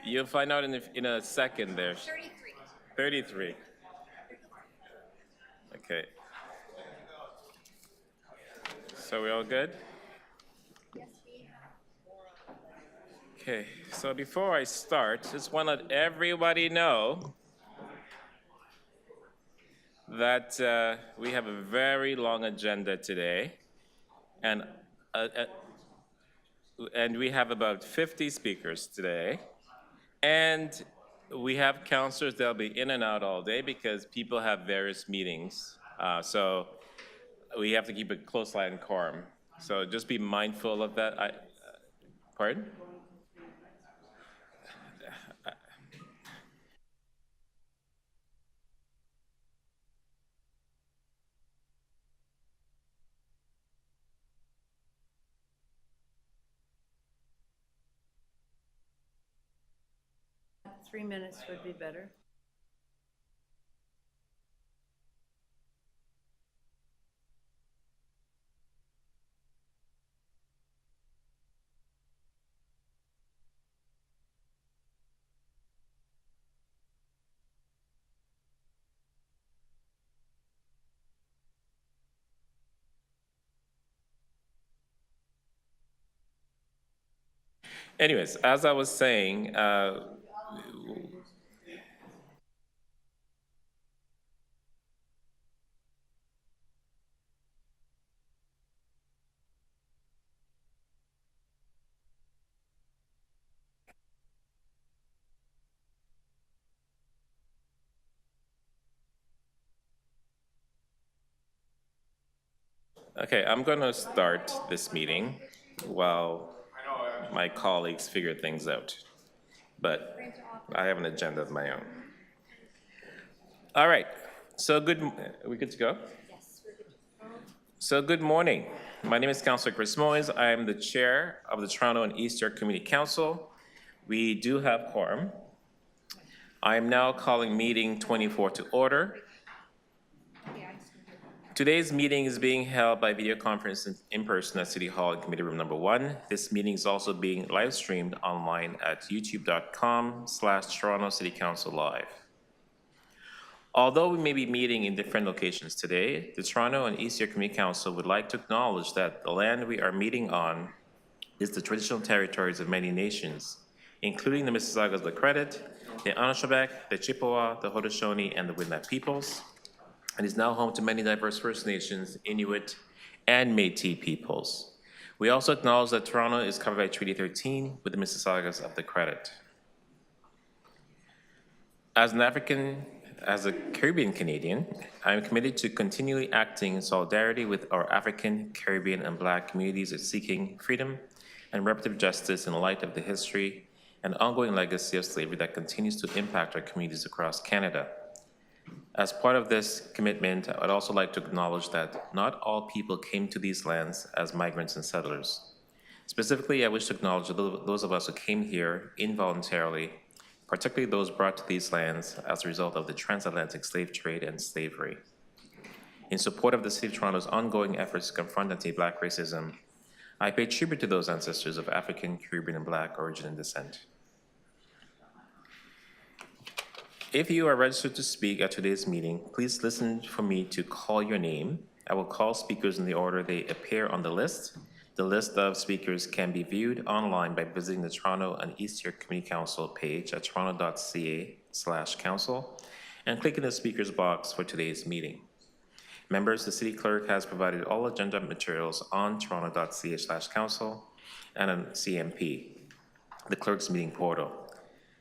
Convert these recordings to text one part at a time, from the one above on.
You'll find out in a second there. 33. 33. Okay. So we all good? Okay, so before I start, just want to let everybody know that we have a very long agenda today, and uh, uh, and we have about 50 speakers today, and we have counselors that'll be in and out all day because people have various meetings. So we have to keep a close eye on quorum. So just be mindful of that. Pardon? 3 minutes would be better. Anyways, as I was saying, okay, I'm going to start this meeting while my colleagues figure things out. But I have an agenda of my own. All right, so are we good to go? Yes, we're good to go. So good morning. My name is Councilor Chris Moyes. I am the chair of the Toronto and East York Community Council. We do have quorum. I am now calling meeting 24 to order. Today's meeting is being held by video conference in person at City Hall in Committee Room Number 1. This meeting is also being live streamed online at youtube.com/Toronto City Council Live. Although we may be meeting in different locations today, the Toronto and East York Community Council would like to acknowledge that the land we are meeting on is the traditional territories of many nations, including the Mississaugas of the Credit, the Anishinaabe, the Chippewa, the Haudenosaunee, and the Wendat peoples, and is now home to many diverse First Nations, Inuit, and Métis peoples. We also acknowledge that Toronto is covered by Treaty 13 with the Mississaugas of the Credit. As a Caribbean Canadian, I am committed to continually acting in solidarity with our African, Caribbean, and Black communities seeking freedom and reproductive justice in light of the history and ongoing legacy of slavery that continues to impact our communities across Canada. As part of this commitment, I'd also like to acknowledge that not all people came to these lands as migrants and settlers. Specifically, I wish to acknowledge those of us who came here involuntarily, particularly those brought to these lands as a result of the transatlantic slave trade and slavery. In support of the City of Toronto's ongoing efforts to confront anti-Black racism, I pay tribute to those ancestors of African, Caribbean, and Black origin and descent. If you are registered to speak at today's meeting, please listen for me to call your name. I will call speakers in the order they appear on the list. The list of speakers can be viewed online by visiting the Toronto and East York Community Council page at toronto.ca/council and clicking the speakers box for today's meeting. Members, the City Clerk has provided all agenda materials on toronto.ca/council and on CMP, the Clerk's meeting portal.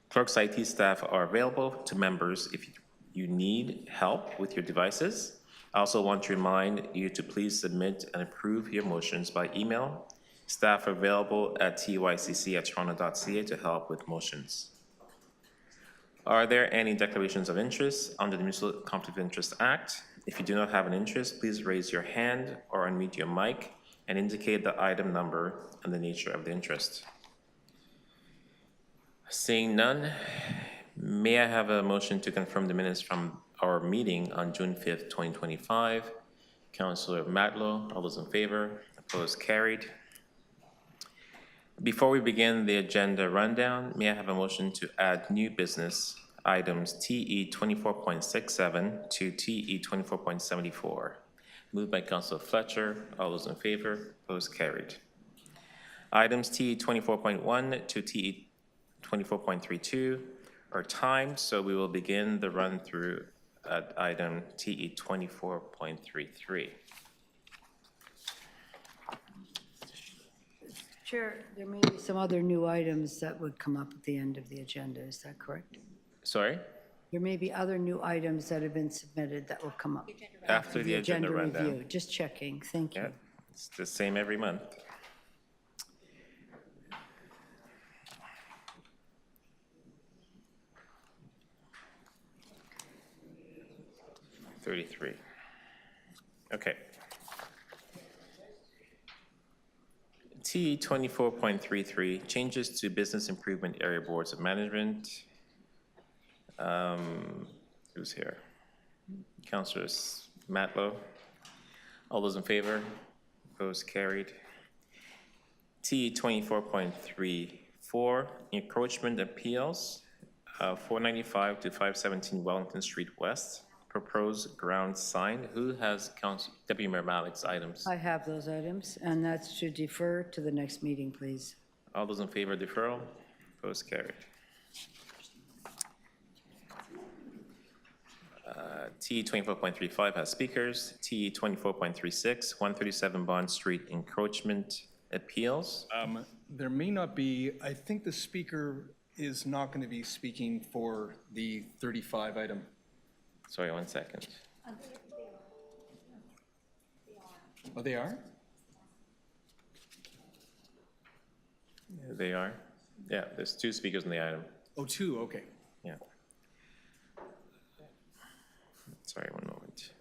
Clerk's IT staff are available to members if you need help with your devices. I also want to remind you to please submit and approve your motions by email. Staff are available at tycc@toronto.ca to help with motions. Are there any declarations of interest under the Municipal Conflict of Interest Act? If you do not have an interest, please raise your hand or unmute your mic and indicate the item number and the nature of the interest. Seeing none, may I have a motion to confirm the minutes from our meeting on June 5th, 2025? Councillor Matlow, all those in favor? Opposed, carried. Before we begin the agenda rundown, may I have a motion to add new business items TE 24.67 to TE 24.74? Moved by Councilor Fletcher. All those in favor? Opposed? Carried. Items TE 24.1 to TE 24.32 are timed, so we will begin the run-through at item TE 24.33. Chair, there may be some other new items that would come up at the end of the agenda. Is that correct? Sorry? There may be other new items that have been submitted that will come up After the agenda rundown. review. Just checking. Thank you. Yeah, it's the same every month. $33. Okay. T 24.33, changes to business improvement area boards of management. Who's here? Councilors Matlow. All those in favor? Opposed? Carried. T 24.34, encroachment appeals, 495 to 517 Wellington Street West. Proposed ground sign. Who has Deputy Mayor Malik's items? I have those items, and that's to defer to the next meeting, please. All those in favor of deferral? Opposed? Carried. T 24.35 has speakers. T 24.36, 137 Bond Street encroachment appeals. There may not be, I think the speaker is not going to be speaking for the 35 item. Sorry, 1 second. Oh, they are? Yeah, they are. Yeah, there's 2 speakers in the item. Oh, two, okay. Yeah. Sorry, 1 moment.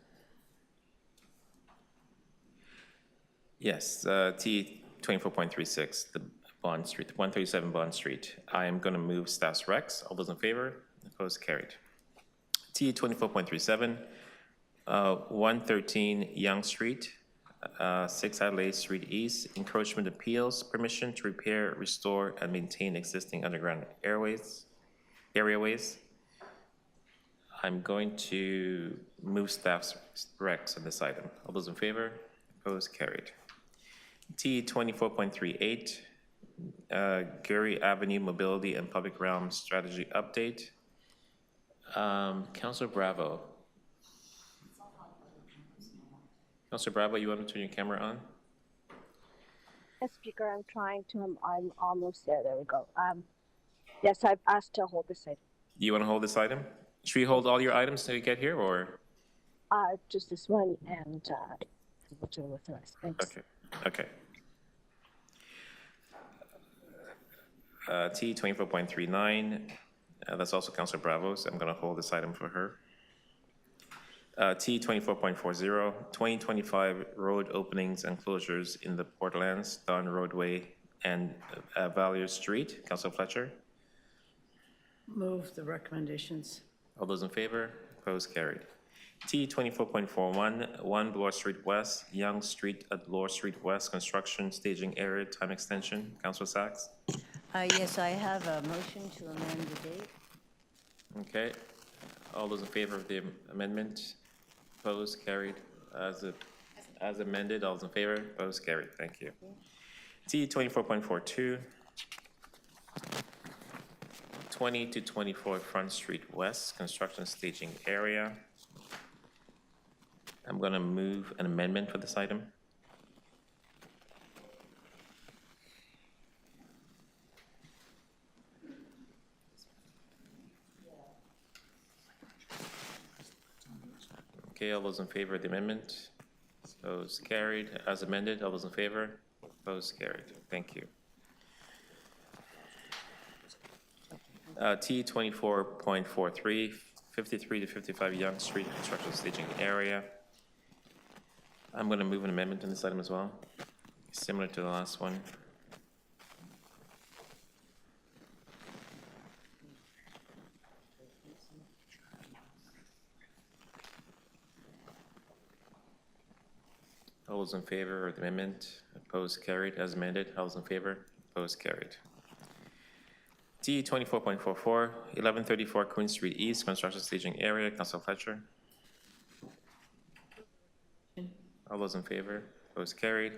Yes, T 24.36, the Bond Street, 137 Bond Street. I am going to move staff's recs. All those in favor? Opposed? Carried. T 24.37, 113 Young Street, 6 Adelaide Street East, encroachment appeals, permission to repair, restore, and maintain existing underground areaways. I'm going to move staff's recs on this item. All those in favor? Opposed? Carried. T 24.38, Gary Avenue Mobility and Public Realm Strategy Update. Councilor Bravo. Councilor Bravo, you want to turn your camera on? Yes, Speaker, I'm trying to. I'm almost there. There we go. Yes, I've asked to hold this item. You want to hold this item? Should we hold all your items till you get here, or? Just this one, and we'll deal with the rest. Thanks. Okay. T 24.39, that's also Councilor Bravo's. I'm going to hold this item for her. T 24.40, 2025 road openings and closures in the Portlands, Don Roadway, and Valier Street. Councilor Fletcher. Move the recommendations. All those in favor? Opposed? Carried. T 24.41, 1 Bloor Street West, Young Street at Bloor Street West, construction staging area time extension. Councilor Sachs. Yes, I have a motion to amend the date. Okay. All those in favor of the amendment? Opposed? Carried. As amended, all those in favor? Opposed? Carried. Thank you. T 24.42, 20 to 24 Front Street West, construction staging area. I'm going to move an amendment for this item. Okay, all those in favor of the amendment? Opposed? Carried. As amended, all those in favor? Opposed? Carried. Thank you. T 24.43, 53 to 55 Young Street, construction staging area. I'm going to move an amendment in this item as well, similar to the last one. All those in favor of the amendment? Opposed? Carried. As amended. All those in favor? Opposed? Carried. T 24.44, 1134 Queen Street East, construction staging area. Council Fletcher. All those in favor? Opposed? Carried.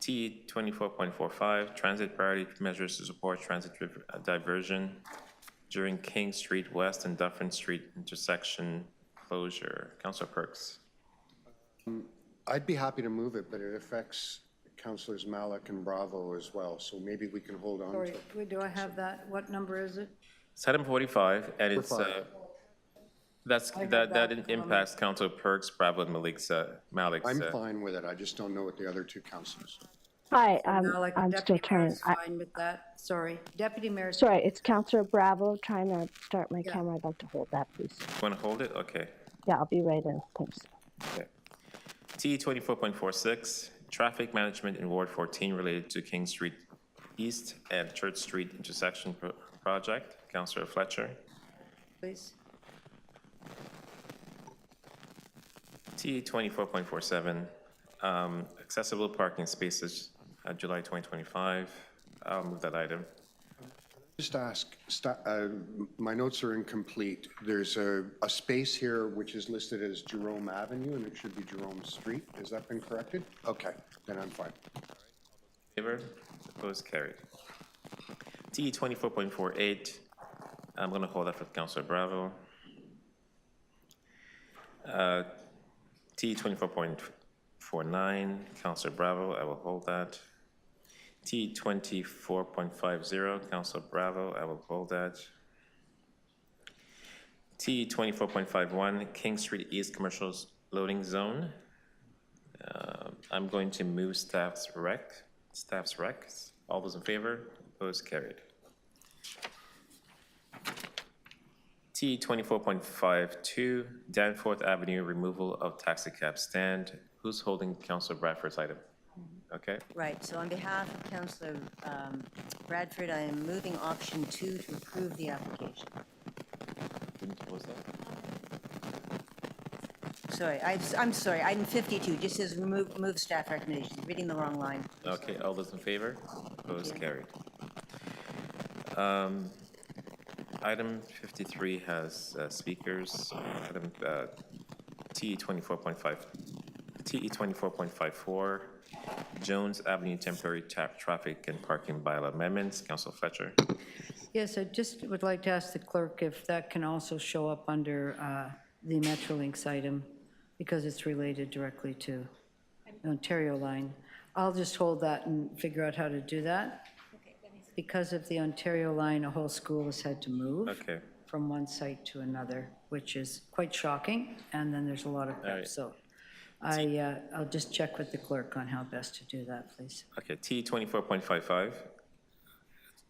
T 24.45, transit priority measures to support transit diversion during King Street West and Dufferin Street intersection closure. Councilor Perks. I'd be happy to move it, but it affects Councilors Malik and Bravo as well, so maybe we can hold on to Sorry, it. do I have that? What number is it? It's item 45, and it's, five. that impacts Councilor Perks, Bravo, and Malik's. I'm fine with it, I just don't know what the other two councilors. Hi, Malik, I'm still Deputy trying. Mayor's fine with that. Sorry. Deputy Mayor. Sorry, it's Councillor Bravo trying to start my Yeah. camera. I'd like to hold that, please. Want to hold it? Okay. Yeah, I'll be right in. Thanks. Okay. T 24.46, traffic management in Ward 14 related to King Street East and Church Street intersection project. Councilor Fletcher. Please. T 24.47, accessible parking spaces, July 2025. I'll move that item. Just ask, my notes are incomplete. There's a space here which is listed as Jerome Avenue, and it should be Jerome Street. Has that been corrected? Okay, then I'm fine. Favor? Opposed? Carried. T 24.48, I'm going to hold that for Councilor Bravo. T 24.49, Councilor Bravo, I will hold that. T 24.50, Councilor Bravo, I will hold that. T 24.51, King Street East Commercial Loading Zone. I'm going to move staff's recs. All those in favor? Opposed? Carried. T 24.52, Danforth Avenue removal of taxi cab stand. Who's holding Councilor Bradford's item? Okay. Right, so on behalf of Councillor Bradford, I am moving option 2 to approve the application. What was that? Sorry, I'm sorry, item 52 just says remove staff recommendations, reading the wrong line. Okay, all those in favor? Opposed? Carried. Item 53 has speakers. Item TE 24.54, Jones Avenue temporary traffic and parking bylaw amendments. Council Fletcher. Yes, I just would like to ask the clerk if that can also show up under the Metrolinx item, because it's related directly to the Ontario line. I'll just hold that and figure out how to do that. Because of the Ontario line, a whole school has had to move from one site to another, which is quite shocking, and then there's a lot of prep. So I'll just check with the clerk on how best to do that, please. Okay, T 24.55,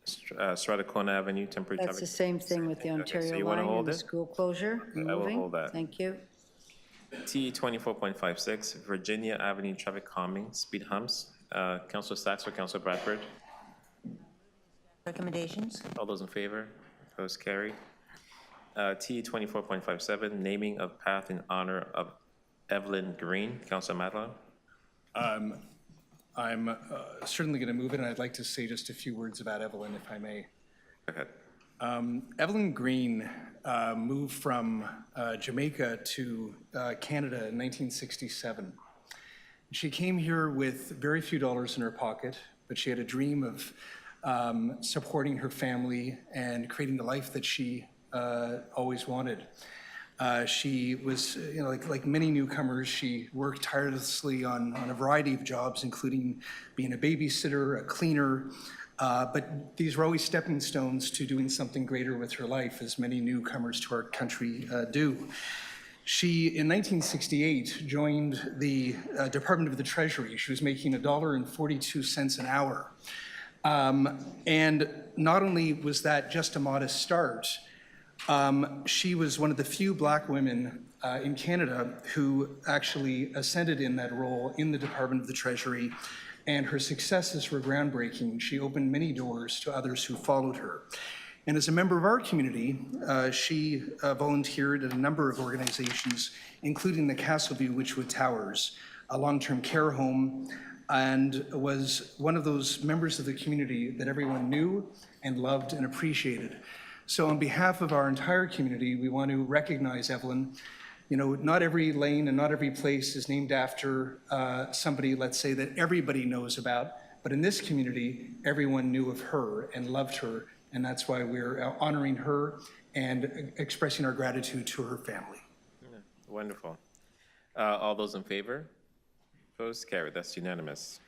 Stratacona Avenue temporary That's traffic. the same thing with the Ontario so you wanna line hold and the it? school closure. I will Moving. hold that. Thank you. T 24.56, Virginia Avenue traffic calming, speed humps. Councilor Sachs or Councilor Bradford? Recommendations? All those in favor? Opposed? Carried. T 24.57, naming of path in honor of Evelyn Green. Councilor Matlow? I'm certainly going to move it, and I'd like to say just a few words about Evelyn, if I may. Go ahead. Evelyn Green moved from Jamaica to Canada in 1967. She came here with very few dollars in her pocket, but she had a dream of supporting her family and creating the life that she always wanted. She was, like many newcomers, she worked tirelessly on a variety of jobs, including being a babysitter, a cleaner, but these were always stepping stones to doing something greater with her life, as many newcomers to our country do. She, in 1968, joined the Department of the Treasury. She was making $1.42 an hour. And not only was that just a modest start, she was one of the few Black women in Canada who actually ascended in that role in the Department of the Treasury, and her successes were groundbreaking. She opened many doors to others who followed her. And as a member of our community, she volunteered at a number of organizations, including the Castleview Witchwood Towers, a long-term care home, and was one of those members of the community that everyone knew and loved and appreciated. So on behalf of our entire community, we want to recognize Evelyn. You know, not every lane and not every place is named after somebody, let's say, that everybody knows about, but in this community, everyone knew of her and loved her, and that's why we're honoring her and expressing our gratitude to her family. Wonderful. All those in favor? Opposed? Carried. That's unanimous.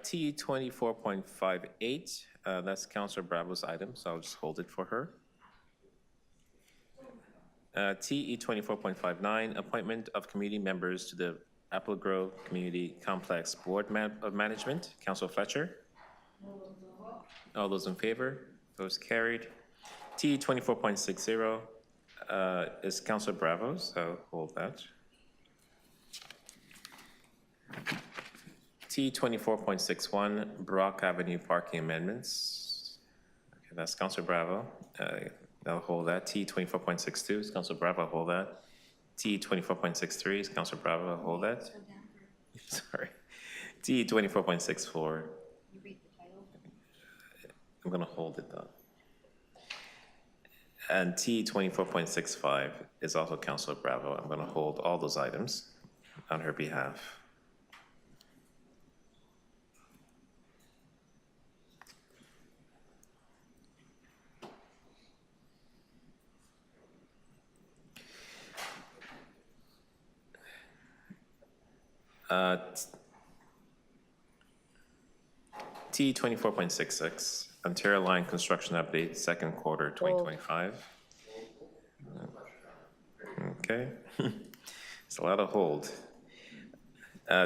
T 24.58, that's Councilor Bravo's item, so I'll just hold it for her. TE 24.59, appointment of community members to the Apple Grove Community Complex Board of Management. Councilor Fletcher. All those in favor? Opposed? Carried. TE 24.60 is Councilor Bravo's, so hold that. T 24.61, Brock Avenue parking amendments. Okay, that's Councilor Bravo. I'll hold that. T 24.62 is Councilor Bravo. I'll hold that. T 24.63 is Councilor Bravo. I'll hold that. Sorry. T 24.64. I'm going to hold it though. And T 24.65 is also Councilor Bravo. I'm going to hold all those items on her behalf. T 24.66, Ontario Line Construction Update, second quarter 2025. Okay, it's a lot of hold.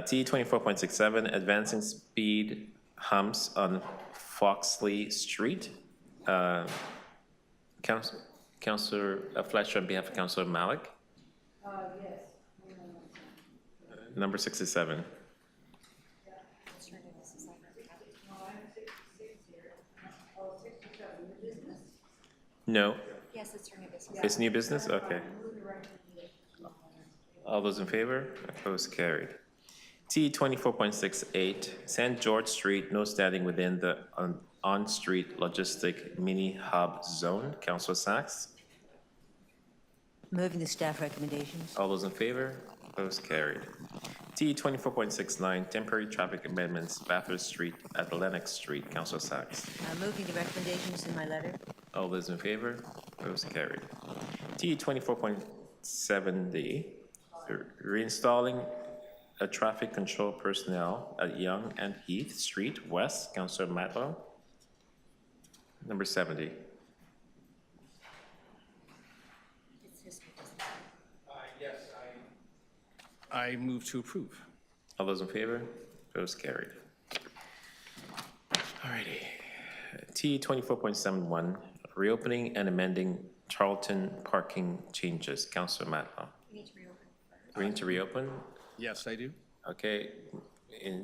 T 24.67, advancing speed humps on Foxley Street. Councilor Fletcher on behalf of Councilor Malik. Yes. Number 67. No. Yes, it's her new business. It's new business? Okay. All those in favor? Opposed? Carried. T 24.68, St. George Street, no standing within the on-street logistic mini hub zone. Councilor Sachs? Moving the staff recommendations. All those in favor? Opposed? Carried. T 24.69, temporary traffic amendments, Bathurst Street at Lennox Street. Councilor Sachs? Moving the recommendations in my letter. All those in favor? Opposed? Carried. T 24.70, reinstalling a traffic control personnel at Yonge and Heath Street West. Councilor Matlow. Number 70. I move to approve. All those in favor? Opposed? Carried. Alrighty. T 24.71, reopening and amending Charlton parking changes. Councilor Matlow. We need to reopen. Yes, I do. Okay.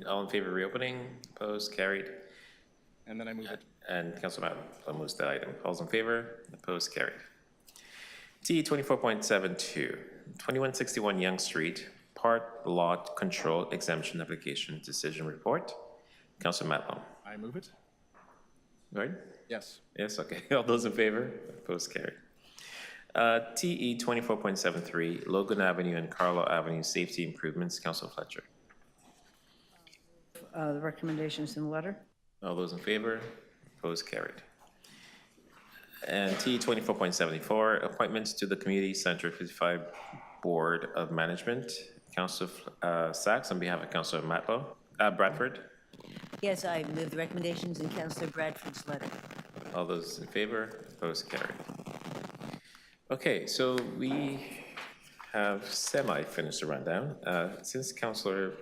All in favor of reopening? Opposed? Carried. And then I move it. And Councilor Matlow moves the item. All's in favor? Opposed? Carried. T 24.72, 2161 Yonge Street, part lot control exemption application decision report. Councilor Matlow. I move it. Right? Yes. Yes, okay. All those in favor? Opposed? Carried. TE 24.73, Logan Avenue and Carlo Avenue safety improvements. Councilor Fletcher. The recommendations in the letter. All those in favor? Opposed? Carried. And T 24.74, appointments to the Community Center 55 Board of Management. Councilor Sachs on behalf of Councilor Bradford. Yes, I move the recommendations in Councillor Bradford's letter. All those in favor? Opposed? Carried. Okay, so we have semi-finished the rundown. Since Councilor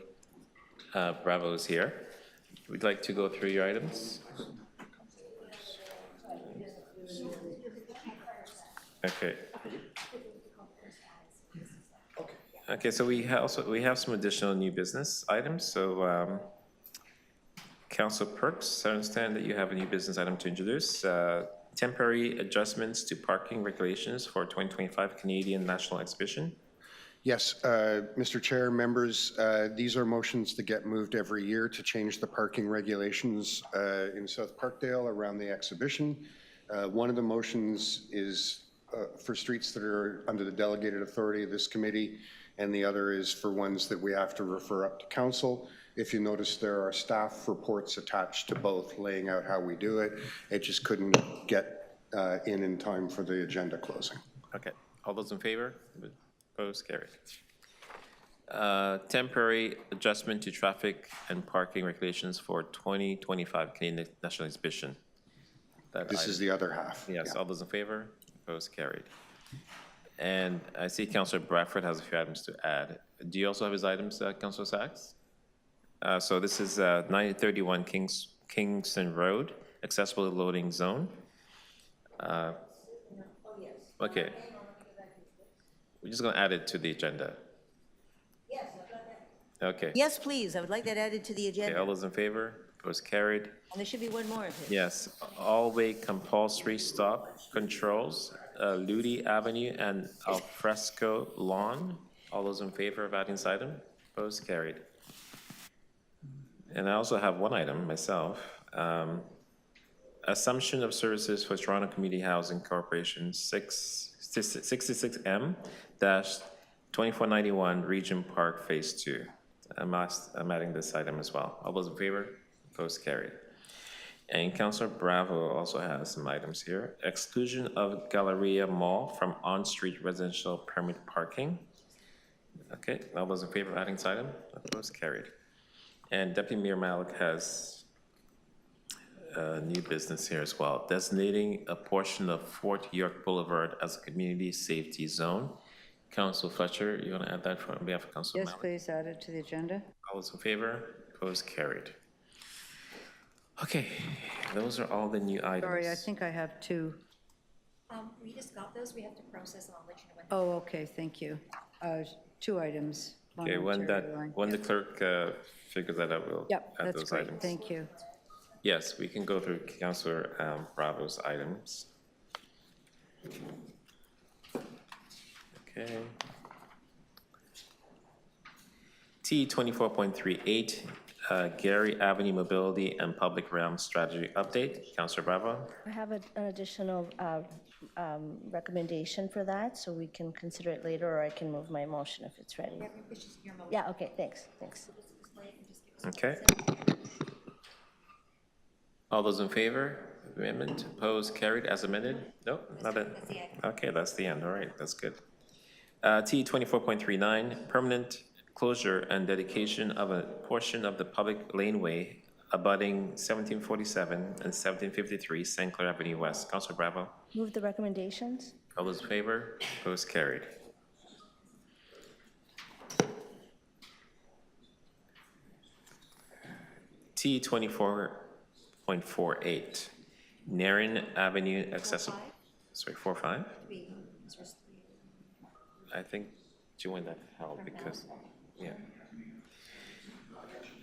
Bravo is here, we'd like to go through your items. Okay. Okay, so we have some additional new business items. So, Councilor Perks, I understand that you have a new business item to introduce. Temporary adjustments to parking regulations for 2025 Canadian National Exhibition. Yes, Mr. Chair, members, these are motions that get moved every year to change the parking regulations in South Parkdale around the exhibition. One of the motions is for streets that are under the delegated authority of this committee, and the other is for ones that we have to refer up to council. If you notice, there are staff reports attached to both laying out how we do it. It just couldn't get in time for the agenda closing. Okay, all those in favor? Opposed, carried. Temporary adjustment to traffic and parking regulations for 2025 Canadian National Exhibition. This is the other half. Yes, Yeah. all those in favor? Opposed, carried. And I see Councillor Bradford has a few items to add. Do you also have his items, Councillor Sachs? So this is 931 Kingston Road, accessible loading zone. Okay. We're just going to add it to the agenda. Yes, Okay. yes, please, I would like that added to the Okay, all agenda. those in favor? Opposed, carried. And there should be one more of it. Yes, all-way compulsory stop controls, Ludi Avenue and Alfresco Lawn. All those in favor of adding this item? Opposed, carried. And I also have one item myself. Assumption of services for Toronto Community Housing Corporation 66M-2491 Region Park Phase 2. I'm adding this item as well. All those in favor? Opposed, carried. And Councillor Bravo also has some items here. Exclusion of Galleria Mall from on-street residential permit parking. Okay, all those in favor of adding this item? Opposed, carried. And Deputy Mayor Malik has new business here as well, designating a portion of Fort York Boulevard as a community safety zone. Council Fletcher, you want to add that on behalf of Council Yes, Malik? please, add it to the agenda. All those in favor? Opposed, carried. Okay, those are all the new items. Sorry, I think I have two. We just got those, we have to process and I'll let you know when. Oh, okay, thank you. Two items. one Okay, Ontario line. when the clerk figures that out, we'll Yep, add that's those great, items. thank you. Yes, we can go through Councillor Bravo's items. Okay. T 24.38, Gary Avenue Mobility and Public Realm Strategy Update. Councillor Bravo. I have an additional recommendation for that, so we can consider it later, or I can move my motion if it's ready. It's just your motion. Yeah, okay, thanks. Okay. All those in favor of the amendment? Opposed, carried as amended? Nope, not it. Okay, that's the end. All right, that's good. T 24.39, permanent closure and dedication of a portion of the public laneway abutting 1747 and 1753 St. Clair Avenue West. Councilor Bravo. Move the recommendations. All those in favor? Opposed, carried. T 24.48, Narin Avenue accessible. Sorry, 4-5? I think join that held because, yeah.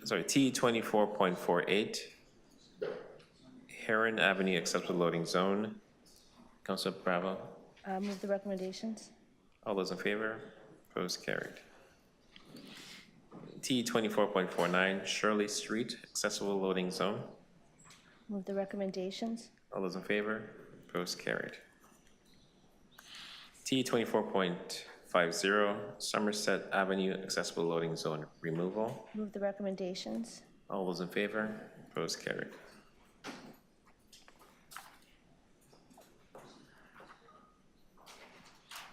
Sorry, T 24.48, Heron Avenue acceptable loading zone. Councilor Bravo. Move the recommendations. All those in favor? Opposed, carried. T 24.49, Shirley Street accessible loading zone. Move the recommendations. All those in favor? Opposed, carried. T 24.50, Somerset Avenue accessible loading zone removal. Move the recommendations. All those in favor? Opposed, carried.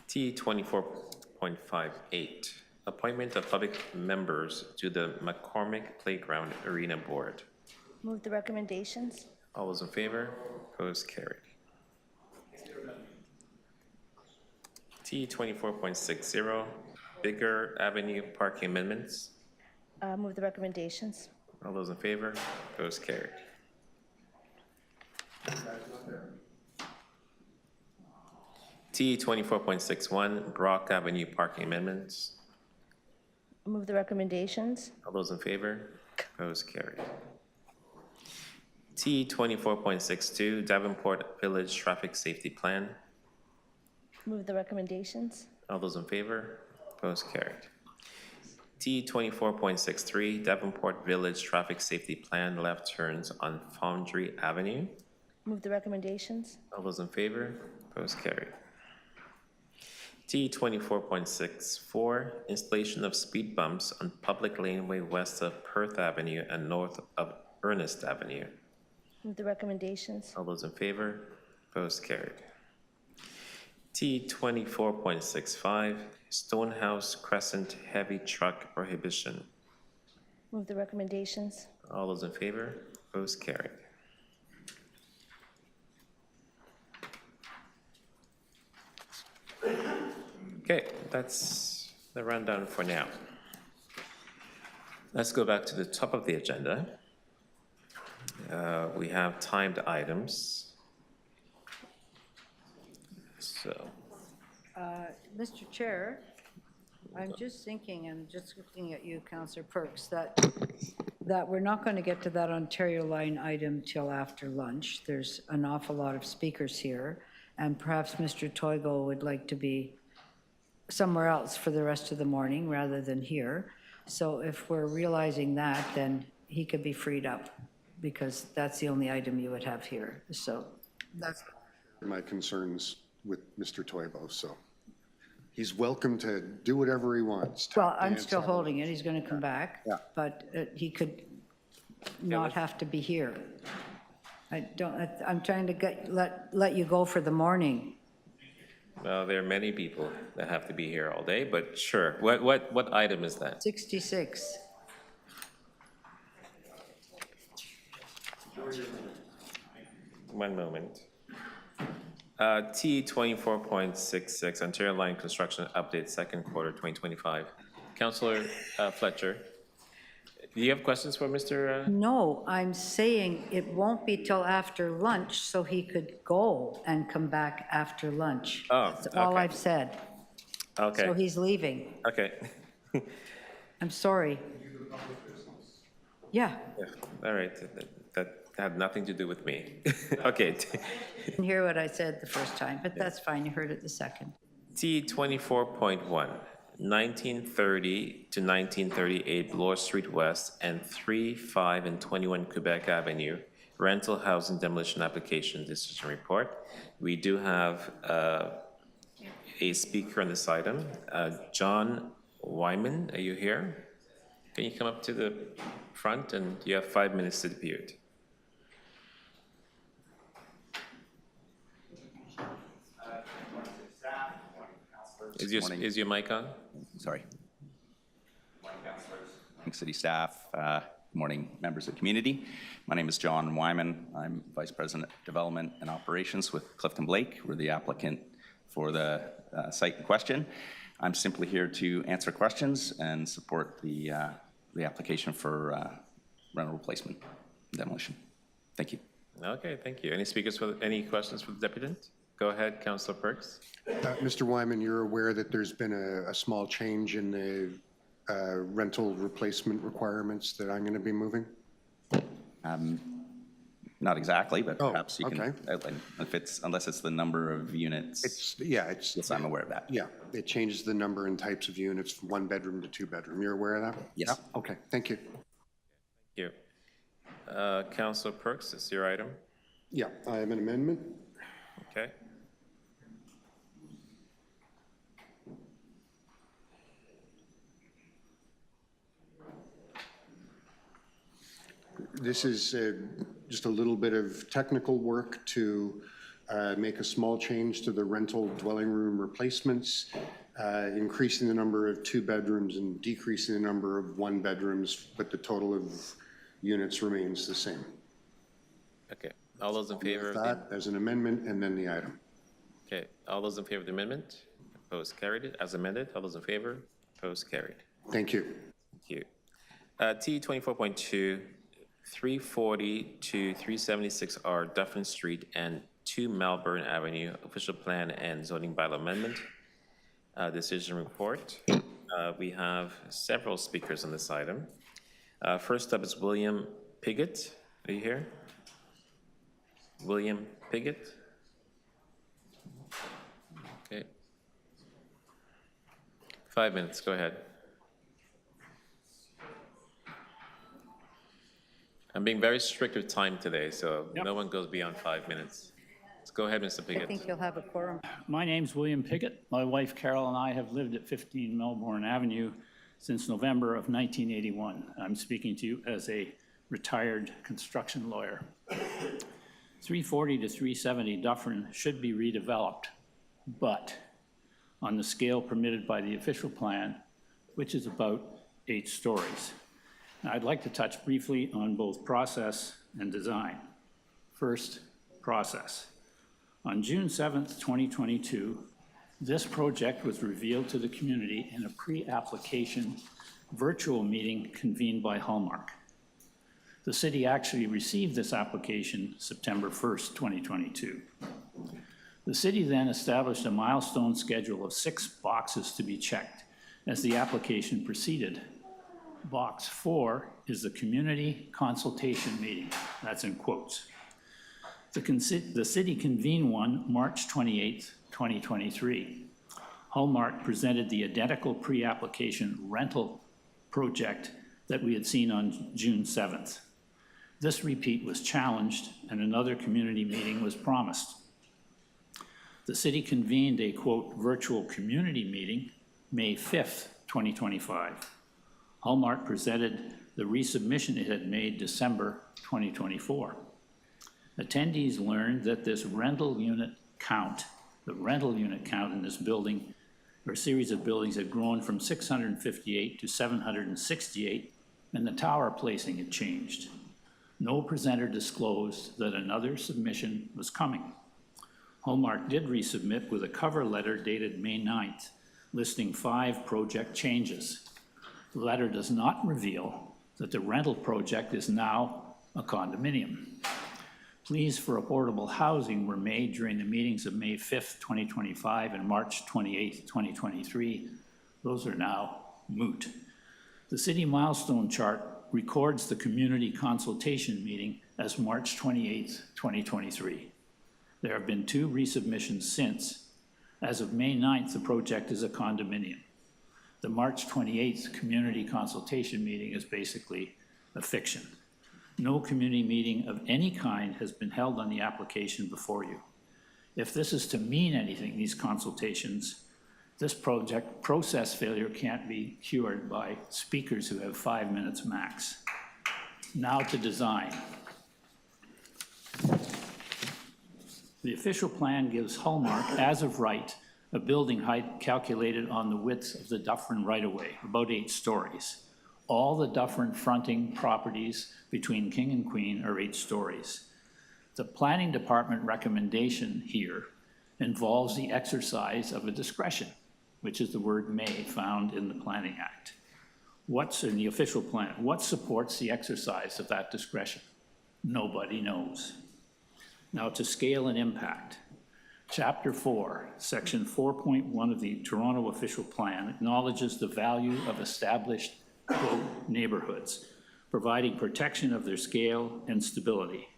T 24.58, appointment of public members to the McCormick Playground Arena Board. Move the recommendations. All those in favor? Opposed, carried. T 24.60, Bigger Avenue parking amendments. Move the recommendations. All those in favor? Opposed, carried. T 24.61, Brock Avenue parking amendments. Move the recommendations. All those in favor? Opposed, carried. T 24.62, Davenport Village Traffic Safety Plan. Move the recommendations. All those in favor? Opposed, carried. T 24.63, Davenport Village Traffic Safety Plan, left turns on Foundry Avenue. Move the recommendations. All those in favor? Opposed, carried. T 24.64, installation of speed bumps on public laneway west of Perth Avenue and north of Ernest Avenue. Move the recommendations. All those in favor? Opposed, carried. T 24.65, Stonehouse Crescent heavy truck prohibition. Move the recommendations. All those in favor? Opposed, carried. Okay, that's the rundown for now. Let's go back to the top of the agenda. We have timed items. So, Mr. Chair, I'm just thinking, and just looking at you, Councillor Perks, that we're not going to get to that Ontario line item till after lunch. There's an awful lot of speakers here, and perhaps Mr. Toigo would like to be somewhere else for the rest of the morning rather than here. So if we're realizing that, then he could be freed up, because that's the only item you would have here. So that's My concerns with Mr. Toivo, so he's welcome to do whatever he wants. Well, I'm dance, still have a- holding it, he's gonna come back. Yeah. But he could not have to be here. I'm trying to let you go for the morning. well, there are many people that have to be here all day, but sure. What item is that? 66. One moment. T 24.66, Ontario Line Construction Update, second quarter 2025. Councillor Fletcher, do you have questions for Mr.? No, I'm saying it won't be till after lunch, so he could go and come back after lunch. Oh, That's all okay. I've said. So Okay, he's leaving. okay. I'm sorry. Yeah, Yeah, all right, that had nothing to do with me. Okay, didn't hear what I said the first time, but that's fine, you heard it the second. T 24.1, 1930 to 1938 Bloor Street West and 3, 5, and 21 Quebec Avenue, rental housing demolition application decision report. We do have a speaker on this item. John Wyman, are you here? Can you come up to the front, and you have 5 minutes to debut. Is your mic on? Sorry. Morning, city staff. Good morning, members of the community. My name is John Wyman. I'm Vice President of Development and Operations with Clifton Blake. We're the applicant for the site in question. I'm simply here to answer questions and support the application for rental replacement demolition. Thank you. Okay, thank you. Any questions for the deputant? Go ahead, Councillor Perks. Mr. Wyman, you're aware that there's been a small change in the rental replacement requirements that I'm going to be moving? Not exactly, but Oh, perhaps you can okay. outline unless it's the number of units. Yes, I'm aware of that. Yeah, it changes the number and types of units from 1 bedroom to 2 bedroom. You're aware of that? Yes. Yeah, okay, thank you. Thank you. Councillor Perks, is your item? Yeah, I have an amendment. Okay. This is just a little bit of technical work to make a small change to the rental dwelling room replacements, increasing the number of 2 bedrooms and decreasing the number of 1 bedrooms, but the total of units remains the same. Okay. All those in favor of the... That as an amendment and then the item. Okay. All those in favor of the amendment? Opposed, carried. As amended, all those in favor? Opposed, carried. Thank you. Thank you. T 24.2, 340 to 376R Dufferin Street and 2 Melbourne Avenue, official plan and zoning bylaw amendment. Decision report. We have several speakers on this item. First up is William Piggott. Are you here? William Piggott? Okay. 5 minutes, go ahead. I'm being very strict with time today, so no one goes beyond 5 minutes. Let's go ahead, Mr. I Piggott. think you'll have a quorum. My name's William Piggott. My wife Carol and I have lived at 15 Melbourne Avenue since November of 1981. I'm speaking to you as a retired construction lawyer. 340 to 370 Dufferin should be redeveloped, but on the scale permitted by the official plan, which is about 8 stories. Now, I'd like to touch briefly on both process and design. First, process. On June 7th, 2022, this project was revealed to the community in a pre-application virtual meeting convened by Hallmark. The city actually received this application September 1st, 2022. The city then established a milestone schedule of 6 boxes to be checked as the application proceeded. Box 4 is the community consultation meeting. That's in quotes. The city convened one March 28th, 2023. Hallmark presented the identical pre-application rental project that we had seen on June 7th. This repeat was challenged and another community meeting was promised. The city convened a, quote, virtual community meeting May 5th, 2025. Hallmark presented the resubmission it had made December 2024. Attendees learned that this rental unit count, the rental unit count in this building, or series of buildings, had grown from 658 to 768, and the tower placing had changed. No presenter disclosed that another submission was coming. Hallmark did resubmit with a cover letter dated May 9th, listing 5 project changes. The letter does not reveal that the rental project is now a condominium. Pleas for affordable housing were made during the meetings of May 5th, 2025 and March 28th, 2023. Those are now moot. The city milestone chart records the community consultation meeting as March 28th, 2023. There have been 2 resubmissions since. As of May 9th, the project is a condominium. The March 28th community consultation meeting is basically a fiction. No community meeting of any kind has been held on the application before you. If this is to mean anything, these consultations, this project process failure can't be cured by speakers who have 5 minutes max. Now to design. The official plan gives Hallmark, as of right, a building height calculated on the width of the Dufferin right-of-way, about 8 stories. All the Dufferin fronting properties between King and Queen are 8 stories. The planning department recommendation here involves the exercise of a discretion, which is the word may found in the Planning Act. What's in the official plan? What supports the exercise of that discretion? Nobody knows. Now to scale and impact. Chapter 4, Section 4.1 of the Toronto Official Plan acknowledges the value of established, quote, neighborhoods, providing protection of their scale and stability.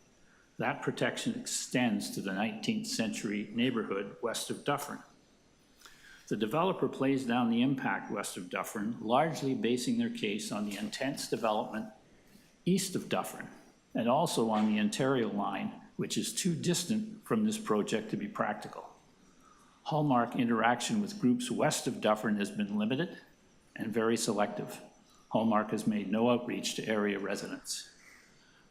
That protection extends to the 19th century neighborhood west of Dufferin. The developer plays down the impact west of Dufferin, largely basing their case on the intense development east of Dufferin, and also on the Ontario line, which is too distant from this project to be practical. Hallmark interaction with groups west of Dufferin has been limited and very selective. Hallmark has made no outreach to area residents.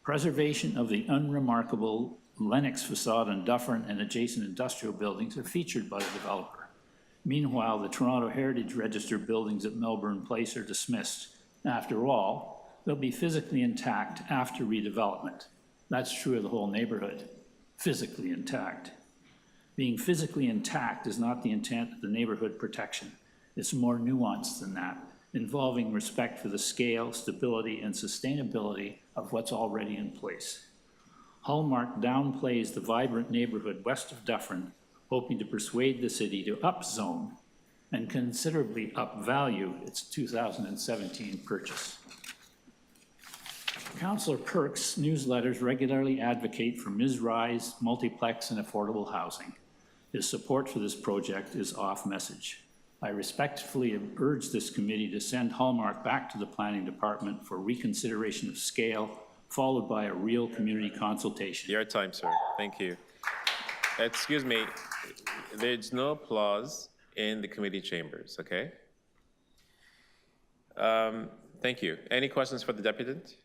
Preservation of the unremarkable Lennox facade on Dufferin and adjacent industrial buildings are featured by the developer. Meanwhile, the Toronto Heritage Register buildings at Melbourne Place are dismissed. After all, they'll be physically intact after redevelopment. That's true of the whole neighborhood, physically intact. Being physically intact is not the intent of the neighborhood protection. It's more nuanced than that, involving respect for the scale, stability, and sustainability of what's already in place. Hallmark downplays the vibrant neighborhood west of Dufferin, hoping to persuade the city to upzone and considerably upvalue its 2017 purchase. Councillor Perk's newsletters regularly advocate for mid-rise, multiplex, and affordable housing. His support for this project is off message. I respectfully urge this committee to send Hallmark back to the Planning Department for reconsideration of scale, followed by a real community consultation. Your time, sir. Thank you. Excuse me, there's no applause in the committee chambers, okay? Thank you. Any questions for the deputant?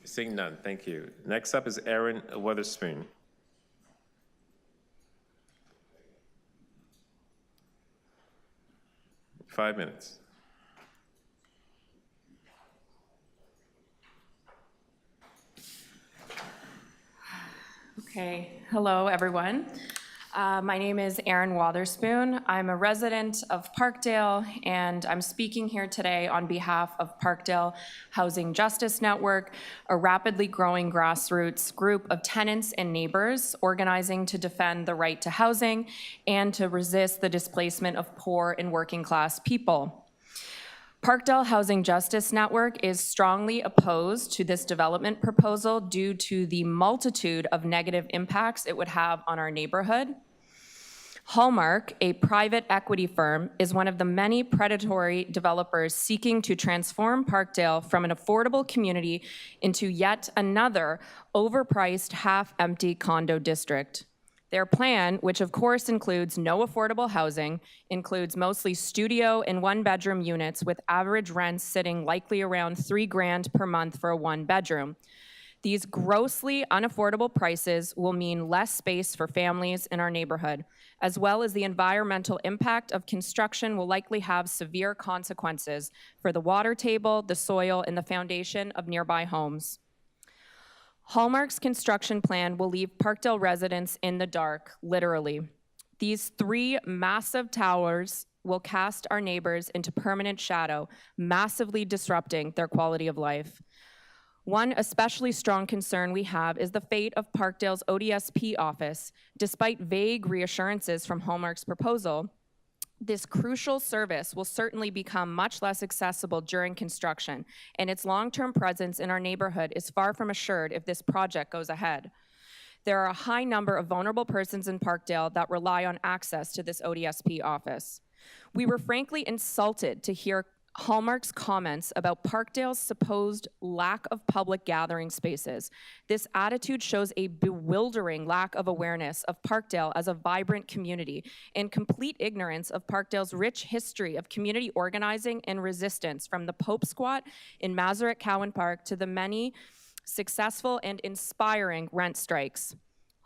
Seeing none, thank you. Next up is Aaron Weatherspoon. Five minutes. Okay, hello everyone. My name is Erin Wotherspoon. I'm a resident of Parkdale, and I'm speaking here today on behalf of Parkdale Housing Justice Network, a rapidly growing grassroots group of tenants and neighbors organizing to defend the right to housing and to resist the displacement of poor and working class people. Parkdale Housing Justice Network is strongly opposed to this development proposal due to the multitude of negative impacts it would have on our neighborhood. Hallmark, a private equity firm, is one of the many predatory developers seeking to transform Parkdale from an affordable community into yet another overpriced, half-empty condo district. Their plan, which of course includes no affordable housing, includes mostly studio and one-bedroom units with average rents sitting likely around $3,000 per month for a one-bedroom. These grossly unaffordable prices will mean less space for families in our neighborhood, as well as the environmental impact of construction will likely have severe consequences for the water table, the soil, and the foundation of nearby homes. Hallmark's construction plan will leave Parkdale residents in the dark, literally. These three massive towers will cast our neighbors into permanent shadow, massively disrupting their quality of life. One especially strong concern we have is the fate of Parkdale's ODSP office. Despite vague reassurances from Hallmark's proposal, this crucial service will certainly become much less accessible during construction, and its long-term presence in our neighborhood is far from assured if this project goes ahead. There are a high number of vulnerable persons in Parkdale that rely on access to this ODSP office. We were frankly insulted to hear Hallmark's comments about Parkdale's supposed lack of public gathering spaces. This attitude shows a bewildering lack of awareness of Parkdale as a vibrant community and complete ignorance of Parkdale's rich history of community organizing and resistance, from the Pope Squat in Masaryk Cowan Park to the many successful and inspiring rent strikes.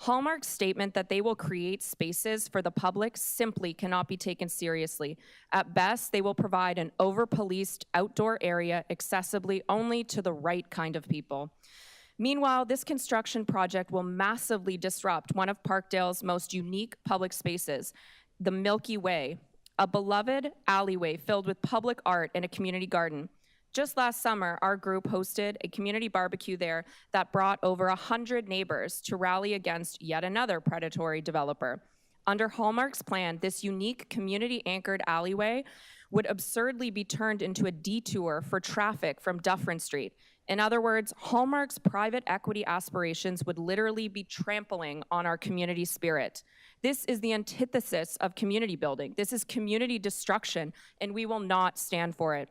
Hallmark's statement that they will create spaces for the public simply cannot be taken seriously. At best, they will provide an over-policed outdoor area accessibly only to the right kind of people. Meanwhile, this construction project will massively disrupt one of Parkdale's most unique public spaces, the Milky Way, a beloved alleyway filled with public art and a community garden. Just last summer, our group hosted a community barbecue there that brought over 100 neighbors to rally against yet another predatory developer. Under Hallmark's plan, this unique community-anchored alleyway would absurdly be turned into a detour for traffic from Dufferin Street. In other words, Hallmark's private equity aspirations would literally be trampling on our community spirit. This is the antithesis of community building. This is community destruction, and we will not stand for it.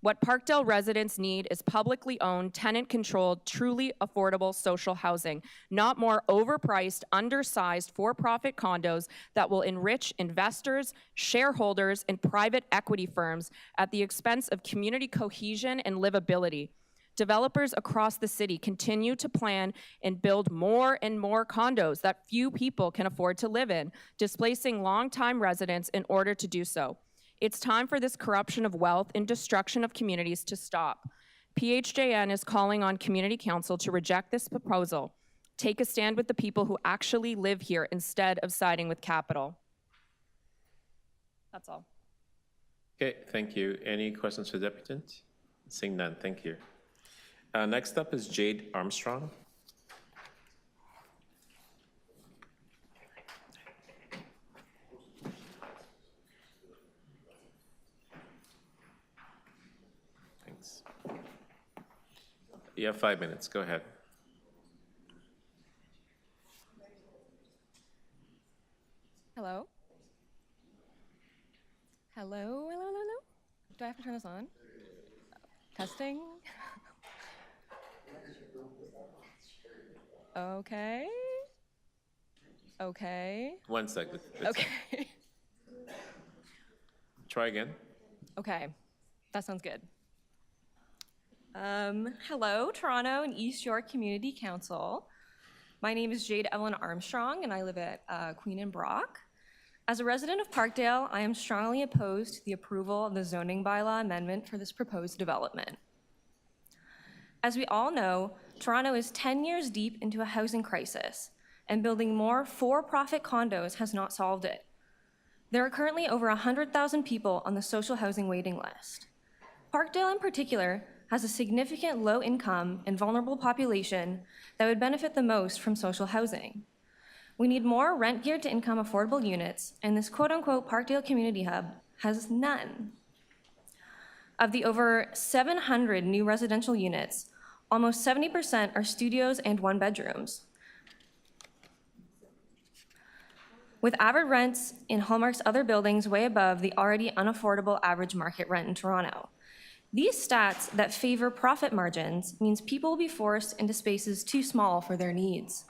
What Parkdale residents need is publicly owned, tenant-controlled, truly affordable social housing, not more overpriced, undersized, for-profit condos that will enrich investors, shareholders, and private equity firms at the expense of community cohesion and livability. Developers across the city continue to plan and build more and more condos that few people can afford to live in, displacing longtime residents in order to do so. It's time for this corruption of wealth and destruction of communities to stop. PHJN is calling on Community Council to reject this proposal. Take a stand with the people who actually live here instead of siding with capital. That's all. Okay, thank you. Any questions for the deputant? Seeing none, thank you. Next up is Jade Armstrong. Thanks. You have 5 minutes, go ahead. Hello. Hello, hello, hello, hello. Do I have to turn this on? Testing. Okay. Okay. 1 second. Okay. Try again. Okay. That sounds good. Hello, Toronto and East York Community Council. My name is Jade Evelyn Armstrong, and I live at Queen and Brock. As a resident of Parkdale, I am strongly opposed to the approval of the zoning bylaw amendment for this proposed development. As we all know, Toronto is 10 years deep into a housing crisis, and building more for-profit condos has not solved it. There are currently over 100,000 people on the social housing waiting list. Parkdale in particular has a significant low-income and vulnerable population that would benefit the most from social housing. We need more rent-geared-to-income affordable units, and this quote-unquote Parkdale Community Hub has none. Of the over 700 new residential units, almost 70% are studios and one-bedrooms, with average rents in Hallmark's other buildings way above the already unaffordable average market rent in Toronto. These stats that favor profit margins means people will be forced into spaces too small for their needs.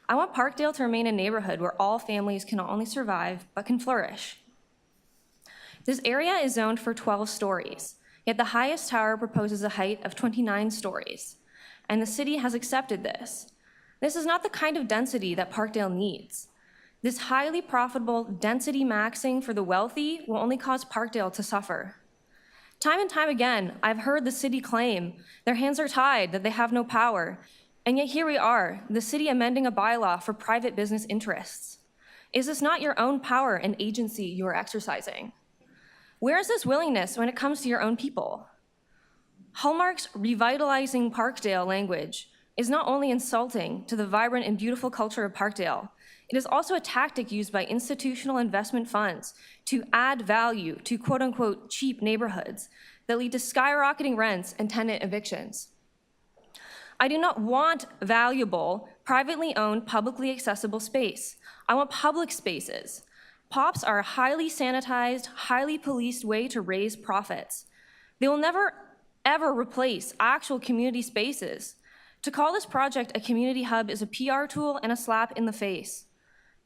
I want Parkdale to remain a neighborhood where all families can not only survive, but can flourish. This area is zoned for 12 stories, yet the highest tower proposes a height of 29 stories, and the city has accepted this. This is not the kind of density that Parkdale needs. This highly profitable density maxing for the wealthy will only cause Parkdale to suffer. Time and time again, I've heard the city claim their hands are tied, that they have no power, and yet here we are, the city amending a bylaw for private business interests. Is this not your own power and agency you are exercising? Where is this willingness when it comes to your own people? Hallmark's revitalizing Parkdale language is not only insulting to the vibrant and beautiful culture of Parkdale, it is also a tactic used by institutional investment funds to add value to quote-unquote cheap neighborhoods that lead to skyrocketing rents and tenant evictions. I do not want valuable, privately owned, publicly accessible space. I want public spaces. POPs are a highly sanitized, highly policed way to raise profits. They will never, ever replace actual community spaces. To call this project a community hub is a PR tool and a slap in the face.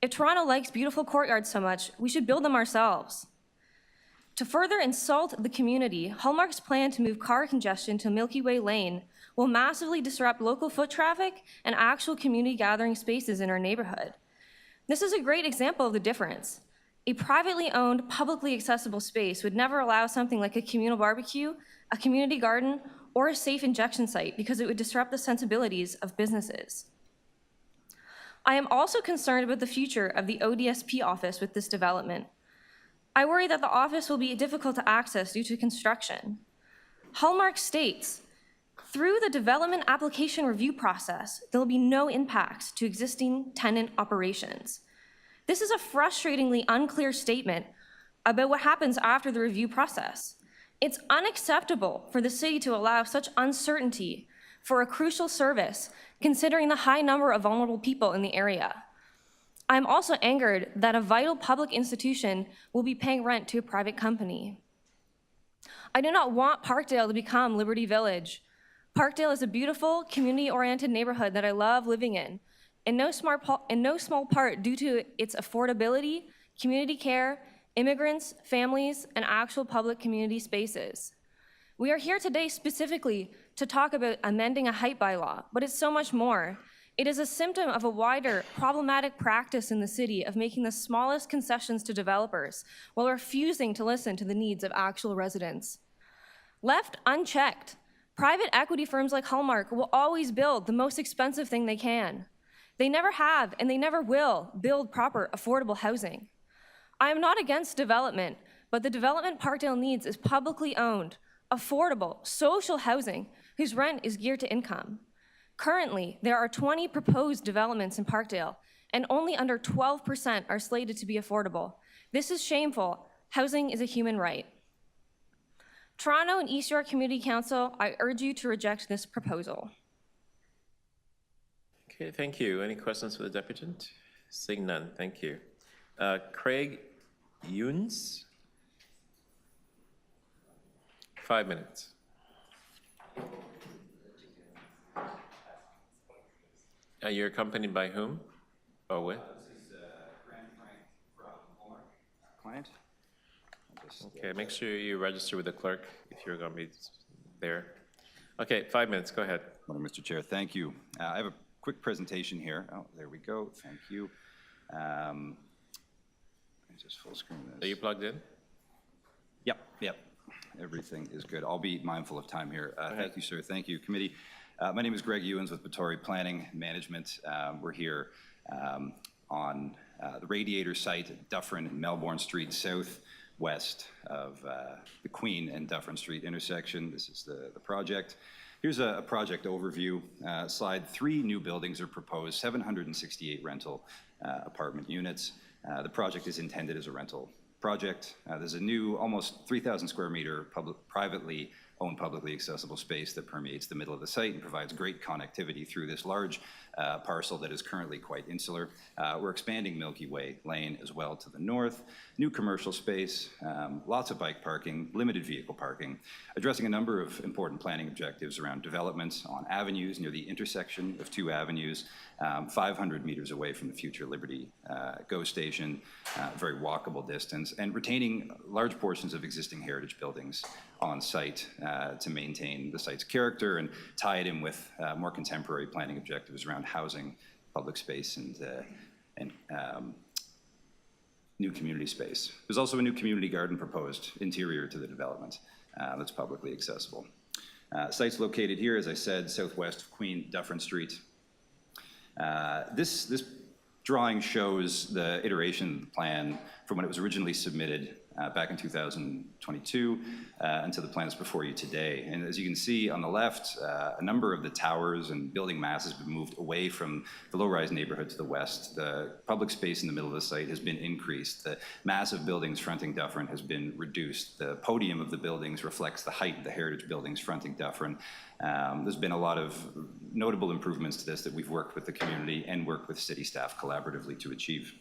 If Toronto likes beautiful courtyards so much, we should build them ourselves. To further insult the community, Hallmark's plan to move car congestion to Milky Way Lane will massively disrupt local foot traffic and actual community gathering spaces in our neighborhood. This is a great example of the difference. A privately owned, publicly accessible space would never allow something like a communal barbecue, a community garden, or a safe injection site because it would disrupt the sensibilities of businesses. I am also concerned about the future of the ODSP office with this development. I worry that the office will be difficult to access due to construction. Hallmark states, through the development application review process, there will be no impact to existing tenant operations. This is a frustratingly unclear statement about what happens after the review process. It's unacceptable for the city to allow such uncertainty for a crucial service, considering the high number of vulnerable people in the area. I'm also angered that a vital public institution will be paying rent to a private company. I do not want Parkdale to become Liberty Village. Parkdale is a beautiful, community-oriented neighborhood that I love living in no small part due to its affordability, community care, immigrants, families, and actual public community spaces. We are here today specifically to talk about amending a height bylaw, but it's so much more. It is a symptom of a wider, problematic practice in the city of making the smallest concessions to developers while refusing to listen to the needs of actual residents. Left unchecked, private equity firms like Hallmark will always build the most expensive thing they can. They never have, and they never will, build proper, affordable housing. I am not against development, but the development Parkdale needs is publicly owned, affordable, social housing whose rent is geared to income. Currently, there are 20 proposed developments in Parkdale, and only under 12% are slated to be affordable. This is shameful. Housing is a human right. Toronto and East York Community Council, I urge you to reject this proposal. Okay, thank you. Any questions for the deputant? Seeing none, thank you. Craig Yunes? 5 minutes. You're accompanied by whom? Or with? Client. Okay, make sure you register with the clerk if you're going to be there. Okay, 5 minutes, go ahead. Morning, Mr. Chair, thank you. I have a quick presentation here. Oh, there we go, thank you. Let me just full screen this. Are you plugged in? Yep, everything is good. I'll be mindful of time here. Thank you, sir, thank you, committee. My name is Greg Ewens with Batory Planning Management. We're here on the Radiator site at Dufferin and Melbourne Street, southwest of the Queen and Dufferin Street intersection. This is the project. Here's a project overview slide. 3 new buildings are proposed, 768 rental apartment units. The project is intended as a rental project. There's a new almost 3,000 square meter privately owned, publicly accessible space that permeates the middle of the site and provides great connectivity through this large parcel that is currently quite insular. We're expanding Milky Way Lane as well to the north. New commercial space, lots of bike parking, limited vehicle parking, addressing a number of important planning objectives around development on avenues near the intersection of 2 avenues, 500 meters away from the future Liberty GO station, very walkable distance, and retaining large portions of existing heritage buildings on site to maintain the site's character and tie it in with more contemporary planning objectives around housing, public space, and new community space. There's also a new community garden proposed interior to the development that's publicly accessible. Site's located here, as I said, southwest of Queen Dufferin Street. This drawing shows the iteration of the plan from when it was originally submitted back in 2022 until the plans before you today. And as you can see on the left, a number of the towers and building masses have been moved away from the low-rise neighborhood to the west. The public space in the middle of the site has been increased. The mass of buildings fronting Dufferin has been reduced. The podium of the buildings reflects the height of the heritage buildings fronting Dufferin. There's been a lot of notable improvements to this that we've worked with the community and worked with city staff collaboratively to achieve.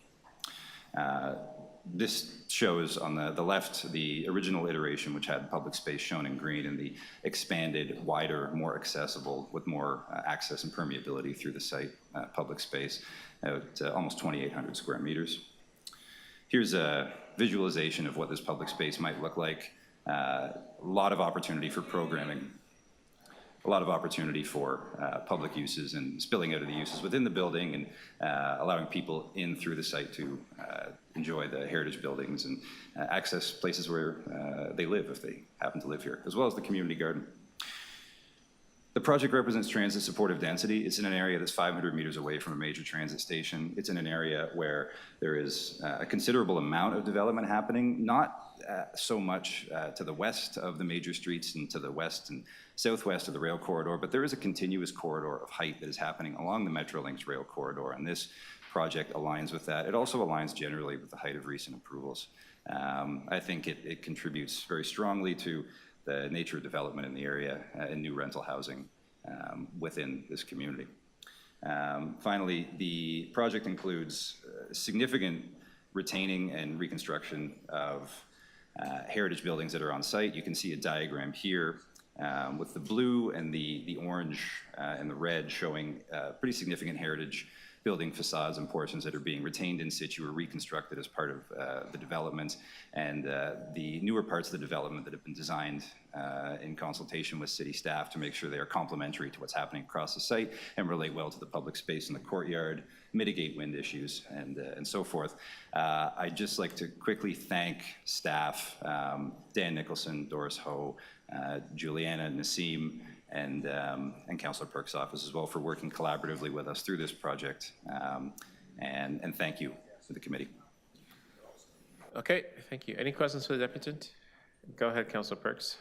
This shows on the left the original iteration, which had public space shown in green, and the expanded, wider, more accessible, with more access and permeability through the site public space at almost 2,800 square meters. Here's a visualization of what this public space might look like. A lot of opportunity for programming, a lot of opportunity for public uses and spilling out of the uses within the building and allowing people in through the site to enjoy the heritage buildings and access places where they live if they happen to live here, as well as the community garden. The project represents transit supportive density. It's in an area that's 500 meters away from a major transit station. It's in an area where there is a considerable amount of development happening, not so much to the west of the major streets and to the west and southwest of the rail corridor, but there is a continuous corridor of height that is happening along the Metrolinx rail corridor, and this project aligns with that. It also aligns generally with the height of recent approvals. I think it contributes very strongly to the nature of development in the area and new rental housing within this community. Finally, the project includes significant retaining and reconstruction of heritage buildings that are on site. You can see a diagram here with the blue and the orange and the red showing pretty significant heritage building facades and portions that are being retained in situ or reconstructed as part of the development, and the newer parts of the development that have been designed in consultation with city staff to make sure they are complementary to what's happening across the site and relate well to the public space in the courtyard, mitigate wind issues, and so forth. I'd just like to quickly thank staff, Dan Nicholson, Doris Ho, Juliana Nassim, and Councillor Perk's office as well for working collaboratively with us through this project. And thank you to the committee. Okay, thank you. Any questions for the deputant? Go ahead, Councillor Perks.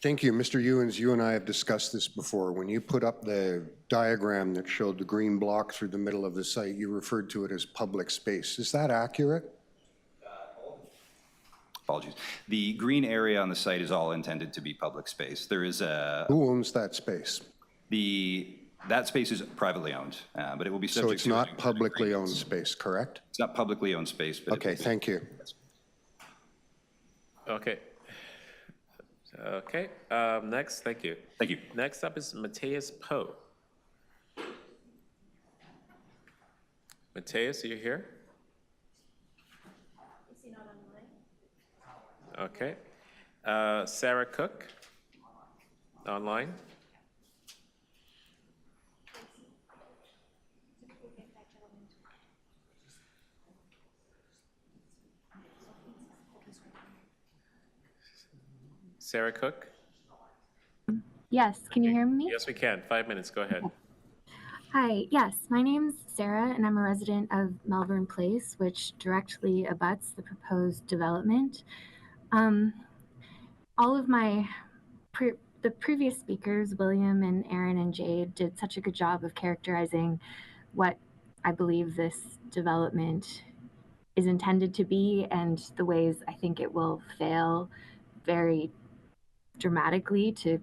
Thank you. Mr. Ewens, you and I have discussed this before. When you put up the diagram that showed the green block through the middle of the site, you referred to it as public space. Is that accurate? Apologies. The green area on the site is all intended to be public space. There is a... Who owns that space? That space is privately owned, but it will be subject to... So it's not publicly owned space, correct? It's not publicly owned space, but... Okay, thank you. Okay. Okay, next, thank you. Thank you. Next up is Mateus Poe. Mateus, are you here? Is he not online? Okay. Sarah Cook, online. Sarah Cook? Yes, can you hear me? Yes, we can. 5 minutes, go ahead. Hi, yes, my name's Sarah and I'm a resident of Melbourne Place, which directly abuts the proposed development. All of the previous speakers, William and Aaron and Jade, did such a good job of characterizing what I believe this development is intended to be and the ways I think it will fail very dramatically to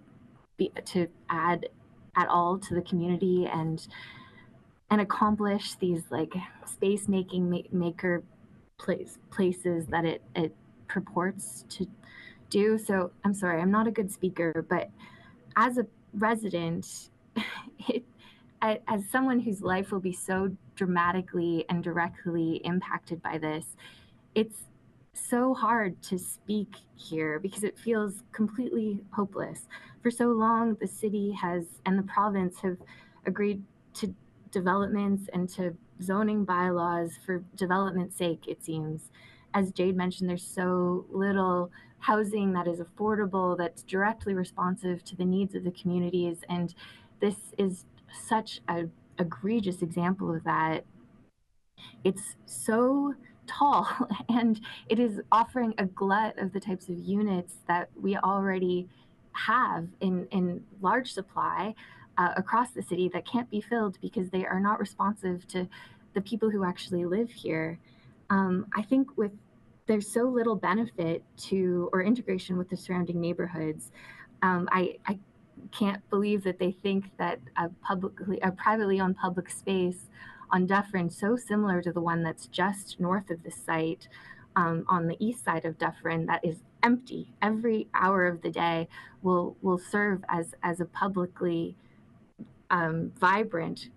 add at all to the community and accomplish these like space maker places that it purports to do. So I'm sorry, I'm not a good speaker, but as a resident, it, as someone whose life will be so dramatically and directly impacted by this, it's so hard to speak here because it feels completely hopeless. For so long, the city has and the province have agreed to developments and to zoning bylaws for development's sake, it seems. As Jade mentioned, there's so little housing that is affordable, that's directly responsive to the needs of the communities. And this is such a egregious example of that. It's so tall and it is offering a glut of the types of units that we already have in large supply across the city that can't be filled because they are not responsive to the people who actually live here. I think there's so little benefit to or integration with the surrounding neighborhoods. I can't believe that they think that a privately owned public space on Dufferin, so similar to the one that's just north of the site on the east side of Dufferin, that is empty every hour of the day, will serve as a publicly vibrant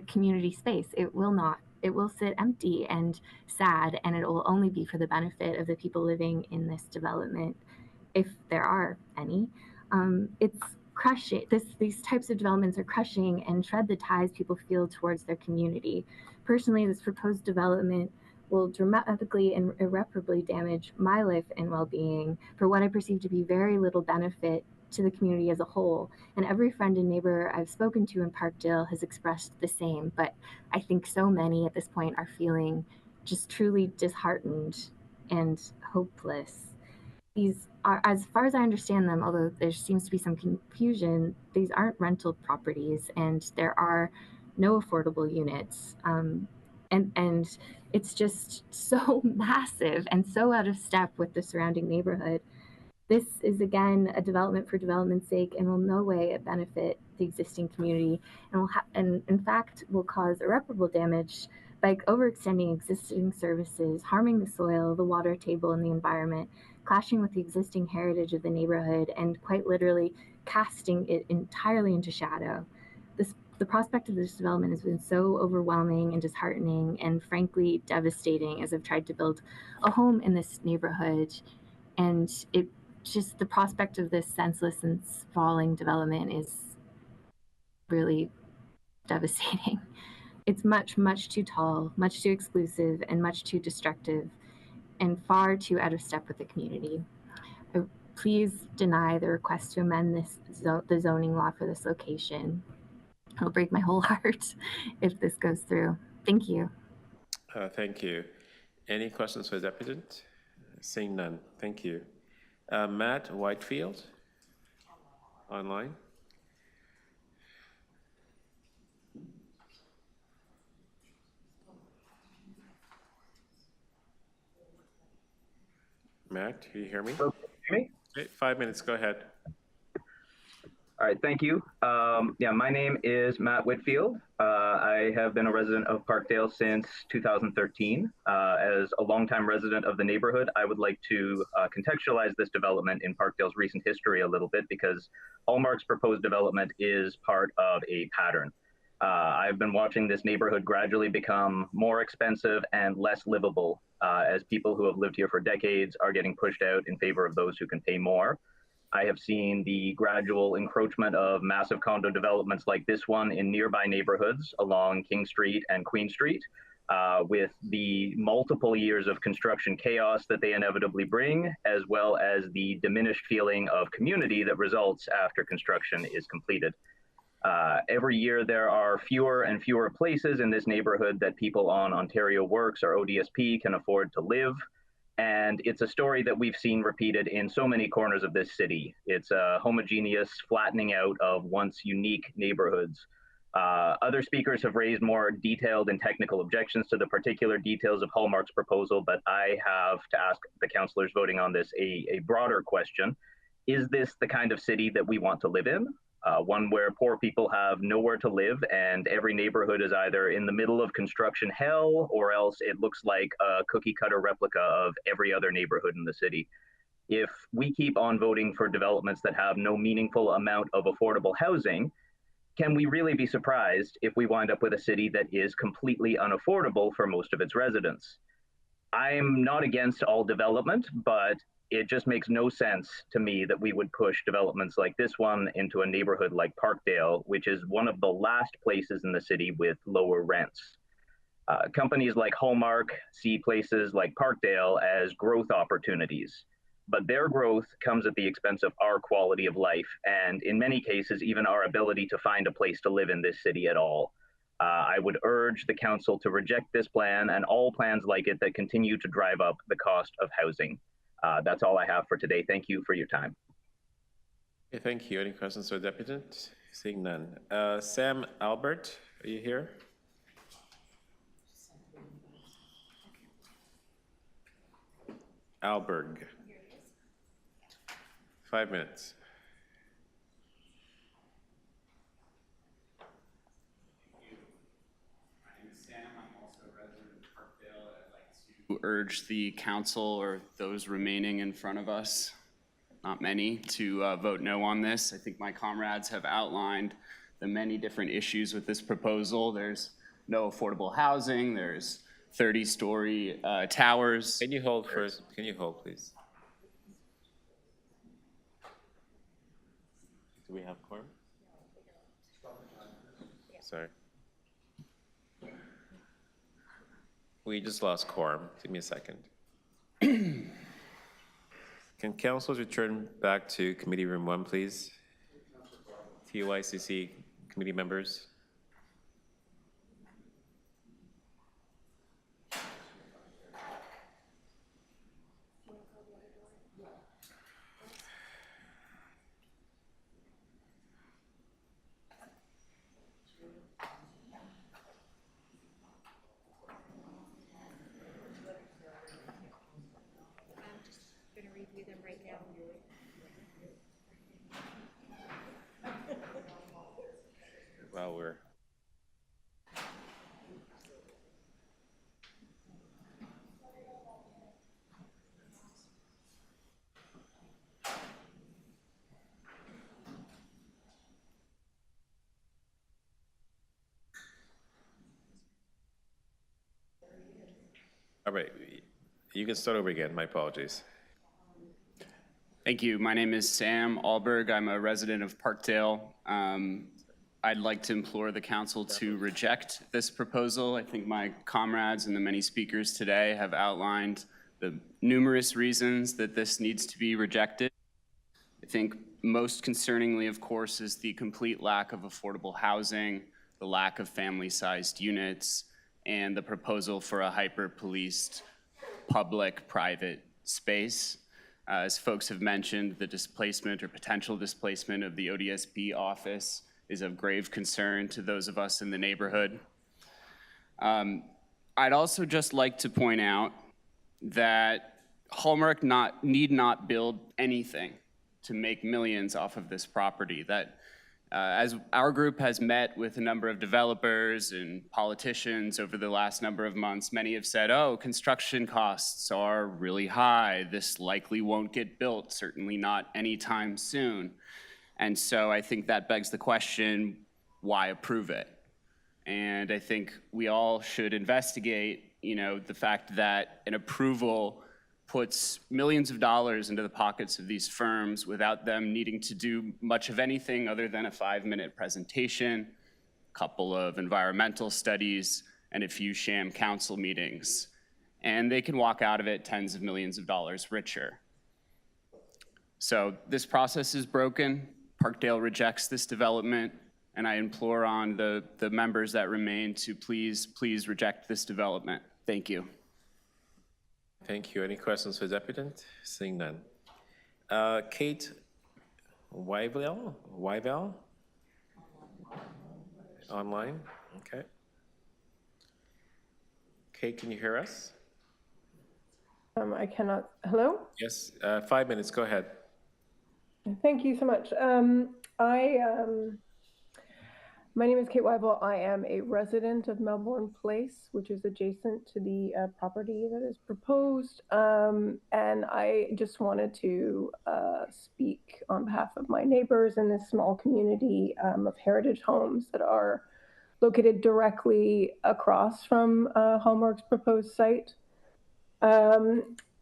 community space. It will not. It will sit empty and sad, and it will only be for the benefit of the people living in this development, if there are any. It's crushing. These types of developments are crushing and shred the ties people feel towards their community. Personally, this proposed development will dramatically and irreparably damage my life and well-being for what I perceive to be very little benefit to the community as a whole. And every friend and neighbor I've spoken to in Parkdale has expressed the same, but I think so many at this point are feeling just truly disheartened and hopeless. These are, as far as I understand them, although there seems to be some confusion, these aren't rental properties and there are no affordable units. And it's just so massive and so out of step with the surrounding neighborhood. This is again a development for development's sake and will no way benefit the existing community and in fact will cause irreparable damage by overextending existing services, harming the soil, the water table, and the environment, clashing with the existing heritage of the neighborhood, and quite literally casting it entirely into shadow. The prospect of this development has been so overwhelming and disheartening and frankly devastating as I've tried to build a home in this neighborhood. And it just the prospect of this senseless and sprawling development is really devastating. It's much, much too tall, much too exclusive, and much too destructive, and far too out of step with the community. Please deny the request to amend the zoning law for this location. It'll break my whole heart if this goes through. Thank you. Thank you. Any questions for the applicant? Seeing none, thank you. Matt Whitefield, online. Matt, can you hear me? Okay, 5 minutes, go ahead. All right, thank you. Yeah, my name is Matt Whitfield. I have been a resident of Parkdale since 2013. As a longtime resident of the neighborhood, I would like to contextualize this development in Parkdale's recent history a little bit because Hallmark's proposed development is part of a pattern. I've been watching this neighborhood gradually become more expensive and less livable as people who have lived here for decades are getting pushed out in favor of those who can pay more. I have seen the gradual encroachment of massive condo developments like this one in nearby neighborhoods along King Street and Queen Street, with the multiple years of construction chaos that they inevitably bring, as well as the diminished feeling of community that results after construction is completed. Every year there are fewer and fewer places in this neighborhood that people on Ontario Works or ODSP can afford to live. And it's a story that we've seen repeated in so many corners of this city. It's a homogeneous flattening out of once unique neighborhoods. Other speakers have raised more detailed and technical objections to the particular details of Hallmark's proposal, but I have to ask the councillors voting on this a broader question. Is this the kind of city that we want to live in? One where poor people have nowhere to live and every neighborhood is either in the middle of construction hell or else it looks like a cookie cutter replica of every other neighborhood in the city. If we keep on voting for developments that have no meaningful amount of affordable housing, can we really be surprised if we wind up with a city that is completely unaffordable for most of its residents? I'm not against all development, but it just makes no sense to me that we would push developments like this one into a neighborhood like Parkdale, which is one of the last places in the city with lower rents. Companies like Hallmark see places like Parkdale as growth opportunities, but their growth comes at the expense of our quality of life, and in many cases, even our ability to find a place to live in this city at all. I would urge the council to reject this plan and all plans like it that continue to drive up the cost of housing. That's all I have for today. Thank you for your time. Okay, thank you. Any questions for the deputy? Seeing none. Sam Albert, are you here? Alberg. 5 minutes. Urge the council or those remaining in front of us, not many, to vote no on this. I think my comrades have outlined the many different issues with this proposal. There's no affordable housing, there's 30-story towers. Can you hold first? Can you hold, please? Do we have quorum? Sorry. We just lost quorum. Give me a second. Can councilors return back to committee room 1, please? TYCC committee members. While we're all right, you can start over again. My apologies. Thank you. My name is Sam Alberg. I'm a resident of Parkdale. I'd like to implore the council to reject this proposal. I think my comrades and the many speakers today have outlined the numerous reasons that this needs to be rejected. I think most concerningly, of course, is the complete lack of affordable housing, the lack of family-sized units, and the proposal for a hyper-policed public-private space. As folks have mentioned, the displacement or potential displacement of the ODSP office is of grave concern to those of us in the neighborhood. I'd also just like to point out that Hallmark need not build anything to make millions off of this property. That As our group has met with a number of developers and politicians over the last number of months, many have said, oh, construction costs are really high. This likely won't get built, certainly not anytime soon. And so I think that begs the question, why approve it? And I think we all should investigate, the fact that an approval puts millions of dollars into the pockets of these firms without them needing to do much of anything other than a 5-minute presentation, a couple of environmental studies, and a few sham council meetings. And they can walk out of it tens of millions of dollars richer. So this process is broken. Parkdale rejects this development, and I implore on the members that remain to please reject this development. Thank you. Thank you. Any questions for the applicant? Seeing none. Kate Wyvell? Online? Okay. Kate, can you hear us? I cannot. Hello? Yes, 5 minutes. Go ahead. Thank you so much. My name is Kate Weibel. I am a resident of Melbourne Place, which is adjacent to the property that is proposed. And I just wanted to speak on behalf of my neighbors in this small community of heritage homes that are located directly across from Hallmark's proposed site.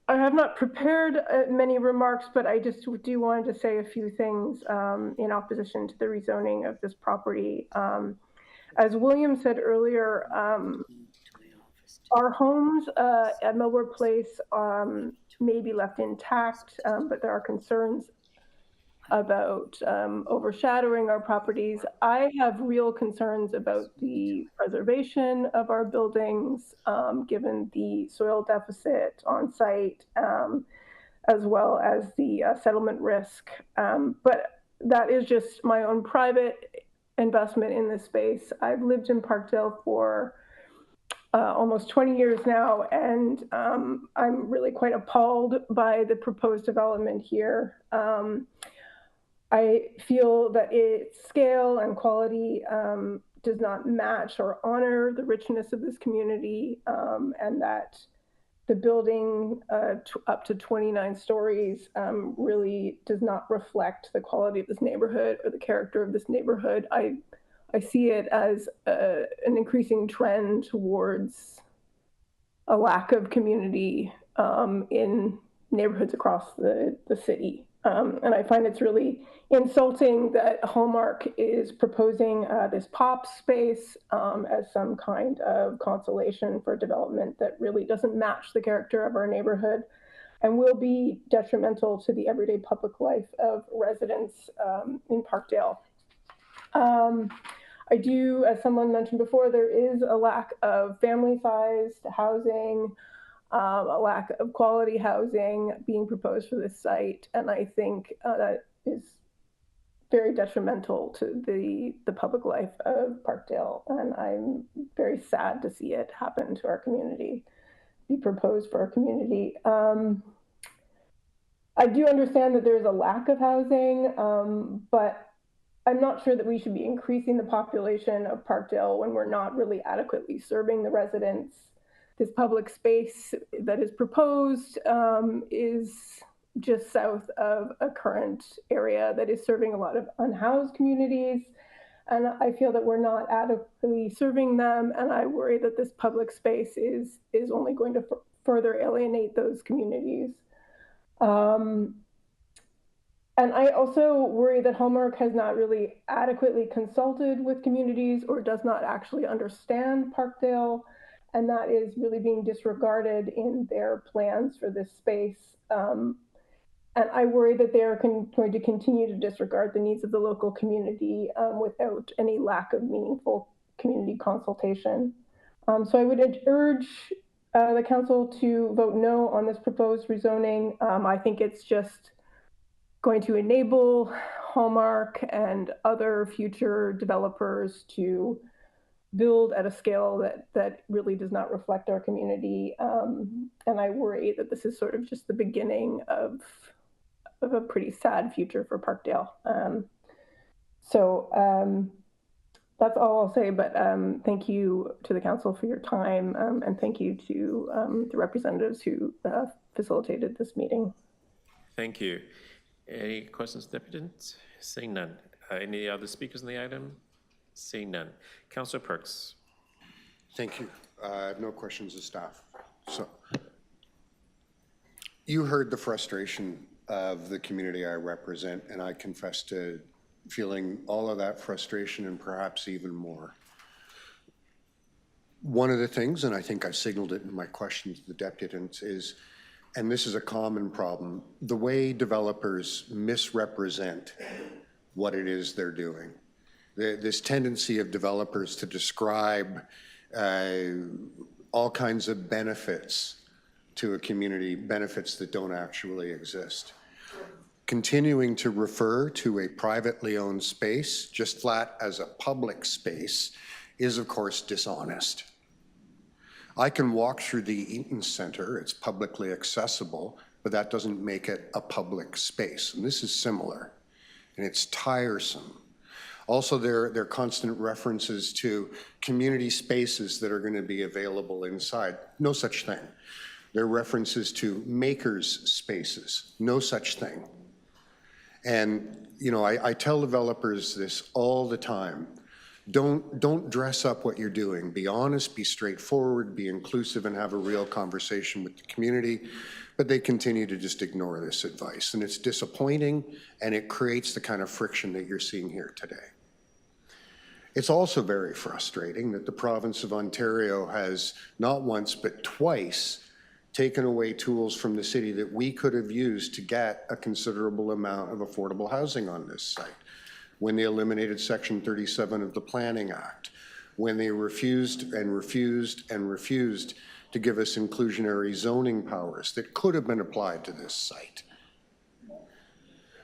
I have not prepared many remarks, but I just do want to say a few things in opposition to the rezoning of this property. As William said earlier, our homes at Melbourne Place may be left intact, but there are concerns about overshadowing our properties. I have real concerns about the preservation of our buildings, given the soil deficit on site, as well as the settlement risk. But that is just my own private investment in this space. I've lived in Parkdale for almost 20 years now, and I'm really quite appalled by the proposed development here. I feel that its scale and quality does not match or honor the richness of this community, and that the building up to 29 stories really does not reflect the quality of this neighborhood or the character of this neighborhood. I see it as an increasing trend towards a lack of community in neighborhoods across the city. And I find it's really insulting that Hallmark is proposing this pop space as some kind of consolation for development that really doesn't match the character of our neighborhood and will be detrimental to the everyday public life of residents in Parkdale. I do, as someone mentioned before, there is a lack of family-sized housing, a lack of quality housing being proposed for this site, and I think that is very detrimental to the public life of Parkdale, and I'm very sad to see it happen to our community, be proposed for our community. I do understand that there's a lack of housing, but I'm not sure that we should be increasing the population of Parkdale when we're not really adequately serving the residents. This public space that is proposed is just south of a current area that is serving a lot of unhoused communities. And I feel that we're not adequately serving them. And I worry that this public space is only going to further alienate those communities. And I also worry that Hallmark has not really adequately consulted with communities or does not actually understand Parkdale. And that is really being disregarded in their plans for this space. And I worry that they are going to continue to disregard the needs of the local community without any lack of meaningful community consultation. So I would urge the council to vote no on this proposed rezoning. I think it's just going to enable Hallmark and other future developers to build at a scale that really does not reflect our community. And I worry that this is sort of just the beginning of a pretty sad future for Parkdale. So that's all I'll say, but thank you to the council for your time, and thank you to the representatives who facilitated this meeting. Thank you. Any questions, Deputy? Seeing none. Any other speakers on the item? Seeing none. Councillor Perks. Thank you. I have no questions of staff. So, you heard the frustration of the community I represent, and I confess to feeling all of that frustration and perhaps even more. One of the things, and I think I signaled it in my question to the deputants, is, and this is a common problem, the way developers misrepresent what it is they're doing. This tendency of developers to describe all kinds of benefits to a community, benefits that don't actually exist. Continuing to refer to a privately owned space just flat as a public space is, of course, dishonest. I can walk through the Eaton Center, it's publicly accessible, but that doesn't make it a public space. And this is similar, and it's tiresome. Also, there are constant references to community spaces that are going to be available inside. No such thing. There are references to makers' spaces. No such thing. And, you know, I tell developers this all the time. Don't dress up what you're doing. Be honest, be straightforward, be inclusive, and have a real conversation with the community. But they continue to just ignore this advice. And it's disappointing, and it creates the kind of friction that you're seeing here today. It's also very frustrating that the province of Ontario has not once but twice taken away tools from the city that we could have used to get a considerable amount of affordable housing on this site. When they eliminated Section 37 of the Planning Act, when they refused and refused and refused to give us inclusionary zoning powers that could have been applied to this site.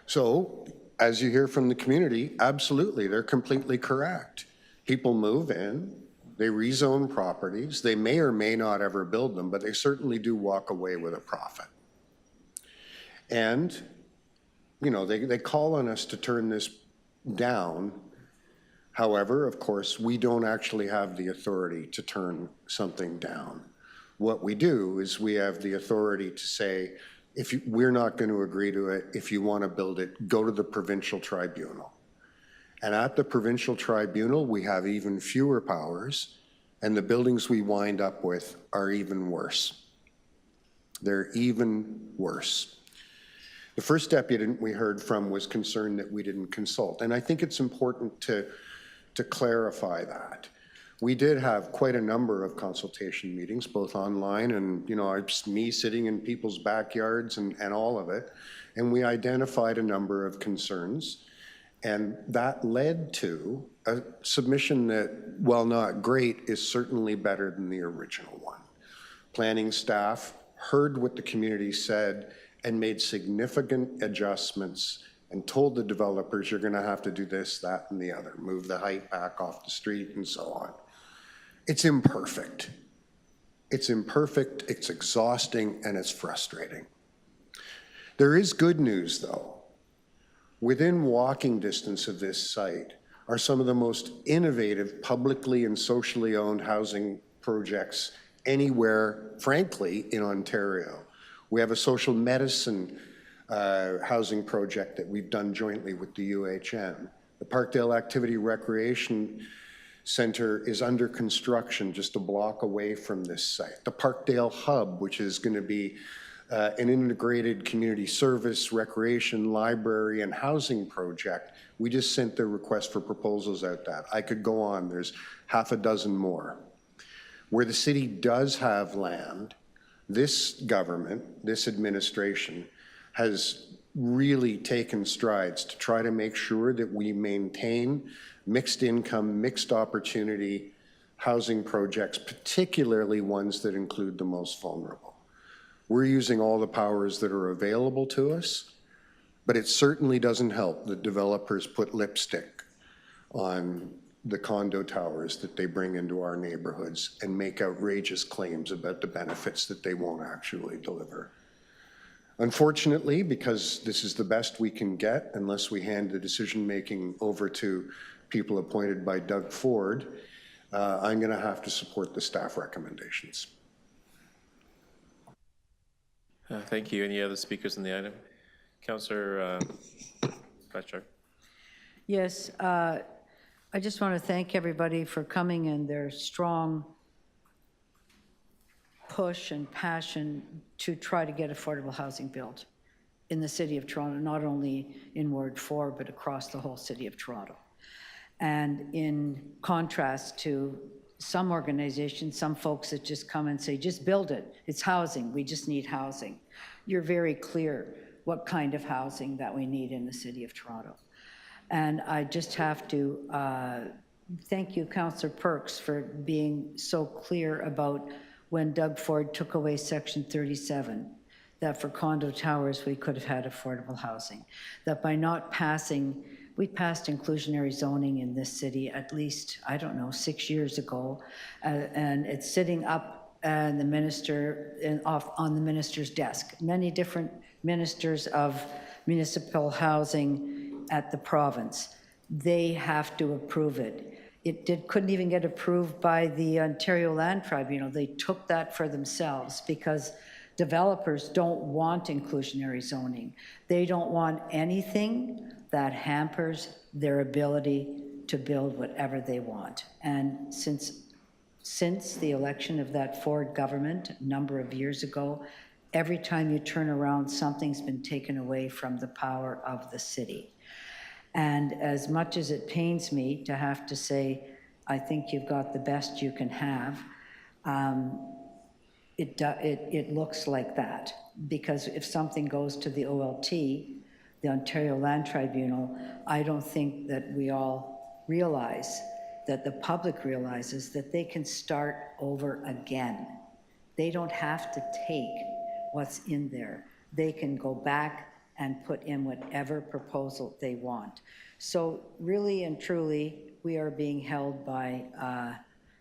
So, as you hear from the community, absolutely, they're completely correct. People move in, they rezone properties, they may or may not ever build them, but they certainly do walk away with a profit. And, you know, they call on us to turn this down. However, of course, we don't actually have the authority to turn something down. What we do is we have the authority to say, we're not going to agree to it. If you want to build it, go to the provincial tribunal. And at the provincial tribunal, we have even fewer powers, and the buildings we wind up with are even worse. They're even worse. The first deputant we heard from was concerned that we didn't consult, and I think it's important to clarify that. We did have quite a number of consultation meetings, both online and, you know, it's me sitting in people's backyards and all of it, and we identified a number of concerns, and that led to a submission that, while not great, is certainly better than the original one. Planning staff heard what the community said and made significant adjustments and told the developers, you're going to have to do this, that, and the other, move the height back off the street and so on. It's imperfect. It's imperfect, it's exhausting, and it's frustrating. There is good news, though. Within walking distance of this site are some of the most innovative publicly and socially owned housing projects anywhere, frankly, in Ontario. We have a social medicine housing project that we've done jointly with the UHN. The Parkdale Activity Recreation Center is under construction just a block away from this site. The Parkdale Hub, which is going to be an integrated community service, recreation, library, and housing project. We just sent the request for proposals out that. I could go on, there's half a dozen more. Where the city does have land, this government, this administration, has really taken strides to try to make sure that we maintain mixed income, mixed opportunity housing projects, particularly ones that include the most vulnerable. We're using all the powers that are available to us, but it certainly doesn't help that developers put lipstick on the condo towers that they bring into our neighborhoods and make outrageous claims about the benefits that they won't actually deliver. Unfortunately, because this is the best we can get, unless we hand the decision-making over to people appointed by Doug Ford, I'm going to have to support the staff recommendations. Thank you. Any other speakers on the item? Councillor Fletcher. Yes, I just want to thank everybody for coming and their strong push and passion to try to get affordable housing built in the City of Toronto, not only in Ward 4, but across the whole City of Toronto. And in contrast to some organizations, some folks that just come and say, just build it, it's housing, we just need housing. You're very clear what kind of housing that we need in the City of Toronto. And I just have to thank you, Councillor Perks, for being so clear about when Doug Ford took away Section 37, that for condo towers, we could have had affordable housing. That by not passing, we passed inclusionary zoning in this city at least, I don't know, 6 years ago, and it's sitting up and the minister off on the minister's desk. Many different ministers of municipal housing at the province, they have to approve it. Couldn't even get approved by the Ontario Land Tribunal. They took that for themselves because developers don't want inclusionary zoning. They don't want anything that hampers their ability to build whatever they want. And since the election of that Ford government a number of years ago, every time you turn around, something's been taken away from the power of the city. And as much as it pains me to have to say, I think you've got the best you can have, it looks like that. Because if something goes to the OLT, the Ontario Land Tribunal, I don't think that we all realize, that the public realizes that they can start over again. They don't have to take what's in there. They can go back and put in whatever proposal they want. So really and truly, we are being held by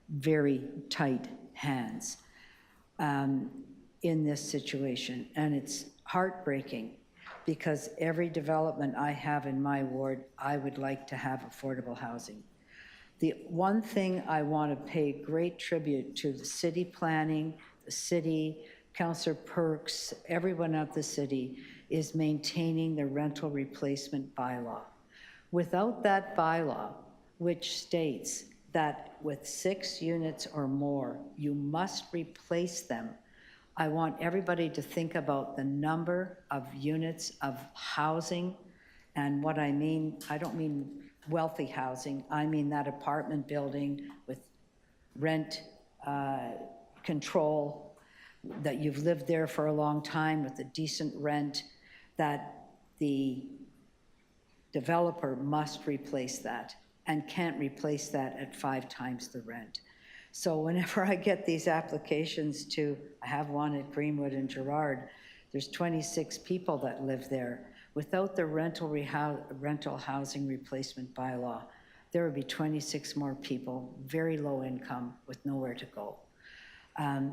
very tight hands in this situation. And it's heartbreaking because every development I have in my ward, I would like to have affordable housing. The one thing I want to pay great tribute to the city planning, the city, Councillor Perks, everyone at the city, is maintaining the rental replacement bylaw. Without that bylaw, which states that with 6 units or more, you must replace them, I want everybody to think about the number of units of housing. And what I mean, I don't mean wealthy housing, I mean that apartment building with rent control, that you've lived there for a long time with a decent rent, that the developer must replace that and can't replace that at 5 times the rent. So whenever I get these applications I have one at Greenwood and Gerrard, there's 26 people that live there. Without the rental housing replacement bylaw, there would be 26 more people, very low income, with nowhere to go.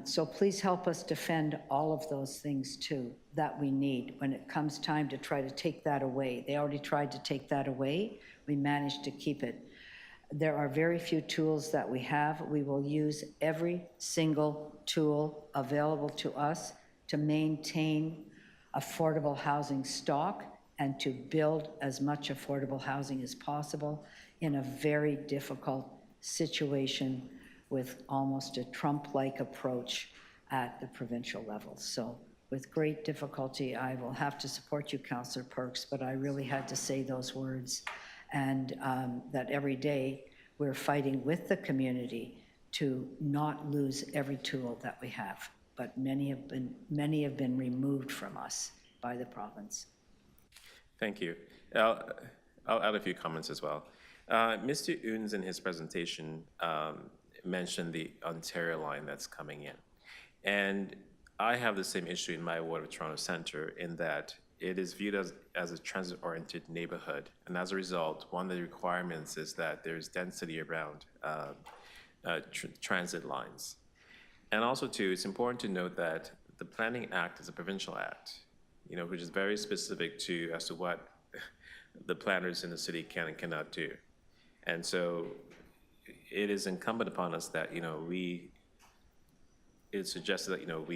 So please help us defend all of those things too that we need when it comes time to try to take that away. They already tried to take that away. We managed to keep it. There are very few tools that we have. We will use every single tool available to us to maintain affordable housing stock and to build as much affordable housing as possible in a very difficult situation with almost a Trump-like approach at the provincial level. So with great difficulty, I will have to support you, Councillor Perks, but I really had to say those words. And that every day we're fighting with the community to not lose every tool that we have. But many have been removed from us by the province. Thank you. I'll add a few comments as well. Mr. Oons in his presentation mentioned the Ontario line that's coming in. And I have the same issue in my ward of Toronto Centre in that it is viewed as a transit-oriented neighborhood. And as a result, one of the requirements is that there's density around transit lines. And also too, it's important to note that the Planning Act is a provincial act. which is very specific as to what the planners in the city can and cannot do. And so it is incumbent upon us that, it's suggested that,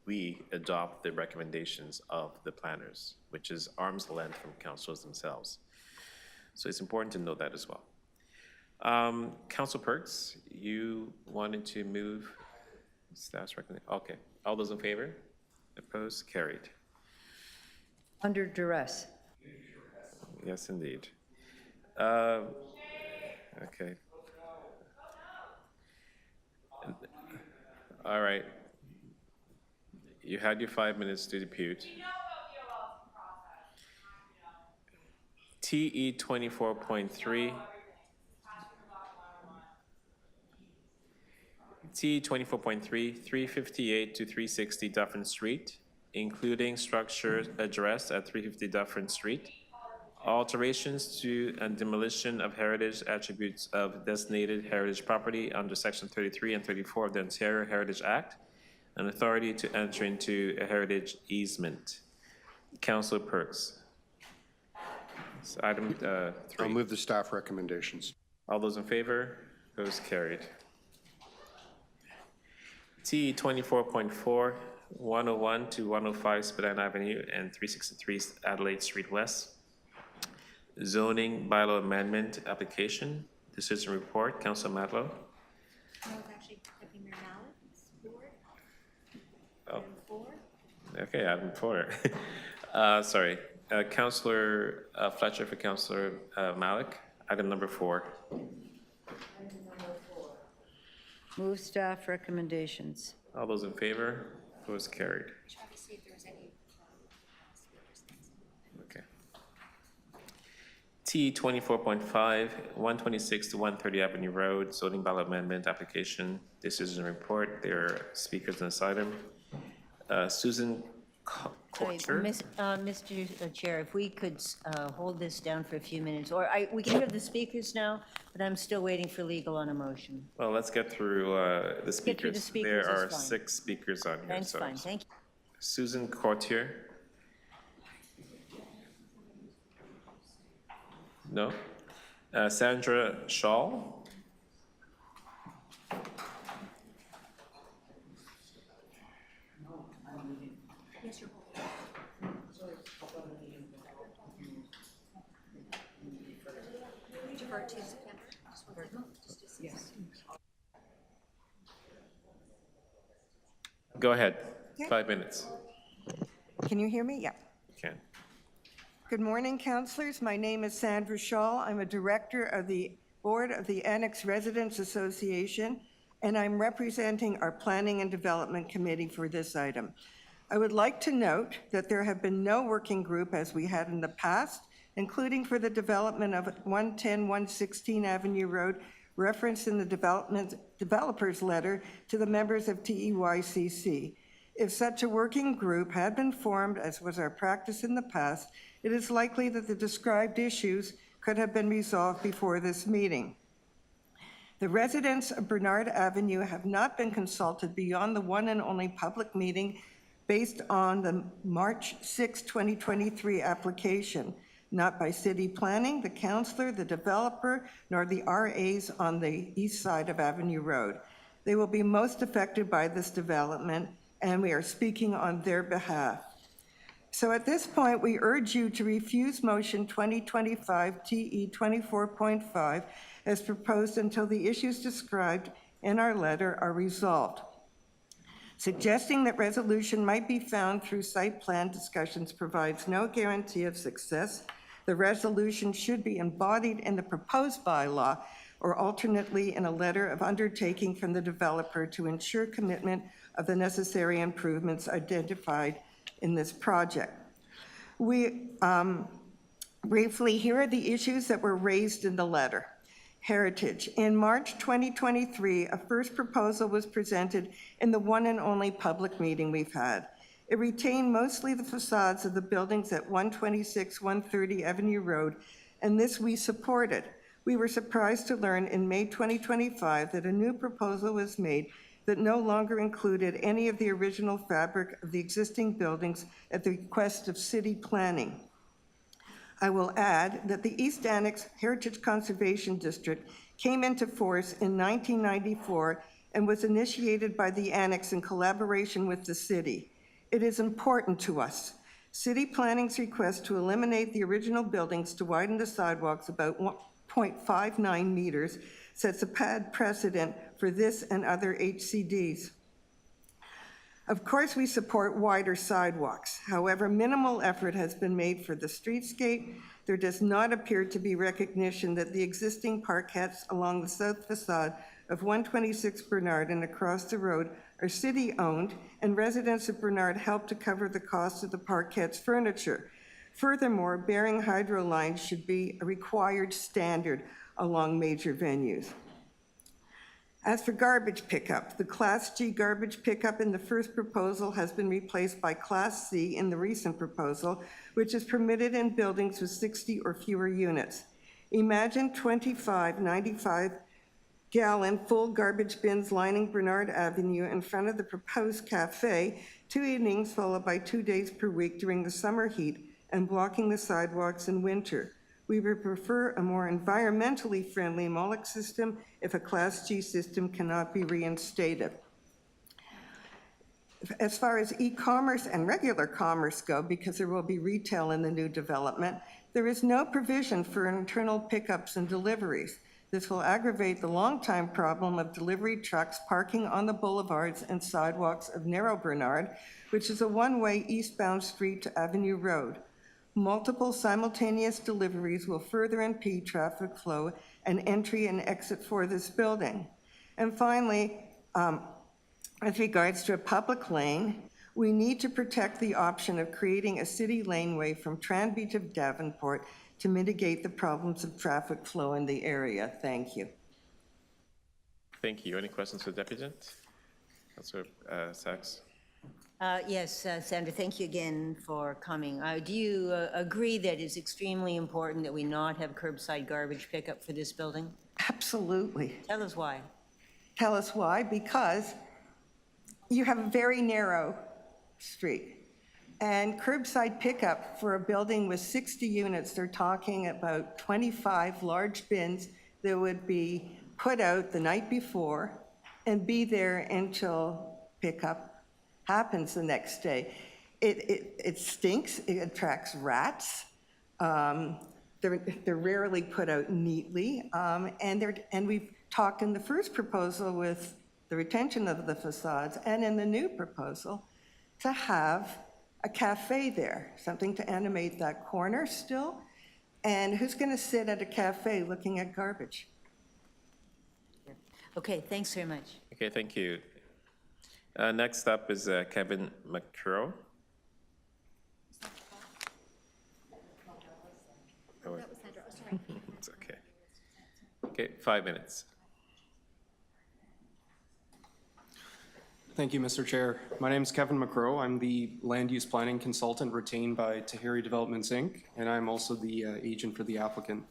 we adopt the recommendations of the planners, which is arm's length from councils themselves. So it's important to note that as well. Council Perks, you wanted to move staff's recommendation. Okay, all those in favor? Opposed? Carried. Under duress. Yes, indeed. Okay. All right. You had your 5 minutes to depute. TE 24.3. TE 24.3, 358 to 360 Dufferin Street, including structure addressed at 350 Dufferin Street. Alterations to and demolition of heritage attributes of designated heritage property under Section 33 and 34 of the Ontario Heritage Act, and authority to enter into a heritage easement. Councillor Perks. So item 3. I'll move the staff recommendations. All those in favor? Opposed? Carried. T 24.4, 101 to 105 Spadina Avenue and 363 Adelaide Street West. Zoning bylaw amendment application. Decision report. Councillor Matlow. That was actually Deputy Mayor Mallett's board. Oh. Item 4. Okay, item 4. Sorry. Councillor Fletcher for Councillor Malik. Item number 4. Move staff recommendations. All those in favor? Opposed? Carried. Try to see if there's any Okay. T 24.5, 126 to 130 Avenue Road, zoning bylaw amendment application, decision report. There are speakers on this item. Susan Coulter. Mr. Chair, if we could hold this down for a few minutes, or we can have the speakers now, but I'm still waiting for legal on a motion. Well, let's get through the speakers. Get through the speakers, there are that's fine. 6 speakers on here. That's so. fine, thank you. Susan Courtier. No. Sandra Shaw. Yes, you're defer to September. Yes. Go ahead. Okay. 5 minutes. Can you hear me? Yeah. Can. Good morning, councillors. My name is Sandra Shaw. I'm a director of the Board of the Annex Residents Association, and I'm representing our Planning and Development Committee for this item. I would like to note that there have been no working group as we had in the past, including for the development of 110 116 Avenue Road, referenced in the developer's letter to the members of TEYCC. If such a working group had been formed, as was our practice in the past, it is likely that the described issues could have been resolved before this meeting. The residents of Bernard Avenue have not been consulted beyond the one and only public meeting based on the March 6, 2023 application, not by city planning, the councillor, the developer, nor the RAs on the east side of Avenue Road. They will be most affected by this development, and we are speaking on their behalf. So at this point, we urge you to refuse motion 2025 TE 24.5 as proposed until the issues described in our letter are resolved. Suggesting that resolution might be found through site plan discussions provides no guarantee of success. The resolution should be embodied in the proposed bylaw or alternately in a letter of undertaking from the developer to ensure commitment of the necessary improvements identified in this project. We briefly, here are the issues that were raised in the letter. Heritage. In March 2023, a first proposal was presented in the one and only public meeting we've had. It retained mostly the facades of the buildings at 126 130 Avenue Road, and this we supported. We were surprised to learn in May 2025 that a new proposal was made that no longer included any of the original fabric of the existing buildings at the request of city planning. I will add that the East Annex Heritage Conservation District came into force in 1994 and was initiated by the Annex in collaboration with the city. It is important to us. City planning's request to eliminate the original buildings to widen the sidewalks about 0.59 meters sets a bad precedent for this and other HCDs. Of course, we support wider sidewalks. However, minimal effort has been made for the streetscape. There does not appear to be recognition that the existing parkettes along the south facade of 126 Bernard and across the road are city-owned, and residents of Bernard help to cover the cost of the parkette's furniture. Furthermore, bearing hydro lines should be a required standard along major venues. As for garbage pickup, the Class G garbage pickup in the first proposal has been replaced by Class C in the recent proposal, which is permitted in buildings with 60 or fewer units. Imagine 25 95-gallon full garbage bins lining Bernard Avenue in front of the proposed cafe, 2 evenings followed by 2 days per week during the summer heat and blocking the sidewalks in winter. We would prefer a more environmentally friendly Moloch system if a Class G system cannot be reinstated. As far as e-commerce and regular commerce go, because there will be retail in the new development, there is no provision for internal pickups and deliveries. This will aggravate the long-time problem of delivery trucks parking on the boulevards and sidewalks of Narrow Bernard, which is a one-way eastbound street to Avenue Road. Multiple simultaneous deliveries will further impede traffic flow and entry and exit for this building. And finally, with regards to a public lane, we need to protect the option of creating a city laneway from Tranby to Davenport to mitigate the problems of traffic flow in the area. Thank you. Thank you. Any questions for the Deputant? Councilor Sachs? Yes, Sandra, thank you again for coming. Do you agree that it's extremely important that we not have curbside garbage pickup for this building? Absolutely. Tell us why. Tell us why. Because you have a very narrow street. And curbside pickup for a building with 60 units, they're talking about 25 large bins that would be put out the night before and be there until pickup happens the next day. It stinks, it attracts rats. They're rarely put out neatly. And we've talked in the first proposal with the retention of the facades and in the new proposal to have a cafe there, something to animate that corner still. And who's gonna sit at a cafe looking at garbage? Okay, thanks very much. Okay, thank you. Next up is Kevin McCurrow. Oh, it's okay. Okay, 5 minutes. Thank you, Mr. Chair. My name is Kevin McCrow. I'm the land use planning consultant retained by Tahiri Developments, Inc., and I'm also the agent for the applicant.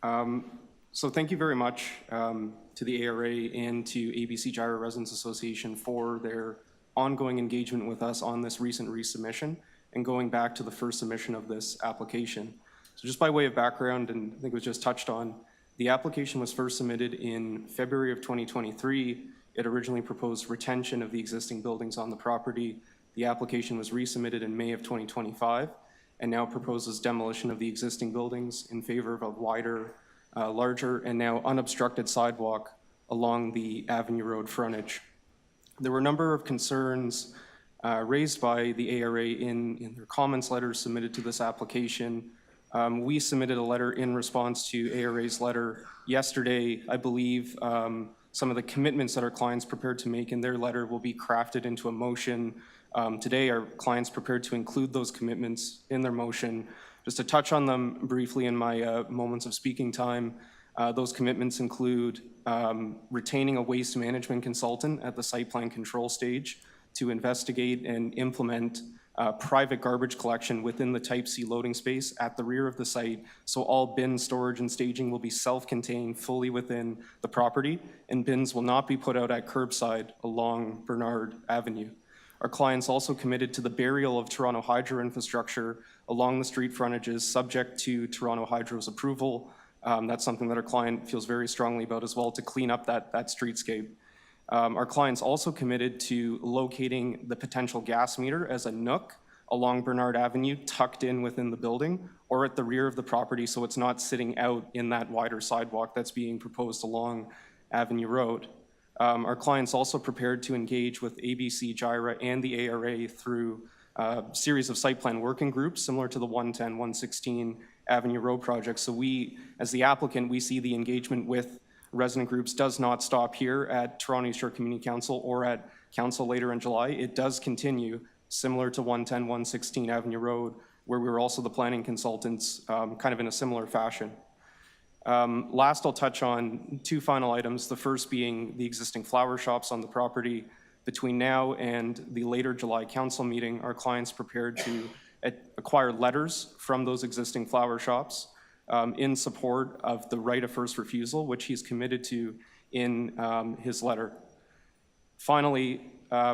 So thank you very much to the ARA and to ABC Gyra Residents Association for their ongoing engagement with us on this recent resubmission and going back to the first submission of this application. So just by way of background, and I think it was just touched on, the application was first submitted in February of 2023. It originally proposed retention of the existing buildings on the property. The application was resubmitted in May of 2025 and now proposes demolition of the existing buildings in favor of a wider, larger, and now unobstructed sidewalk along the Avenue Road frontage. There were a number of concerns raised by the ARA in their comments letters submitted to this application. We submitted a letter in response to ARA's letter yesterday. I believe some of the commitments that our clients prepared to make in their letter will be crafted into a motion. Today, our clients prepared to include those commitments in their motion. Just to touch on them briefly in my moments of speaking time, those commitments include retaining a waste management consultant at the site plan control stage to investigate and implement private garbage collection within the Type C loading space at the rear of the site. So all bin storage and staging will be self-contained fully within the property, and bins will not be put out at curbside along Bernard Avenue. Our client's also committed to the burial of Toronto Hydro infrastructure along the street frontages, subject to Toronto Hydro's approval. That's something that our client feels very strongly about as well, to clean up that streetscape. Our client's also committed to locating the potential gas meter as a nook along Bernard Avenue, tucked in within the building or at the rear of the property, so it's not sitting out in that wider sidewalk that's being proposed along Avenue Road. Our client's also prepared to engage with ABC, GIRA, and the ARA through a series of site plan working groups similar to the 110, 116 Avenue Road project. So we, as the applicant, we see the engagement with resident groups does not stop here at Toronto East Shore Community Council or at Council later in July. It does continue, similar to 110, 116 Avenue Road, where we were also the planning consultants, kind of in a similar fashion. Last, I'll touch on two final items, the first being the existing flower shops on the property. Between now and the later July council meeting, our client's prepared to acquire letters from those existing flower shops in support of the right of first refusal, which he's committed to in his letter. Finally,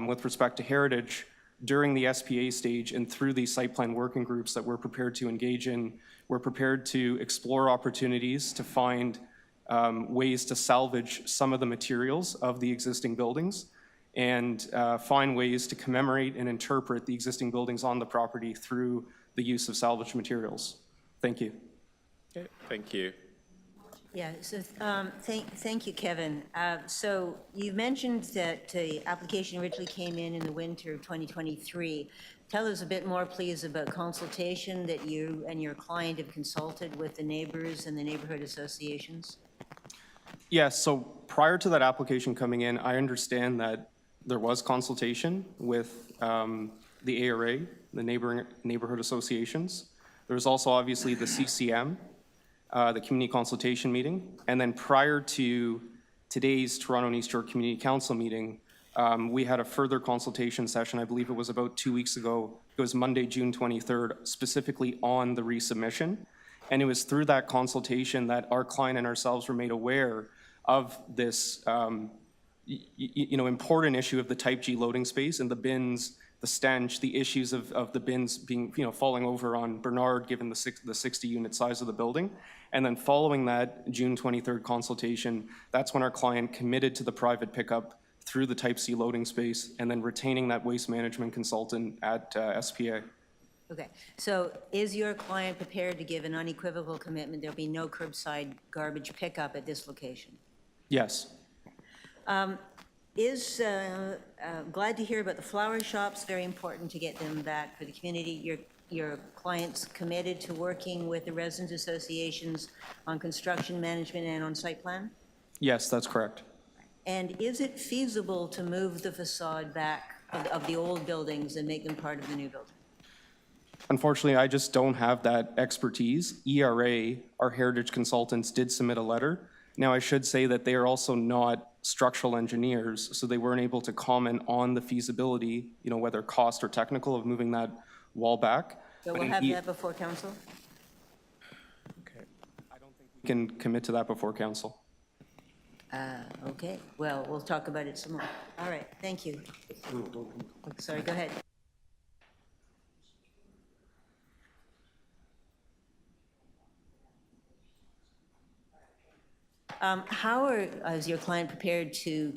with respect to heritage, during the SPA stage and through these site plan working groups that we're prepared to engage in, we're prepared to explore opportunities to find ways to salvage some of the materials of the existing buildings and find ways to commemorate and interpret the existing buildings on the property through the use of salvaged materials. Thank you. Okay, thank you. Yeah, so thank you, Kevin. So you mentioned that the application originally came in the winter of 2023. Tell us a bit more, please, about consultation that you and your client have consulted with the neighbors and the neighborhood associations. Yes, so prior to that application coming in, I understand that there was consultation with the ARA, the neighborhood associations. There was also obviously the CCM, the community consultation meeting, and then prior to today's Toronto and East Shore Community Council meeting, we had a further consultation session, I believe it was about 2 weeks ago. It was Monday, June 23rd, specifically on the resubmission. And it was through that consultation that our client and ourselves were made aware of this important issue of the Type G loading space and the bins, the stench, the issues of the bins being, falling over on Bernard, given the 60-unit size of the building. And then following that June 23rd consultation, that's when our client committed to the private pickup through the Type C loading space and then retaining that waste management consultant at SPA. Okay, so is your client prepared to give an unequivocal commitment there'll be no curbside garbage pickup at this location? Yes. Glad to hear about the flower shops, very important to get them back for the community. Your client's committed to working with the residents associations on construction management and on site plan? Yes, that's correct. And is it feasible to move the facade back of the old buildings and make them part of the new building? Unfortunately, I just don't have that expertise. ERA, our heritage consultants, did submit a letter. Now, I should say that they are also not structural engineers, so they weren't able to comment on the feasibility, whether cost or technical, of moving that wall back. So we'll have that before council? Okay. I don't think we can commit to that before council. Okay, well, we'll talk about it some more. All right, thank you. Sorry, go ahead. How is your client prepared to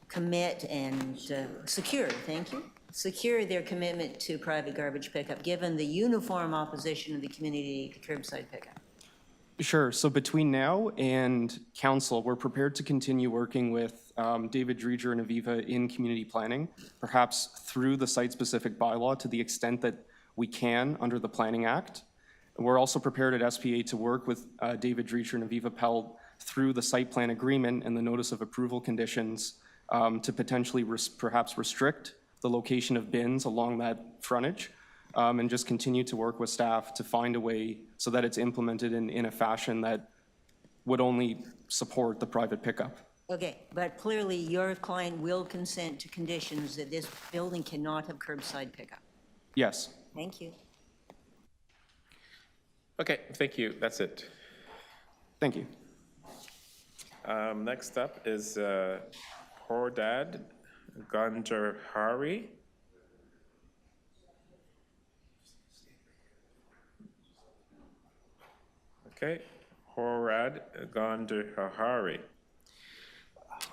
commit and secure their commitment to private garbage pickup, given the uniform opposition of the community to curbside pickup? Sure. So between now and council, we're prepared to continue working with David Dreger and Aviva in community planning, perhaps through the site-specific bylaw to the extent that we can under the Planning Act. We're also prepared at SPA to work with David Dreger and Aviva Pell through the site plan agreement and the notice of approval conditions to potentially perhaps restrict the location of bins along that frontage and just continue to work with staff to find a way so that it's implemented in a fashion that would only support the private pickup. Okay, but clearly your client will consent to conditions that this building cannot have curbside pickup. Yes. Thank you. Okay, thank you. That's it. Thank you. Next up is Hordad Ganjarhari. Okay, Horad Ganjarhari.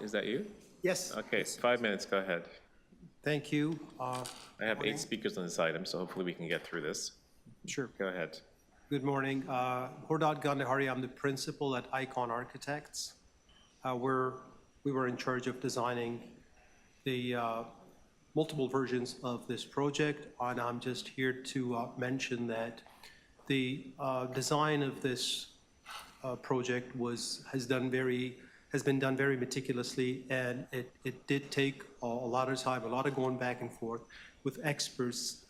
Is that you? Yes. Okay, 5 minutes, go ahead. Thank you. I have 8 speakers on this item, so hopefully we can get through this. Sure. Go ahead. Good morning. Hordad Gandhari, I'm the principal at Icon Architects. We were in charge of designing the multiple versions of this project, and I'm just here to mention that the design of this project has been done very meticulously, and it did take a lot of time, a lot of going back and forth with experts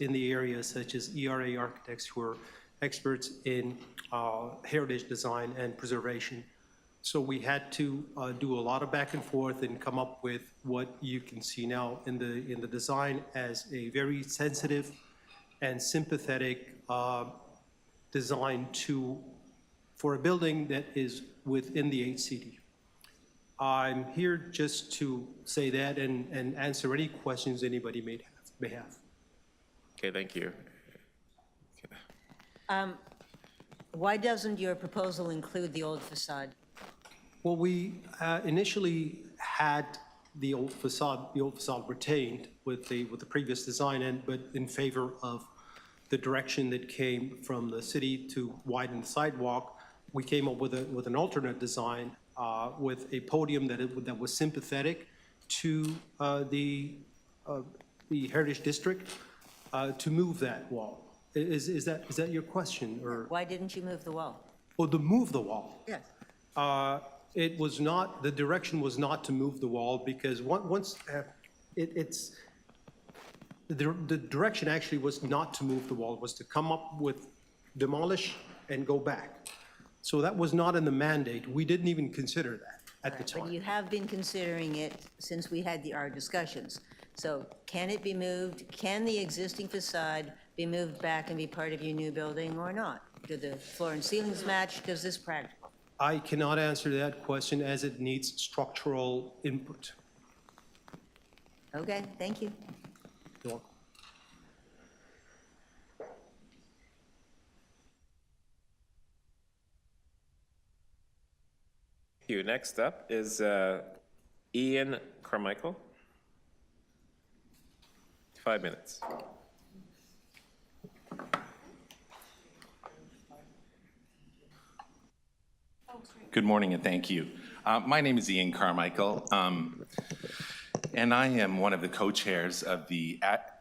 in the area, such as ERA architects, who are experts in heritage design and preservation. So we had to do a lot of back and forth and come up with what you can see now in the design as a very sensitive and sympathetic design for a building that is within the HCD. I'm here just to say that and answer any questions anybody may have. Okay, thank you. Why doesn't your proposal include the old facade? Well, we initially had the old facade retained with the previous design, but in favor of the direction that came from the city to widen the sidewalk, we came up with an alternate design with a podium that was sympathetic to the Heritage District to move that wall. Is that your question, or? Why didn't you move the wall? Oh, to move the wall? Yes. It was not, the direction was not to move the wall, because once the direction actually was not to move the wall, was to come up with demolish and go back. So that was not in the mandate. We didn't even consider that at the time. But you have been considering it since we had our discussions. So can it be moved? Can the existing facade be moved back and be part of your new building or not? Do the floor and ceilings match? Does this practical? I cannot answer that question, as it needs structural input. Okay, thank you. You're welcome. Thank you. Next up is Ian Carmichael. 5 minutes. Good morning and thank you. My name is Ian Carmichael, and I am one of the co-chairs of the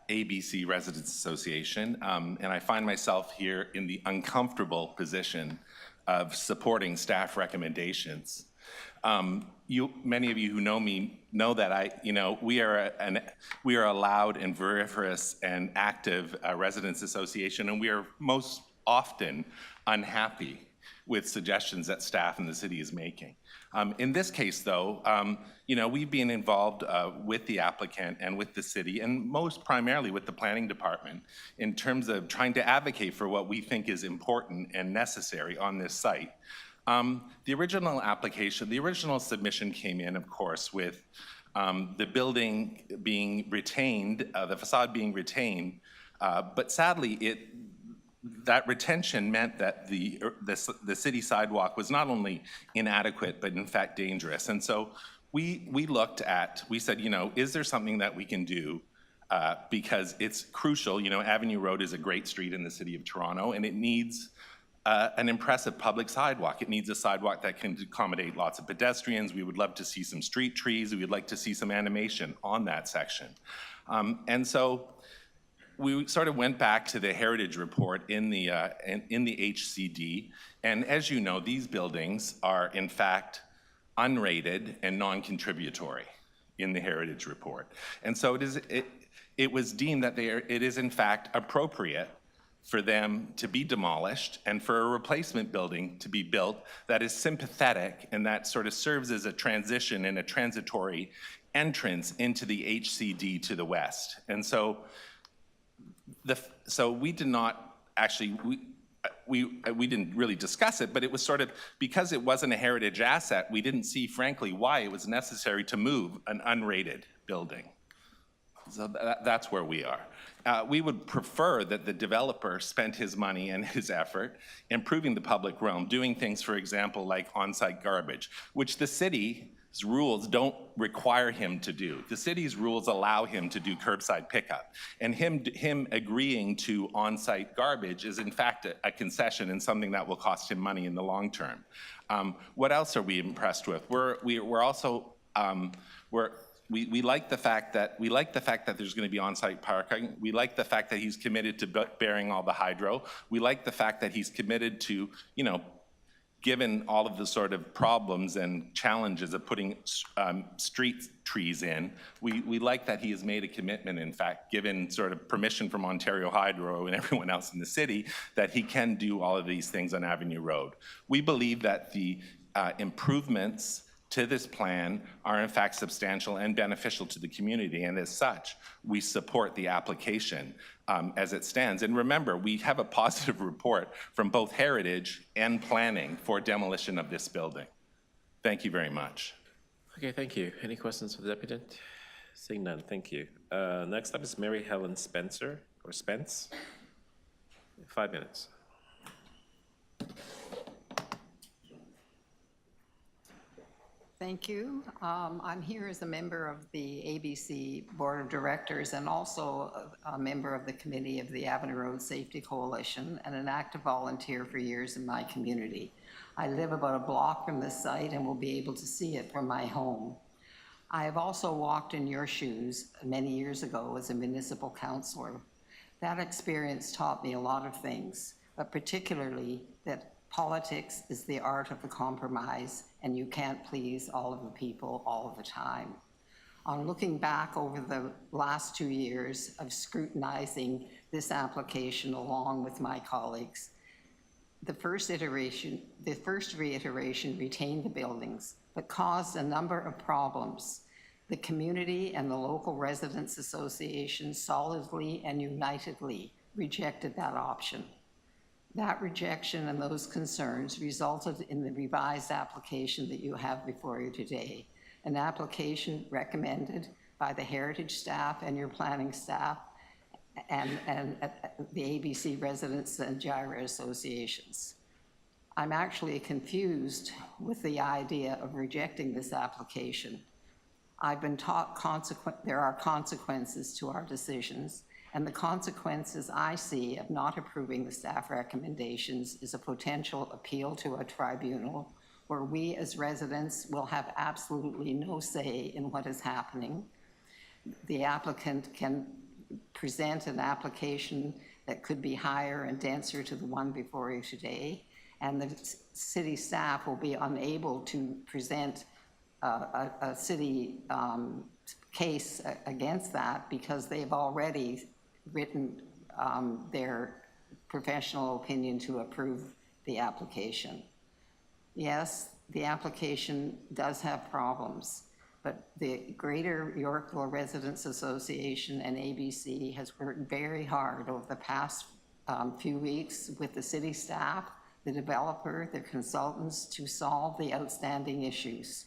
ABC Residents Association, and I find myself here in the uncomfortable position of supporting staff recommendations. Many of you who know me know that we are a loud and vociferous and active residents association, and we are most often unhappy with suggestions that staff in the city is making. In this case, though, we've been involved with the applicant and with the city, and most primarily with the planning department, in terms of trying to advocate for what we think is important and necessary on this site. The original application, the original submission came in, of course, with the building being retained, the facade being retained, but sadly, that retention meant that the city sidewalk was not only inadequate, but in fact dangerous. And so we said, is there something that we can do? Because it's crucial, Avenue Road is a great street in the city of Toronto, and it needs an impressive public sidewalk. It needs a sidewalk that can accommodate lots of pedestrians. We would love to see some street trees. We would like to see some animation on that section. And so we sort of went back to the heritage report in the HCD, and as you know, these buildings are in fact unrated and non-contributory in the heritage report. And so it was deemed that it is in fact appropriate for them to be demolished and for a replacement building to be built that is sympathetic and that sort of serves as a transition and a transitory entrance into the HCD to the west. And so we did not actually, we didn't really discuss it, but it was sort of, because it wasn't a heritage asset, we didn't see, frankly, why it was necessary to move an unrated building. So that's where we are. We would prefer that the developer spent his money and his effort improving the public realm, doing things, for example, like on-site garbage, which the city's rules don't require him to do. The city's rules allow him to do curbside pickup. And him agreeing to on-site garbage is in fact a concession and something that will cost him money in the long term. What else are we impressed with? We're also, we like the fact that there's going to be on-site parking. We like the fact that he's committed to bearing all the hydro. We like the fact that he's committed to, you know, given all of the sort of problems and challenges of putting street trees in, we like that he has made a commitment, in fact, given sort of permission from Ontario Hydro and everyone else in the city, that he can do all of these things on Avenue Road. We believe that the improvements to this plan are in fact substantial and beneficial to the community, and as such, we support the application as it stands. And remember, we have a positive report from both Heritage and Planning for demolition of this building. Thank you very much. Okay, thank you. Any questions for the applicant? Seeing none, thank you. Next up is Mary Helen Spencer, or Spence. 5 minutes. Thank you. I'm here as a member of the ABC Board of Directors and also a member of the committee of the Avenue Road Safety Coalition and an active volunteer for years in my community. I live about a block from this site and will be able to see it from my home. I have also walked in your shoes many years ago as a municipal councillor. That experience taught me a lot of things, but particularly that politics is the art of the compromise, and you can't please all of the people all of the time. On looking back over the last 2 years of scrutinizing this application along with my colleagues, the first reiteration retained the buildings, but caused a number of problems. The community and the local residents association solidly and unitedly rejected that option. That rejection and those concerns resulted in the revised application that you have before you today, an application recommended by the Heritage staff and your planning staff and the ABC residents and GIRA associations. I'm actually confused with the idea of rejecting this application. I've been taught there are consequences to our decisions, and the consequences I see of not approving the staff recommendations is a potential appeal to a tribunal where we as residents will have absolutely no say in what is happening. The applicant can present an application that could be higher and denser to the one before you today, and the city staff will be unable to present a city case against that because they've already written their professional opinion to approve the application. Yes, the application does have problems, but the Greater Yorkville Residents Association and ABC has worked very hard over the past few weeks with the city staff, the developer, the consultants to solve the outstanding issues.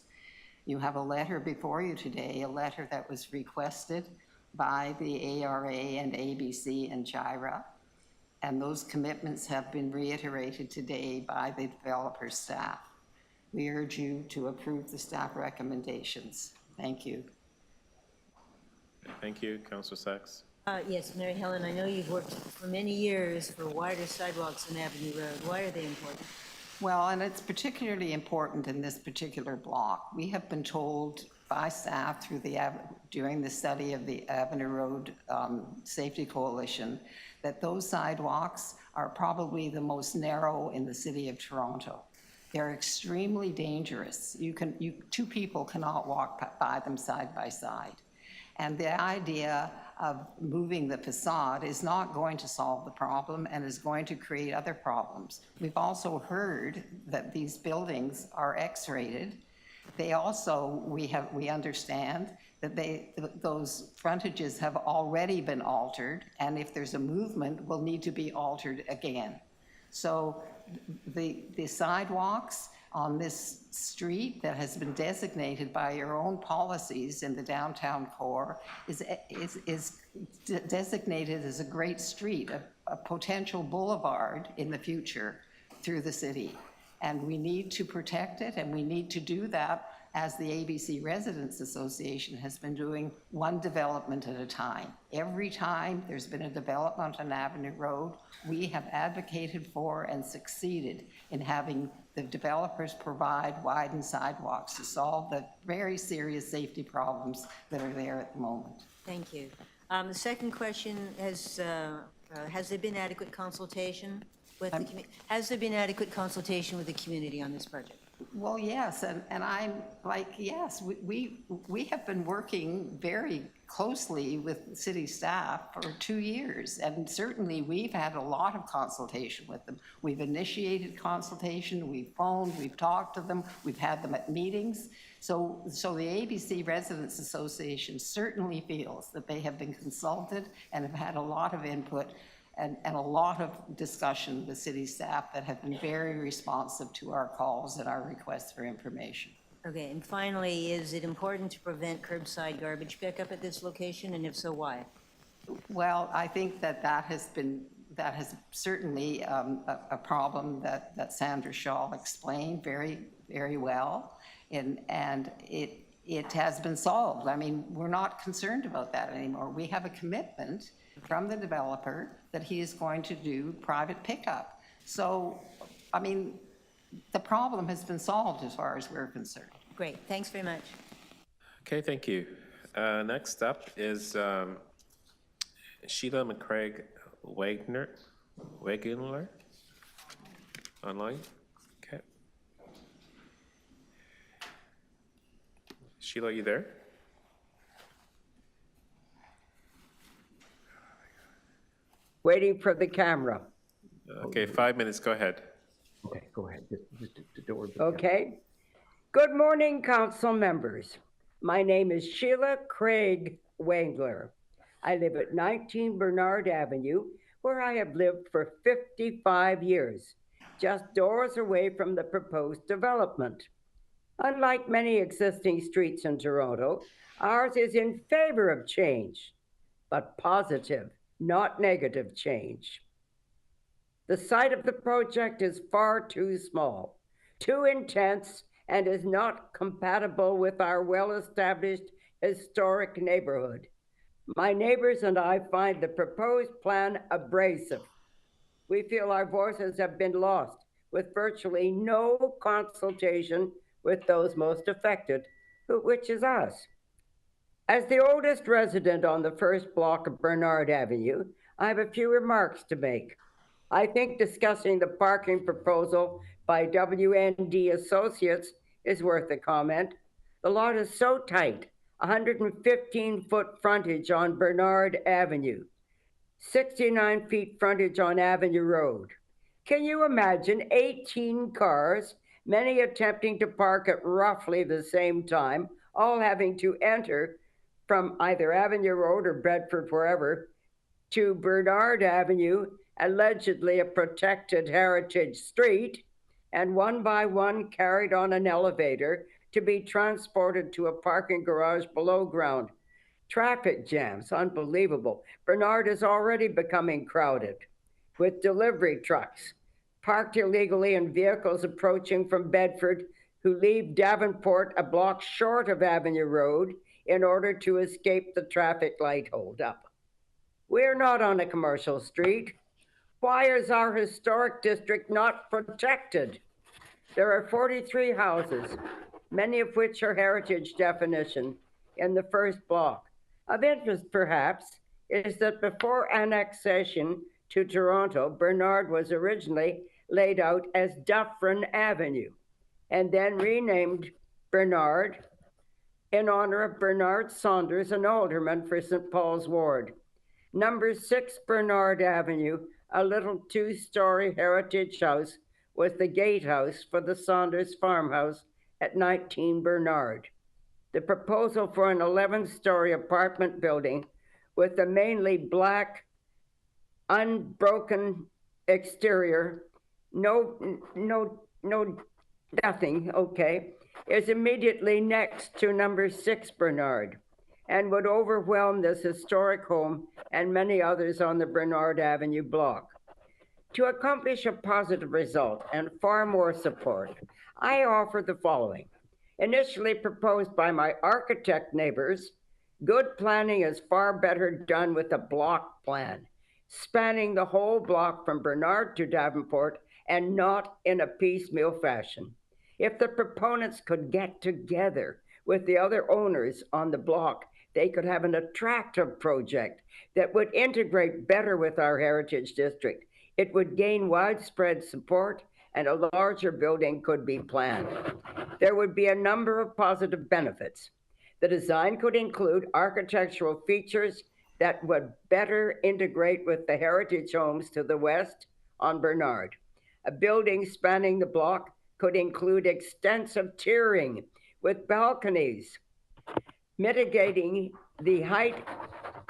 You have a letter before you today, a letter that was requested by the ARA and ABC and GIRA, and those commitments have been reiterated today by the developer staff. We urge you to approve the staff recommendations. Thank you. Thank you, Councillor Sachs. Yes, Mary Helen, I know you've worked for many years for wider sidewalks on Avenue Road. Why are they important? Well, and it's particularly important in this particular block. We have been told by staff during the study of the Avenue Road Safety Coalition that those sidewalks are probably the most narrow in the city of Toronto. They're extremely dangerous. Two people cannot walk by them side by side. And the idea of moving the facade is not going to solve the problem and is going to create other problems. We've also heard that these buildings are X-rated. They also, we understand that those frontages have already been altered, and if there's a movement, will need to be altered again. So the sidewalks on this street that has been designated by your own policies in the downtown core is designated as a great street, a potential boulevard in the future through the city. And we need to protect it, and we need to do that as the ABC Residents Association has been doing, one development at a time. Every time there's been a development on Avenue Road, we have advocated for and succeeded in having the developers provide widened sidewalks to solve the very serious safety problems that are there at the moment. Thank you. The second question has there been adequate consultation with the community? Has there been adequate consultation with the community on this project? Well, yes, and I'm like, yes, we have been working very closely with city staff for 2 years, and certainly we've had a lot of consultation with them. We've initiated consultation, we've phoned, we've talked to them, we've had them at meetings. So the ABC Residents Association certainly feels that they have been consulted and have had a lot of input and a lot of discussion with city staff that have been very responsive to our calls and our requests for information. Okay, and finally, is it important to prevent curbside garbage pickup at this location, and if so, why? Well, I think that has certainly a problem that Sandra Shaw explained very, very well, and it has been solved. I mean, we're not concerned about that anymore. We have a commitment from the developer that he is going to do private pickup. So, I mean, the problem has been solved as far as we're concerned. Great, thanks very much. Okay, thank you. Next up is Sheila McCraig Wagener online. Okay. Sheila, are you there? Waiting for the camera. Okay, 5 minutes, go ahead. Okay, go ahead. Okay. Good morning, council members. My name is Sheila Craig Wangler. I live at 19 Bernard Avenue, where I have lived for 55 years, just doors away from the proposed development. Unlike many existing streets in Toronto, ours is in favor of change, but positive, not negative change. The site of the project is far too small, too intense, and is not compatible with our well-established historic neighborhood. My neighbors and I find the proposed plan abrasive. We feel our voices have been lost with virtually no consultation with those most affected, which is us. As the oldest resident on the first block of Bernard Avenue, I have a few remarks to make. I think discussing the parking proposal by WND Associates is worth a comment. The lot is so tight, 115-foot frontage on Bernard Avenue, 69 feet frontage on Avenue Road. Can you imagine 18 cars, many attempting to park at roughly the same time, all having to enter from either Avenue Road or Bedford, wherever, to Bernard Avenue, allegedly a protected heritage street, and one by one carried on an elevator to be transported to a parking garage below ground. Traffic jams, unbelievable. Bernard is already becoming crowded with delivery trucks parked illegally and vehicles approaching from Bedford who leave Davenport a block short of Avenue Road in order to escape the traffic light holdup. We're not on a commercial street. Why is our historic district not protected? There are 43 houses, many of which are heritage definition, in the first block. Of interest, perhaps, is that before annexation to Toronto, Bernard was originally laid out as Dufferin Avenue, and then renamed Bernard in honor of Bernard Saunders, an alderman for St. Paul's Ward. Number 6 Bernard Avenue, a little 2-story heritage house, was the gatehouse for the Saunders farmhouse at 19 Bernard. The proposal for an 11-story apartment building with a mainly black, unbroken exterior, nothing, okay, is immediately next to number 6 Bernard and would overwhelm this historic home and many others on the Bernard Avenue block. To accomplish a positive result and far more support, I offer the following. Initially proposed by my architect neighbors, good planning is far better done with a block plan, spanning the whole block from Bernard to Davenport and not in a piecemeal fashion. If the proponents could get together with the other owners on the block, they could have an attractive project that would integrate better with our heritage district. It would gain widespread support and a larger building could be planned. There would be a number of positive benefits. The design could include architectural features that would better integrate with the heritage homes to the west on Bernard. A building spanning the block could include extensive tiering with balconies, mitigating the height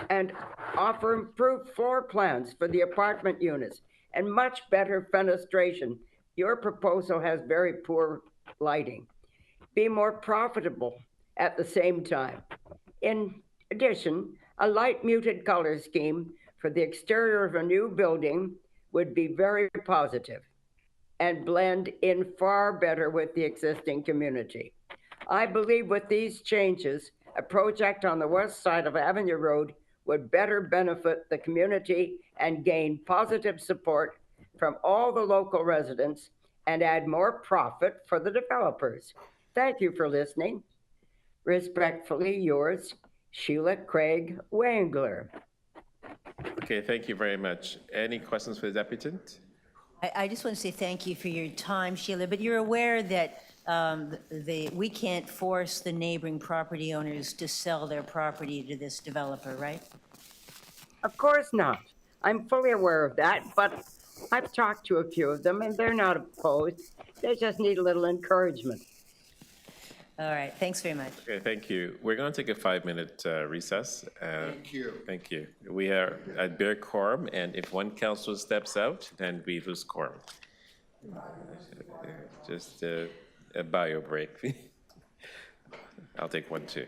and offer improved floor plans for the apartment units and much better fenestration. Your proposal has very poor lighting. Be more profitable at the same time. In addition, a light muted color scheme for the exterior of a new building would be very positive and blend in far better with the existing community. I believe with these changes, a project on the west side of Avenue Road would better benefit the community and gain positive support from all the local residents and add more profit for the developers. Thank you for listening. Respectfully yours, Sheila Craig Wangler. Okay, thank you very much. Any questions for the deputant? I just want to say thank you for your time, Sheila, but you're aware that we can't force the neighboring property owners to sell their property to this developer, right? Of course not. I'm fully aware of that, but I've talked to a few of them and they're not opposed. They just need a little encouragement. All right, thanks very much. Okay, thank you. We're going to take a 5-minute recess. Thank you. Thank you. We are at bare quorum, and if one councillor steps out, then we lose quorum. Just a bio break. I'll take one too.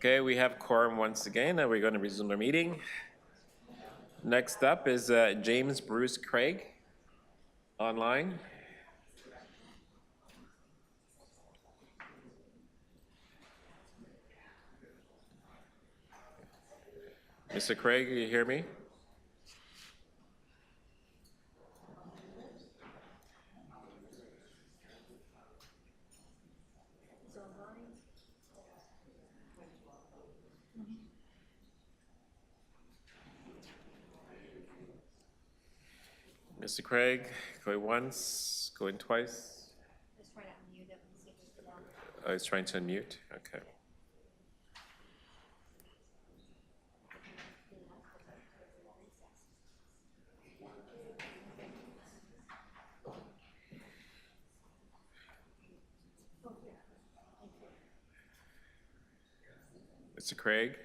Okay, we have quorum once again, and we're going to resume our meeting. Next up is James Bruce Craig, online. Mr. Craig, you hear me? Mr. Craig, going once, going twice. Oh, he's trying to unmute. Okay. Mr. Craig?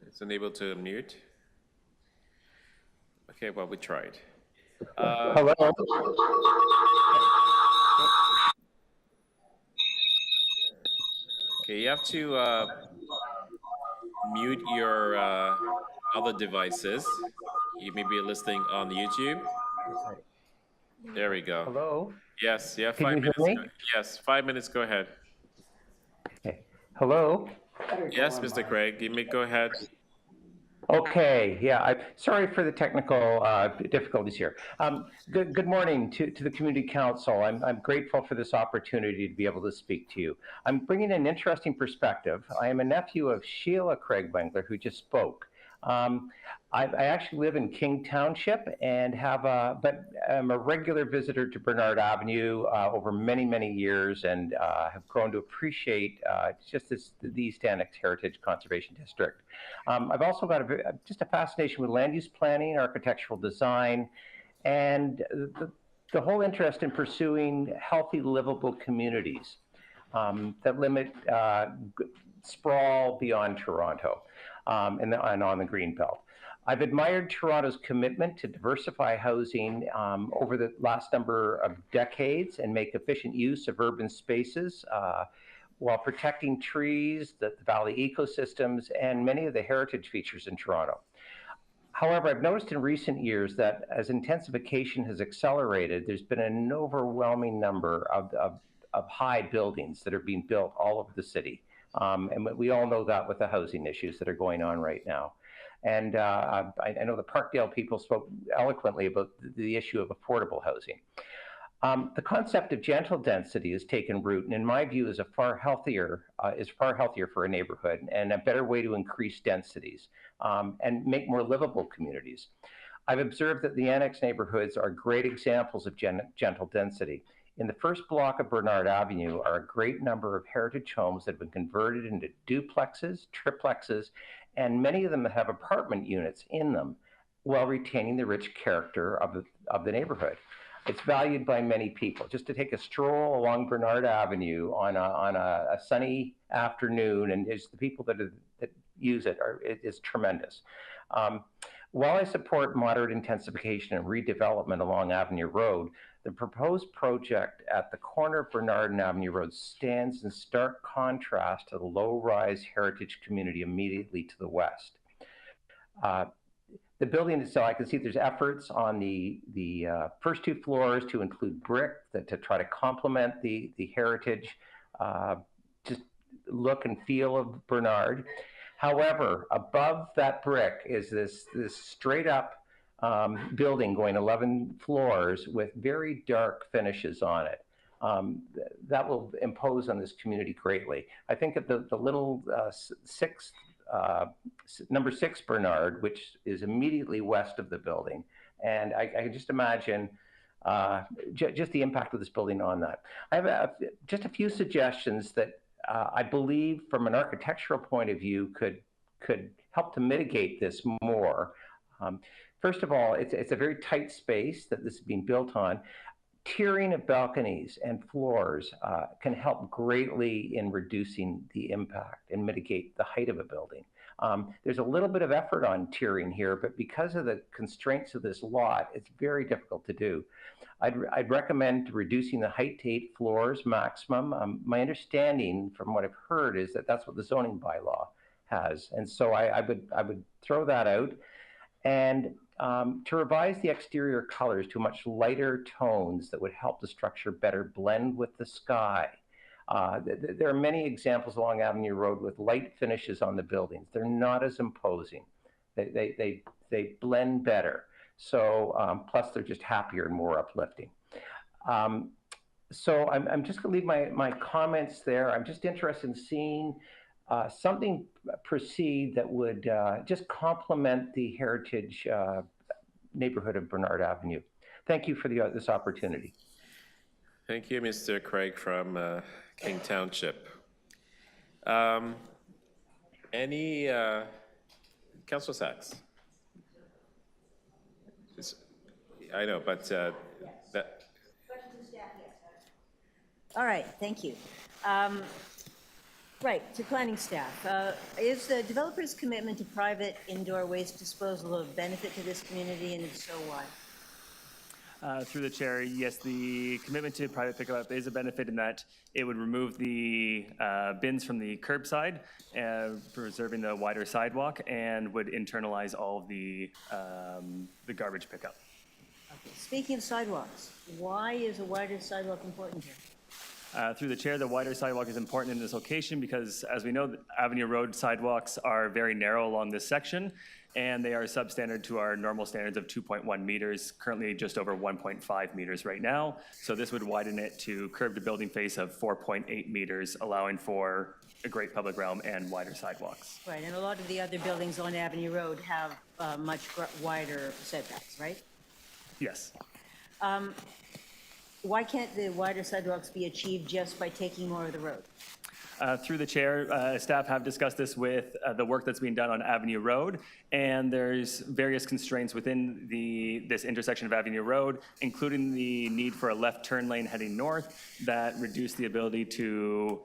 It's unable to unmute. Okay, well, we tried. Hello? Okay, you have to mute your other devices. You may be listening on YouTube. There we go. Hello? Yes, yeah, Can 5 you hear minutes. me? Yes, 5 minutes, go ahead. Okay. Hello? Yes, Mr. Craig, you may go ahead. Okay, yeah, sorry for the technical difficulties here. Good morning to the Community Council. I'm grateful for this opportunity to be able to speak to you. I'm bringing an interesting perspective. I am a nephew of Sheila Craig Wengler, who just spoke. I actually live in King Township and but I'm a regular visitor to Bernard Avenue over many, many years, and have grown to appreciate just the East Annex Heritage Conservation District. I've also got just a fascination with land use planning, architectural design, and the whole interest in pursuing healthy, livable communities that limit sprawl beyond Toronto and on the Greenbelt. I've admired Toronto's commitment to diversify housing over the last number of decades and make efficient use of urban spaces while protecting trees, the valley ecosystems, and many of the heritage features in Toronto. However, I've noticed in recent years that as intensification has accelerated, there's been an overwhelming number of high buildings that are being built all over the city. And we all know that with the housing issues that are going on right now. And I know the Parkdale people spoke eloquently about the issue of affordable housing. The concept of gentle density has taken root, and in my view, is far healthier for a neighborhood and a better way to increase densities and make more livable communities. I've observed that the annex neighborhoods are great examples of gentle density. In the first block of Bernard Avenue are a great number of heritage homes that have been converted into duplexes, triplexes, and many of them have apartment units in them while retaining the rich character of the neighborhood. It's valued by many people. Just to take a stroll along Bernard Avenue on a sunny afternoon, and it's the people that use it is tremendous. While I support moderate intensification and redevelopment along Avenue Road, the proposed project at the corner of Bernard and Avenue Road stands in stark contrast to the low-rise heritage community immediately to the west. The building itself, I can see there's efforts on the first two floors to include brick to try to complement the heritage just look and feel of Bernard. However, above that brick is this straight up building going 11 floors with very dark finishes on it. That will impose on this community greatly. I think at the little number 6 Bernard, which is immediately west of the building, and I can just imagine just the impact of this building on that. I have just a few suggestions that I believe from an architectural point of view could help to mitigate this more. First of all, it's a very tight space that this is being built on. Tiering of balconies and floors can help greatly in reducing the impact and mitigate the height of a building. There's a little bit of effort on tiering here, but because of the constraints of this lot, it's very difficult to do. I'd recommend reducing the height to 8 floors maximum. My understanding from what I've heard is that that's what the zoning bylaw has. And so I would throw that out. And to revise the exterior colors to much lighter tones that would help the structure better blend with the sky. There are many examples along Avenue Road with light finishes on the buildings. They're not as imposing. They blend better. So plus they're just happier and more uplifting. So I'm just gonna leave my comments there. I'm just interested in seeing something proceed that would just complement the heritage neighborhood of Bernard Avenue. Thank you for this opportunity. Thank you, Mr. Craig from King Township. Any, Councilor Sachs? I know, but that. All right, thank you. Right, to planning staff. Is the developer's commitment to private indoor waste disposal of benefit to this community, and if so, why? Through the chair, yes, the commitment to private pickup is a benefit in that it would remove the bins from the curbside, preserving the wider sidewalk, and would internalize all of the garbage pickup. Okay. Speaking of sidewalks, why is a wider sidewalk important here? Through the chair, the wider sidewalk is important in this location because, as we know, Avenue Road sidewalks are very narrow along this section, and they are substandard to our normal standards of 2.1 meters, currently just over 1.5 meters right now. So this would widen it to curb to building face of 4.8 meters, allowing for a great public realm and wider sidewalks. Right, and a lot of the other buildings on Avenue Road have much wider setbacks, right? Yes. Why can't the wider sidewalks be achieved just by taking more of the road? Through the chair, staff have discussed this with the work that's being done on Avenue Road, and there's various constraints within this intersection of Avenue Road, including the need for a left turn lane heading north that reduce the ability to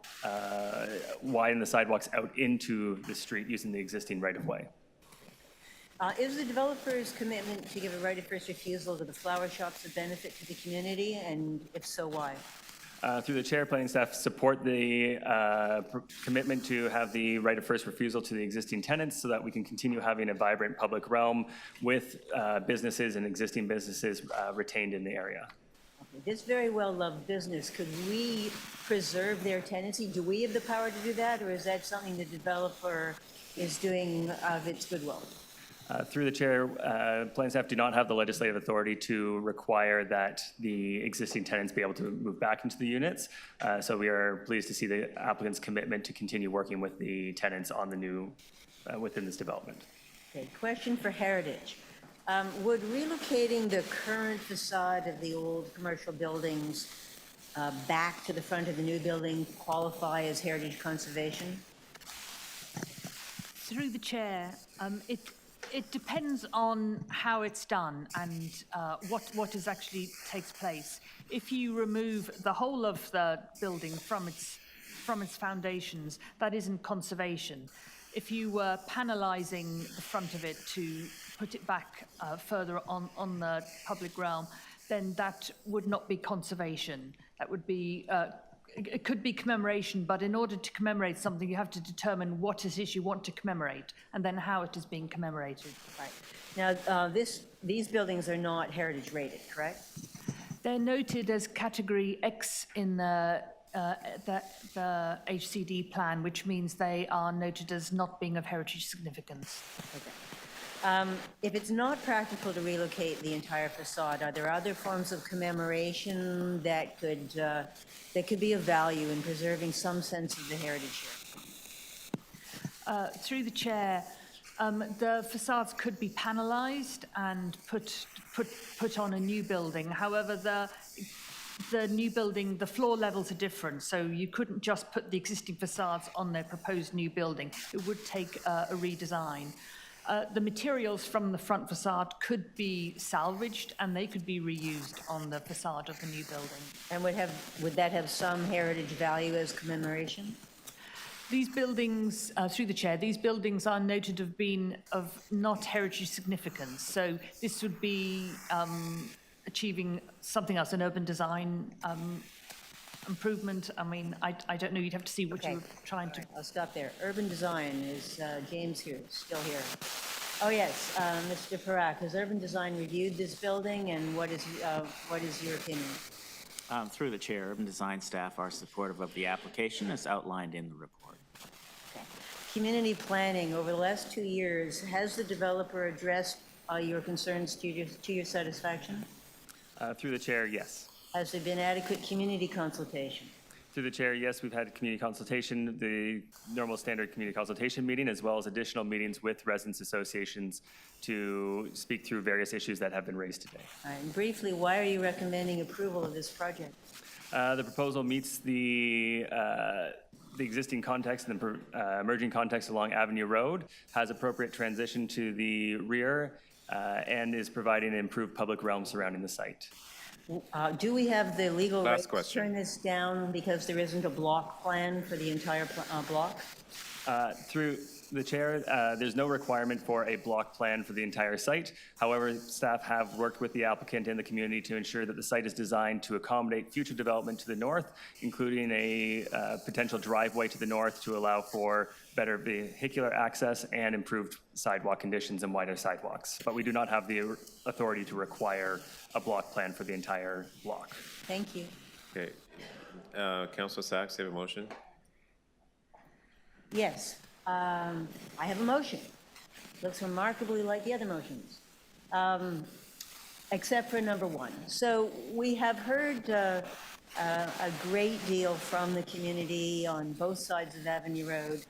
widen the sidewalks out into the street using the existing right-of-way. Is the developer's commitment to give a right of first refusal to the flower shops a benefit to the community, and if so, why? Through the chair, planning staff support the commitment to have the right of first refusal to the existing tenants so that we can continue having a vibrant public realm with businesses and existing businesses retained in the area. Okay. This very well-loved business, could we preserve their tenancy? Do we have the power to do that, or is that something the developer is doing of its goodwill? Through the chair, planning staff do not have the legislative authority to require that the existing tenants be able to move back into the units. So we are pleased to see the applicant's commitment to continue working with the tenants on the new, within this development. Okay, question for Heritage. Would relocating the current facade of the old commercial buildings back to the front of the new building qualify as heritage conservation? Through the chair, it depends on how it's done and what is actually takes place. If you remove the whole of the building from its foundations, that isn't conservation. If you were panelizing the front of it to put it back further on the public realm, then that would not be conservation. That would be it could be commemoration, but in order to commemorate something, you have to determine what it is you want to commemorate and then how it is being commemorated. Right. Now, these buildings are not heritage rated, correct? They're noted as category X in the HCD plan, which means they are noted as not being of heritage significance. Okay. If it's not practical to relocate the entire facade, are there other forms of commemoration that could be of value in preserving some sense of the heritage here? Through the chair, the facades could be panelized and put on a new building. However, the new building, the floor levels are different, so you couldn't just put the existing facades on their proposed new building. It would take a redesign. the materials from the front facade could be salvaged and they could be reused on the facade of the new building. And would that have some heritage value as commemoration? These buildings, through the chair, these buildings are noted to have been of not heritage significance. So this would be achieving something else, an urban design improvement. I mean, I don't know, you'd have to see what you were trying to. I'll stop there. Urban design, is James here, still here? Oh, yes, Mr. Parak, has urban design reviewed this building, and what is your opinion? Through the chair, urban design staff are supportive of the application as outlined in the report. Okay. Community planning, over the last 2 years, has the developer addressed your concerns to your satisfaction? Through the chair, yes. Has there been adequate community consultation? Through the chair, yes, we've had community consultation, the normal standard community consultation meeting, as well as additional meetings with residents associations to speak through various issues that have been raised today. All right, and briefly, why are you recommending approval of this project? The proposal meets the existing context and the emerging context along Avenue Road, has appropriate transition to the rear, and is providing an improved public realm surrounding the site. Do we have the legal right to question. turn this down because there isn't a block plan for the entire block? Through the chair, there's no requirement for a block plan for the entire site. However, staff have worked with the applicant and the community to ensure that the site is designed to accommodate future development to the north, including a potential driveway to the north to allow for better vehicular access and improved sidewalk conditions and wider sidewalks. But we do not have the authority to require a block plan for the entire block. Thank you. Okay. Councilor Sachs, you have a motion? Yes, I have a motion. Looks remarkably like the other motions, except for number 1. So we have heard a great deal from the community on both sides of Avenue Road,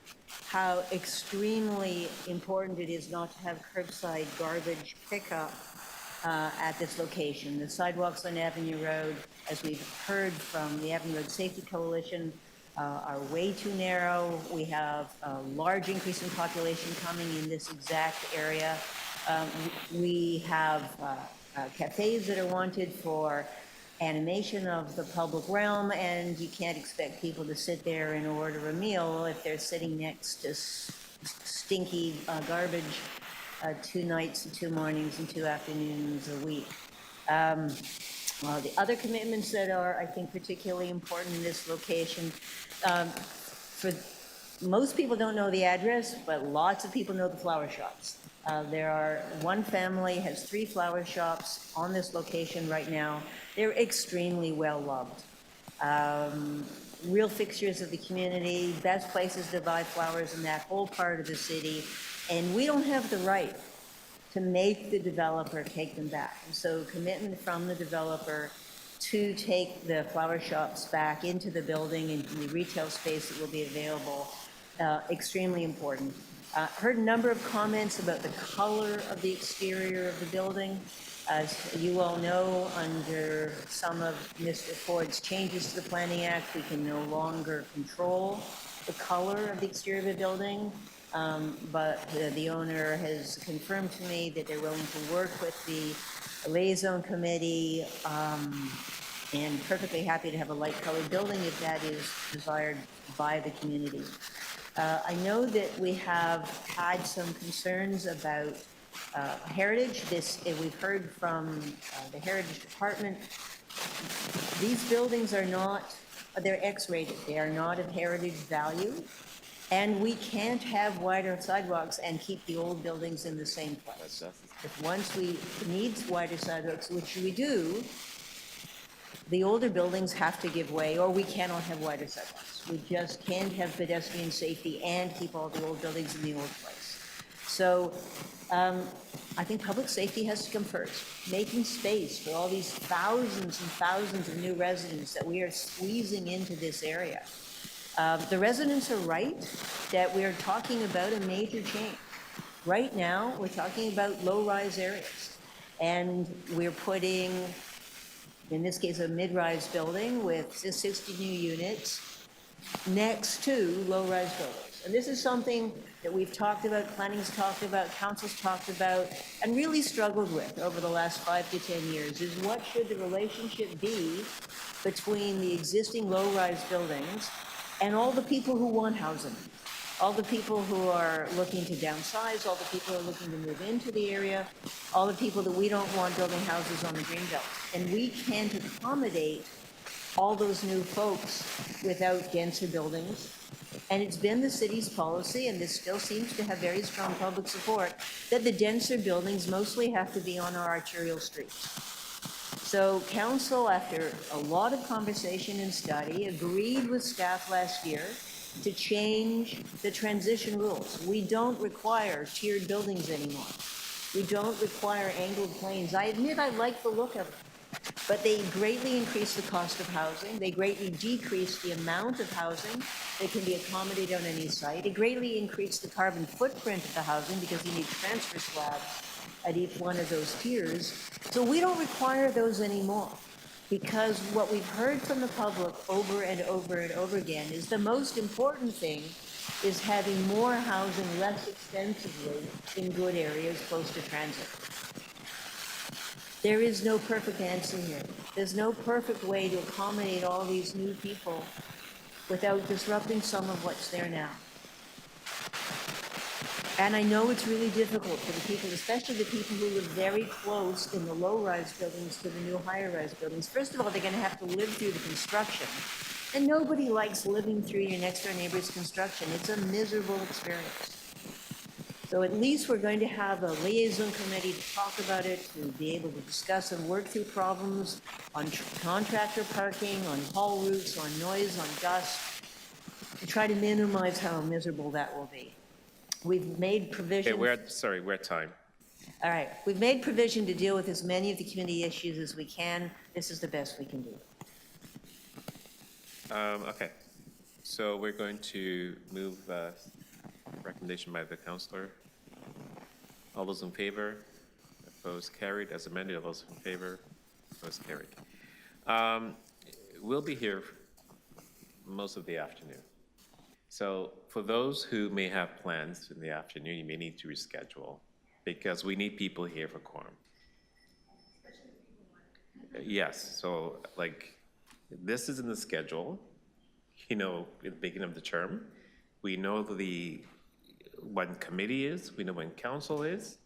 how extremely important it is not to have curbside garbage pickup at this location. The sidewalks on Avenue Road, as we've heard from the Avenue Road Safety Coalition, are way too narrow. We have a large increase in population coming in this exact area. We have cafes that are wanted for animation of the public realm, and you can't expect people to sit there and order a meal if they're sitting next to stinky garbage 2 nights and 2 mornings and 2 afternoons a week. The other commitments that are, I think, particularly important in this location, for most people don't know the address, but lots of people know the flower shops. One family has 3 flower shops on this location right now. They're extremely well loved. Real fixtures of the community, best places to buy flowers in that whole part of the city. And we don't have the right to make the developer take them back. And so commitment from the developer to take the flower shops back into the building and the retail space that will be available, extremely important. Heard a number of comments about the color of the exterior of the building. As you all know, under some of Mr. Ford's changes to the Planning Act, we can no longer control the color of the exterior of the building. But the owner has confirmed to me that they're willing to work with the liaison committee, and perfectly happy to have a light-colored building if that is desired by the community. I know that we have had some concerns about heritage. We've heard from the Heritage Department. These buildings are not, they're X-rated. They are not of heritage value. And we can't have wider sidewalks and keep the old buildings in the same place. If once we need wider sidewalks, which we do, the older buildings have to give way, or we cannot have wider sidewalks. We just can't have pedestrian safety and keep all the old buildings in the old place. So I think public safety has to come first. Making space for all these thousands and thousands of new residents that we are squeezing into this area. The residents are right that we are talking about a major change. Right now, we're talking about low-rise areas. And we're putting, in this case, a mid-rise building with 60 new units next to low-rise buildings. homes. And this is something that we've talked about, planning's talked about, council's talked about, and really struggled with over the last 5 to 10 years, is what should the relationship be between the existing low-rise buildings and all the people who want housing, all the people who are looking to downsize, all the people who are looking to move into the area, all the people that we don't want building houses on the greenbelt. And we can't accommodate all those new folks without denser buildings. And it's been the city's policy, and this still seems to have very strong public support, that the denser buildings mostly have to be on our arterial streets. So council, after a lot of conversation and study, agreed with staff last year to change the transition rules. We don't require tiered buildings anymore. We don't require angled planes. I admit I like the look of it, but they greatly increase the cost of housing. They greatly decrease the amount of housing that can be accommodated on any site. It greatly increased the carbon footprint of the housing because you need transfer slabs at each one of those tiers. So we don't require those anymore, because what we've heard from the public over and over and over again is the most important thing is having more housing less expensively in good areas close to transit. There is no perfect answer here. There's no perfect way to accommodate all these new people without disrupting some of what's there now. And I know it's really difficult for the people, especially the people who live very close in the low-rise buildings to the new higher-rise buildings. First of all, they're going to have to live through the construction. And nobody likes living through your next-door neighbor's construction. It's a miserable experience. So at least we're going to have a liaison committee to talk about it, to be able to discuss and work through problems on contractor parking, on haul routes, on noise, on dust, to try to minimize how miserable that will be. We've made provision. Okay, we're at time. All right, we've made provision to deal with as many of the community issues as we can. This is the best we can do. Okay, so we're going to move recommendation by the councillor. All those in favor? Opposed? Carried. As amended, all those in favor? Opposed? Carried. We'll be here most of the afternoon. So for those who may have plans in the afternoon, you may need to reschedule because we need people here for quorum. Yes, so like this is in the schedule, you know, at the beginning of the term. We know when committee is, we know when council is,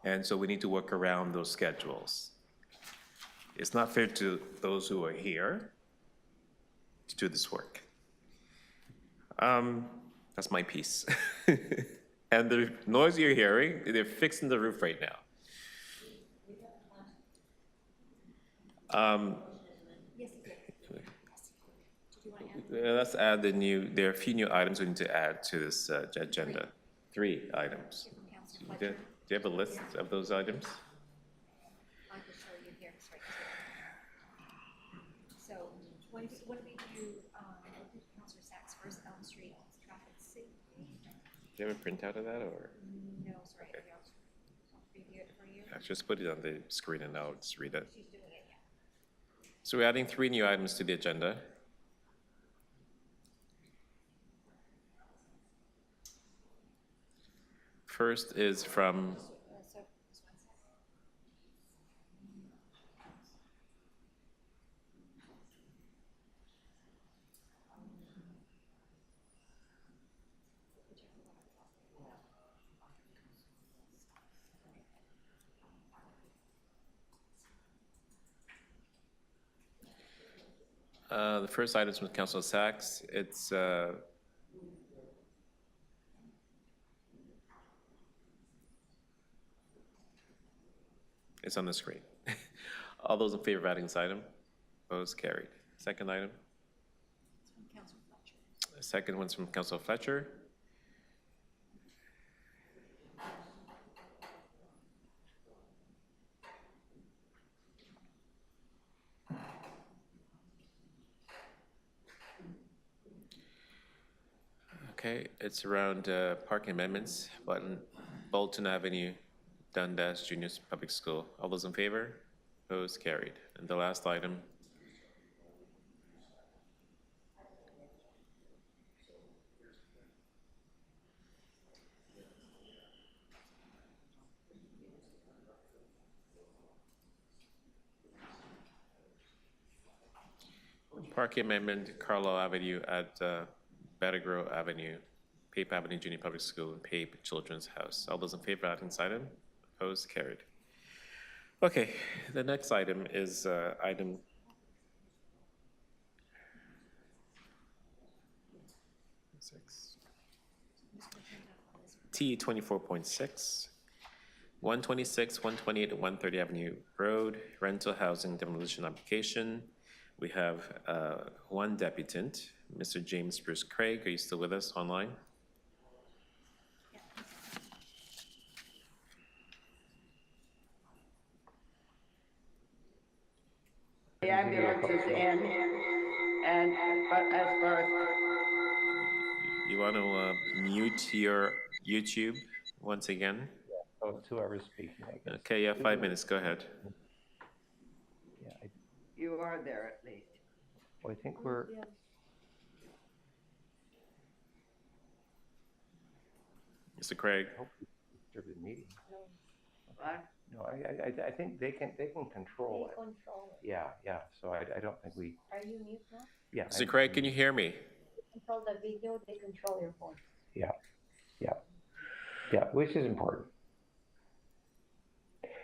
and so we need to work around those schedules. It's not fair to those who are here to do this work. That's my piece. And the noise you're hearing, they're fixing the roof right now. Let's add there are a few new items we need to add to this agenda. 3 items. Do you have a list of those items? I can show you here. So what do we do, Councilor Sachs, first Elm Street, traffic safety? Do you have a printout of that, or? No, sorry, okay. I'll preview it for you. Yeah, just put it on the screen and I'll just read it. She's doing it, yeah. So we're adding 3 new items to the agenda. First is from the first item is from Councilor Sachs. It's on the screen. All those in favor of adding this item? Opposed? Carried. Second item? It's from Councilor Fletcher. The second one's from Councilor Fletcher. Okay, it's around parking amendments, Bolton Avenue, Dundas Junior Public School. All those in favor? Opposed? Carried. And the last item. Parking amendment, Carlisle Avenue at Battergrove Avenue, Pape Avenue Junior Public School, and Pape Children's House. All those in favor of adding this item? Opposed? Carried. Okay, the next item is item T 24.6, 126, 128, and 130 Avenue Road, rental housing demolition application. We have one deputant, Mr. James Bruce Craig. Are you still with us online? The ambulances in, but as far as You want to mute your YouTube once again? Oh, it's whoever's speaking, I guess. Okay, yeah, 5 minutes. Go ahead. Yeah, you are there at least. I think we're. Mr. Craig. The meeting. What? No, I think they can control it. Yeah, yeah. So I don't think we. Are you mute now? Yeah. Mr. Craig, can you hear me? Control the video, they control your voice. Yeah, yeah, which is important.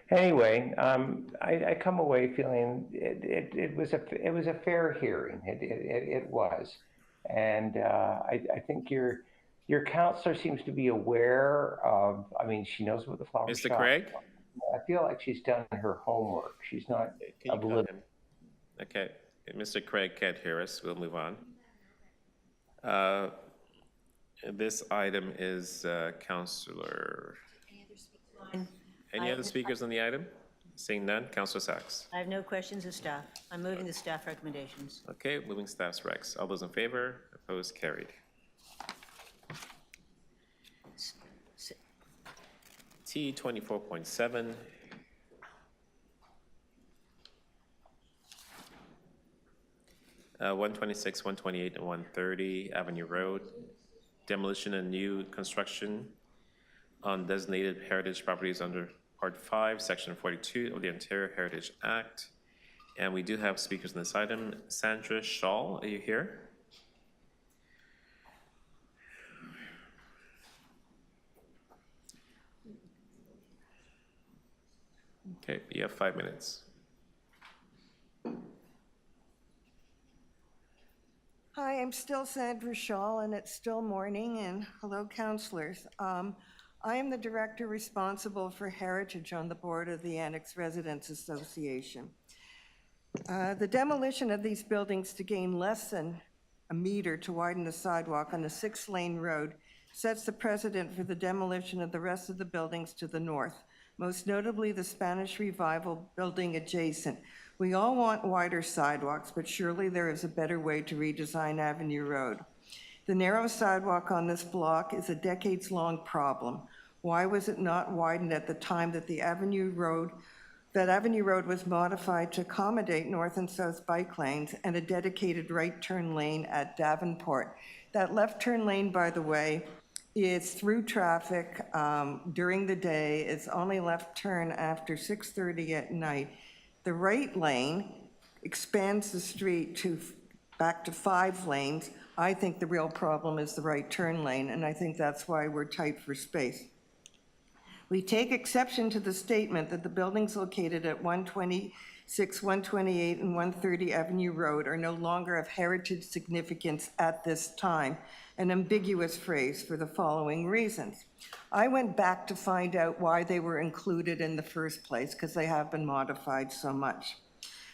Anyway, I come away feeling it was a fair hearing. It was, and I think your counselor seems to be aware of. I mean, she knows what the flower shop. Mr. Craig? I feel like she's done her homework. She's not. Can you call him? Okay, Mr. Craig can't hear us. We'll move on. This item is Councillor. Any other speakers on the item? Seeing none, Councillor Sachs. I have no questions of staff. I'm moving the staff recommendations. Okay, moving staff's recs. All those in favor? Opposed? Carried. T 24.7. Uh, 126, 128, and 130 Avenue Road. Demolition and new construction on designated heritage properties under Part 5, Section 42 of the Ontario Heritage Act. And we do have speakers on this item. Sandra Shaw, are you here? Okay, you have 5 minutes. Hi, I'm still Sandra Shaw, and it's still morning, and hello, councillors. I am the director responsible for heritage on the board of the Annex Residents Association. The demolition of these buildings to gain less than a meter to widen the sidewalk on a 6-lane road sets the precedent for the demolition of the rest of the buildings to the north, most notably the Spanish Revival building adjacent. We all want wider sidewalks, but surely there is a better way to redesign Avenue Road. The narrow sidewalk on this block is a decades-long problem. Why was it not widened at the time that Avenue Road was modified to accommodate north and south bike lanes and a dedicated right turn lane at Davenport? That left turn lane, by the way, is through traffic during the day. It's only left turn after 6:30 at night. The right lane expands the street back to 5 lanes. I think the real problem is the right turn lane, and I think that's why we're tight for space. We take exception to the statement that the buildings located at 126, 128, and 130 Avenue Road are no longer of heritage significance at this time, an ambiguous phrase for the following reasons. I went back to find out why they were included in the first place, because they have been modified so much.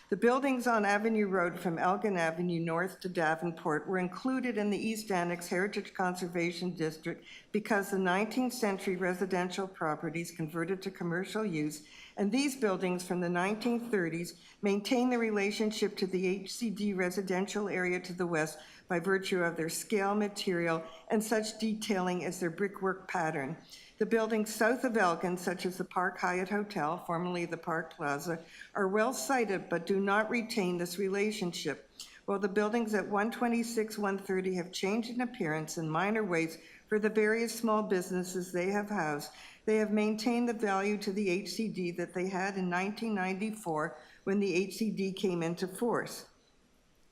The buildings on Avenue Road from Elgin Avenue north to Davenport were included in the East Annex Heritage Conservation District because the 19th century residential properties converted to commercial use, and these buildings from the 1930s maintain the relationship to the HCD residential area to the west by virtue of their scale, material, and such detailing as their brickwork pattern. The buildings south of Elgin, such as the Park Hyatt Hotel, formerly the Park Plaza, are well sited but do not retain this relationship. While the buildings at 126, 130 have changed in appearance in minor ways for the various small businesses they have housed, they have maintained the value to the HCD that they had in 1994 when the HCD came into force.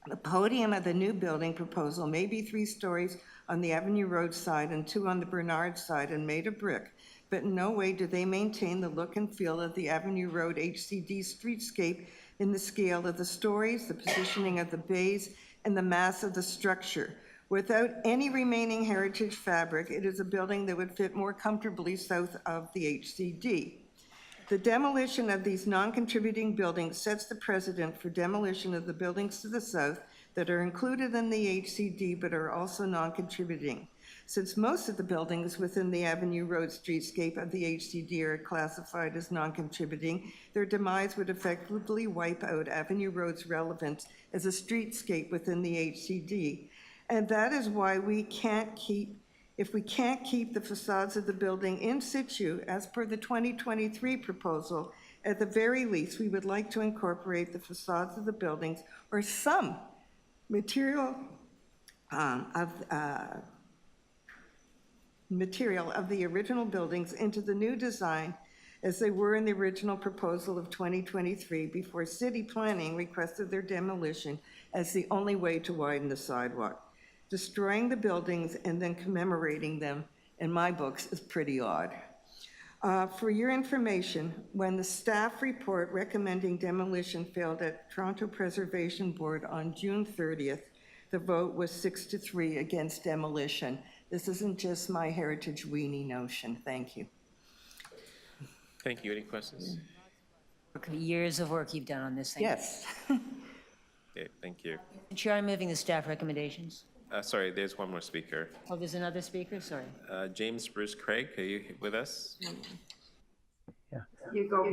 The podium of the new building proposal may be 3 stories on the Avenue Road side and 2 on the Bernard side and made of brick, but in no way do they maintain the look and feel of the Avenue Road HCD streetscape in the scale of the stories, the positioning of the bays, and the mass of the structure. Without any remaining heritage fabric, it is a building that would fit more comfortably south of the HCD. The demolition of these non-contributing buildings sets the precedent for demolition of the buildings to the south that are included in the HCD but are also non-contributing. Since most of the buildings within the Avenue Road streetscape of the HCD are classified as non-contributing, their demise would effectively wipe out Avenue Road's relevance as a streetscape within the HCD. And that is why we can't keep If we can't keep the facades of the building in situ, as per the 2023 proposal, at the very least, we would like to incorporate the facades of the buildings or some material of the original buildings into the new design as they were in the original proposal of 2023 before city planning requested their demolition as the only way to widen the sidewalk. Destroying the buildings and then commemorating them, in my books, is pretty odd. For your information, when the staff report recommending demolition failed at Toronto Preservation Board on June 30th, the vote was 6-3 against demolition. This isn't just my heritage weenie notion. Thank you. Thank you. Any questions? Years of work you've done on this thing. Yes. Okay, thank you. Chair, I'm moving the staff recommendations. Sorry, there's one more speaker. Oh, there's another speaker? Sorry. James Bruce Craig, are you with us? You go.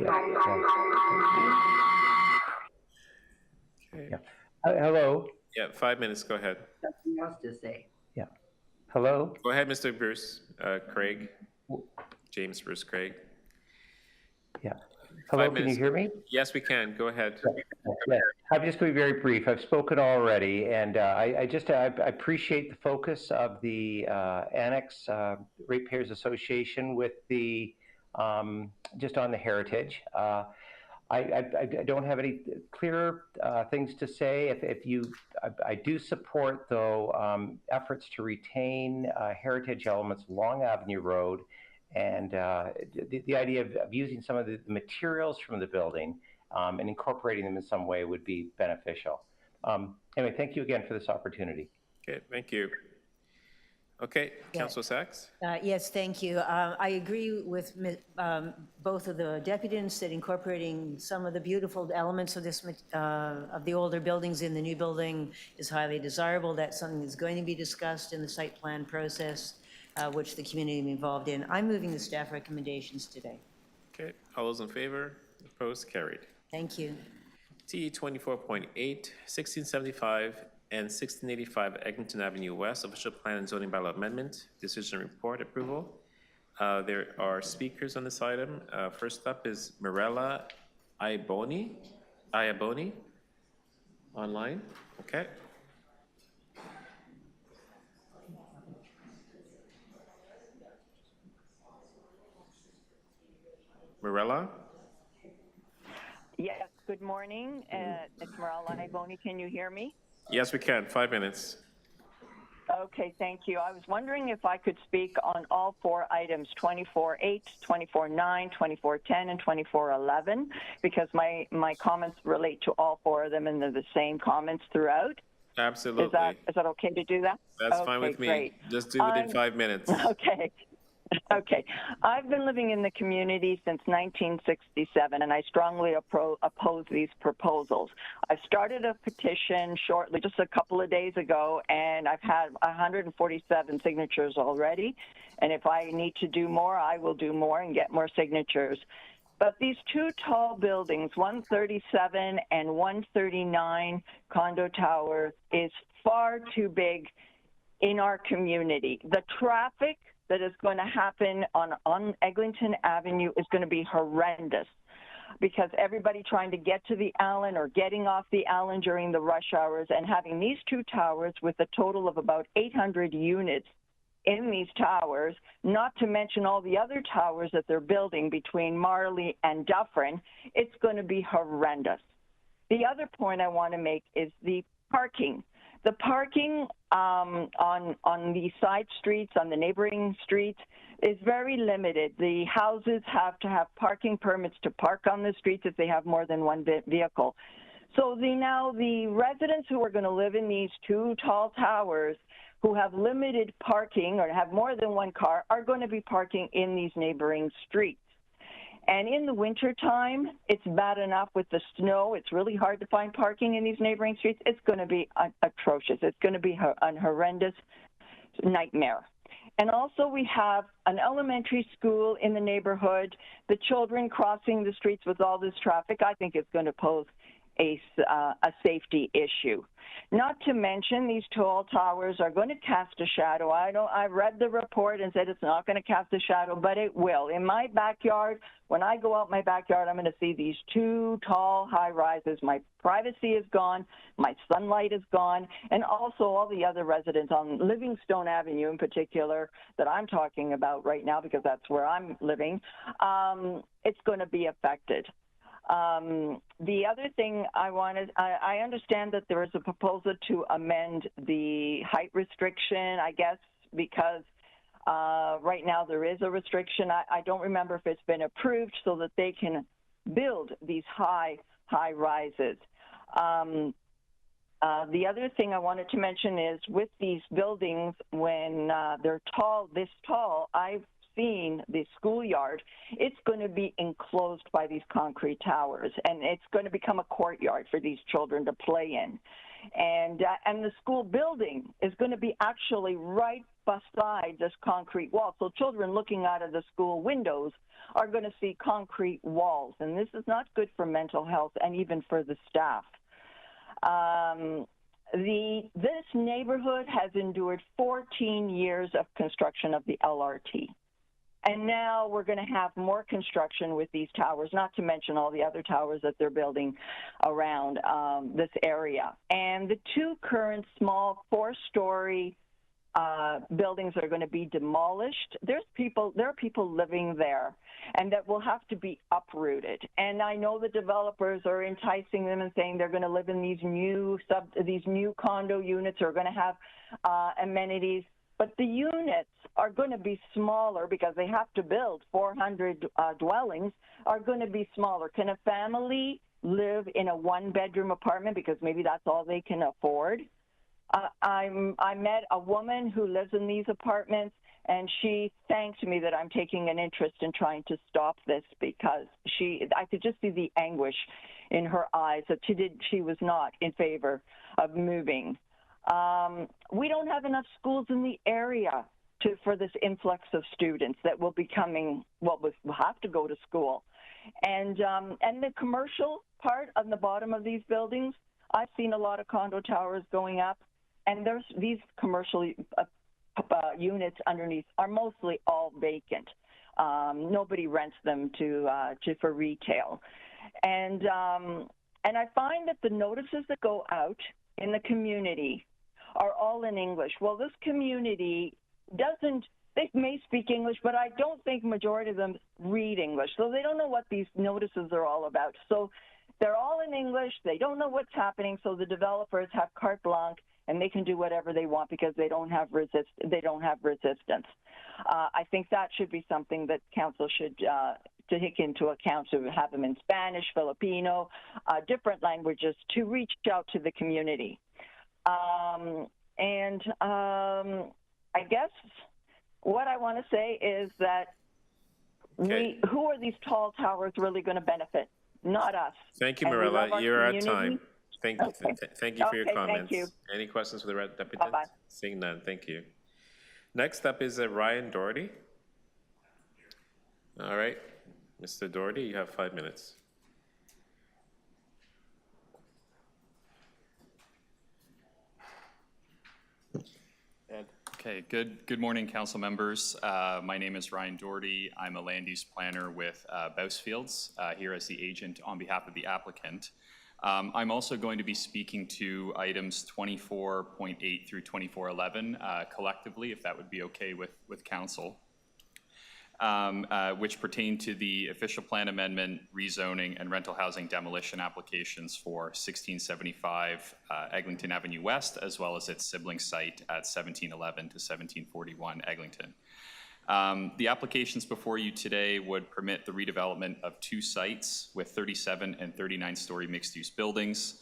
Okay. Yeah. Hello. Yeah, 5 minutes. Go ahead. Something else to say. Yeah. Hello. Go ahead, Mr. Bruce Craig. James Bruce Craig. Yeah. Hello, 5 can minutes. you hear me? Yes, we can. Go ahead. Yes. I'm just going to be very brief. I've spoken already, and I appreciate the focus of the Annex Ratepayers Association with the just on the heritage. I don't have any clear things to say. I do support though efforts to retain heritage elements along Avenue Road. And the idea of using some of the materials from the building and incorporating them in some way would be beneficial. Anyway, thank you again for this opportunity. Okay, thank you. Okay, Councilor Sachs? Yes, thank you. I agree with both of the deputies that incorporating some of the beautiful elements of this of the older buildings in the new building is highly desirable. That's something that's going to be discussed in the site plan process, which the community is involved in. I'm moving the staff recommendations today. Okay, all those in favor? Opposed? Carried. Thank you. T 24.8, 1675 and 1685 Eglinton Avenue West, official plan and zoning bylaw amendment, decision report approval. There are speakers on this item. First up is Mirella Iaboni online. Okay. Mirella? Yes, good morning. It's Mirella Iaboni. Can you hear me? Yes, we can. 5 minutes. Okay, thank you. I was wondering if I could speak on all 4 items, 24.8, 24.9, 24.10, and 24.11, because my comments relate to all 4 of them and they're the same comments throughout. Absolutely. Is that okay to do that? That's okay, fine with me. Great. Just do it in 5 minutes. Okay. Okay. I've been living in the community since 1967, and I strongly oppose these proposals. I started a petition shortly, just a couple of days ago, and I've had 147 signatures already. And if I need to do more, I will do more and get more signatures. But these 2 tall buildings, 137 and 139 condo towers, is far too big in our community. The traffic that is going to happen on Eglinton Avenue is going to be horrendous because everybody trying to get to the Allen or getting off the Allen during the rush hours, and having these 2 towers with a total of about 800 units in these towers, not to mention all the other towers that they're building between Marley and Dufferin, it's going to be horrendous. The other point I want to make is the Parking. The parking on the side streets, on the neighboring streets, is very limited. The houses have to have parking permits to park on the streets if they have more than one vehicle. So now the residents who are going to live in these two tall towers who have limited parking or have more than one car are going to be parking in these neighboring streets. And in the wintertime, it's bad enough with the snow. It's really hard to find parking in these neighboring streets. It's going to be atrocious. It's going to be a horrendous nightmare. And also we have an elementary school in the neighborhood. The children crossing the streets with all this traffic, I think it's going to pose a safety issue. Not to mention, these tall towers are going to cast a shadow. I read the report and said it's not going to cast a shadow, but it will. In my backyard, when I go out my backyard, I'm going to see these two tall high rises. My privacy is gone, my sunlight is gone, and also all the other residents on Livingstone Avenue in particular that I'm talking about right now because that's where I'm living, it's going to be affected. The other thing I understand that there is a proposal to amend the height restriction, I guess, because right now there is a restriction. I don't remember if it's been approved so that they can build these high rises. The other thing I wanted to mention is with these buildings, when they're this tall, I've seen the schoolyard, it's going to be enclosed by these concrete towers, and it's going to become a courtyard for these children to play in. And the school building is going to be actually right beside this concrete wall. So children looking out of the school windows are going to see concrete walls, and this is not good for mental health and even for the staff. This neighborhood has endured 14 years of construction of the LRT. And now we're going to have more construction with these towers, not to mention all the other towers that they're building around this area. And the two current small 4-story buildings are going to be demolished. There are people living there, and that will have to be uprooted. And I know the developers are enticing them and saying they're going to live in these new condo units or are going to have amenities. But the units are going to be smaller because they have to build 400 dwellings, are going to be smaller. Can a family live in a 1-bedroom apartment because maybe that's all they can afford? I met a woman who lives in these apartments, and she thanked me that I'm taking an interest in trying to stop this because I could just see the anguish in her eyes that she was not in favor of moving. We don't have enough schools in the area for this influx of students that will be coming, will have to go to school. And the commercial part on the bottom of these buildings, I've seen a lot of condo towers going up, and there's these commercial units underneath are mostly all vacant. Nobody rents them for retail. And I find that the notices that go out in the community are all in English. Well, this community they may speak English, but I don't think majority of them read English. So they don't know what these notices are all about. So they're all in English. They don't know what's happening. So the developers have carte blanche, and they can do whatever they want because they don't have resistance. I think that should be something that council should take into account, to have them in Spanish, Filipino, different languages to reach out to the community. I guess what I want to say is that who are these tall towers really going to benefit? Not us. Thank you, Marilla. You're at time. Thank you for your comments. Thank you. Any questions for the deputant? Bye-bye. Seeing none, thank you. Next up is Ryan Doherty. All right, Mr. Doherty, you have 5 minutes. Okay, good morning, council members. My name is Ryan Doherty. I'm a land use planner with Bousfields here as the agent on behalf of the applicant. I'm also going to be speaking to items 24.8 through 24.11 collectively, if that would be okay with council. which pertain to the official plan amendment, rezoning, and rental housing demolition applications for 1675 Eglinton Avenue West, as well as its sibling site at 1711 to 1741 Eglinton. The applications before you today would permit the redevelopment of 2 sites with 37 and 39-story mixed-use buildings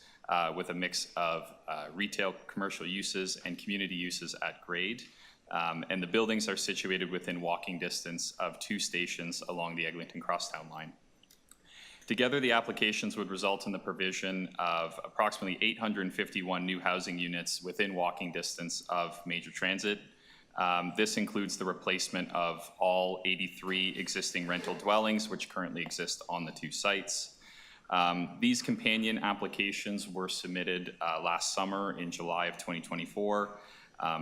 with a mix of retail, commercial uses, and community uses at grade. And the buildings are situated within walking distance of 2 stations along the Eglinton Crosstown line. Together, the applications would result in the provision of approximately 851 new housing units within walking distance of major transit. This includes the replacement of all 83 existing rental dwellings, which currently exist on the 2 sites. These companion applications were submitted last summer in July of 2024.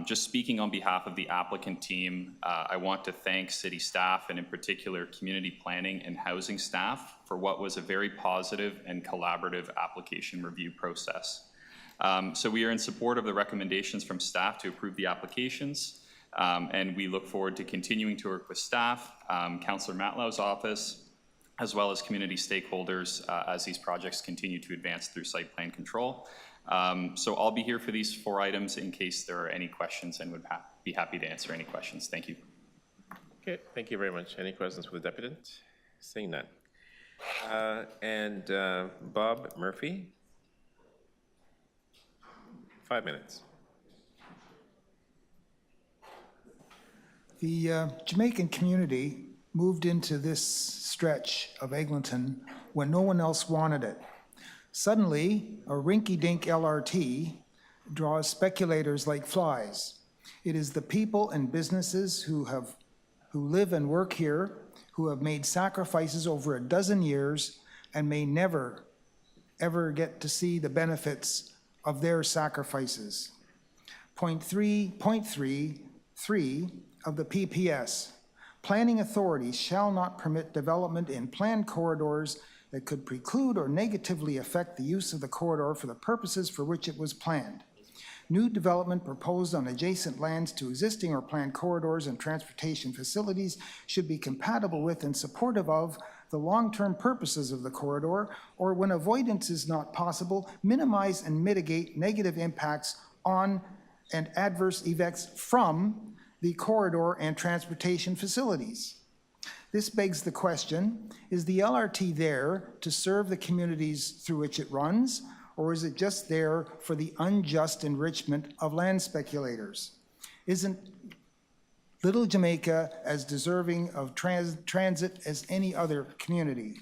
Just speaking on behalf of the applicant team, I want to thank city staff and in particular community planning and housing staff for what was a very positive and collaborative application review process. So we are in support of the recommendations from staff to approve the applications, and we look forward to continuing to work with staff, Councillor Matlow's office, as well as community stakeholders as these projects continue to advance through site plan control. So I'll be here for these 4 items in case there are any questions and would be happy to answer any questions. Thank you. Okay, thank you very much. Any questions for the deputant? Seeing none. Bob Murphy, 5 minutes. The Jamaican community moved into this stretch of Eglinton when no one else wanted it. Suddenly, a rinky-dink LRT draws speculators like flies. It is the people and businesses who live and work here, who have made sacrifices over a dozen years and may never, ever get to see the benefits of their sacrifices. Point 3.3.3 of the PPS. Planning authorities shall not permit development in planned corridors that could preclude or negatively affect the use of the corridor for the purposes for which it was planned. New development proposed on adjacent lands to existing or planned corridors and transportation facilities should be compatible with and supportive of the long-term purposes of the corridor, or when avoidance is not possible, minimize and mitigate negative impacts on and adverse effects from the corridor and transportation facilities. This begs the question, is the LRT there to serve the communities through which it runs, or is it just there for the unjust enrichment of land speculators? Isn't Little Jamaica as deserving of transit as any other community?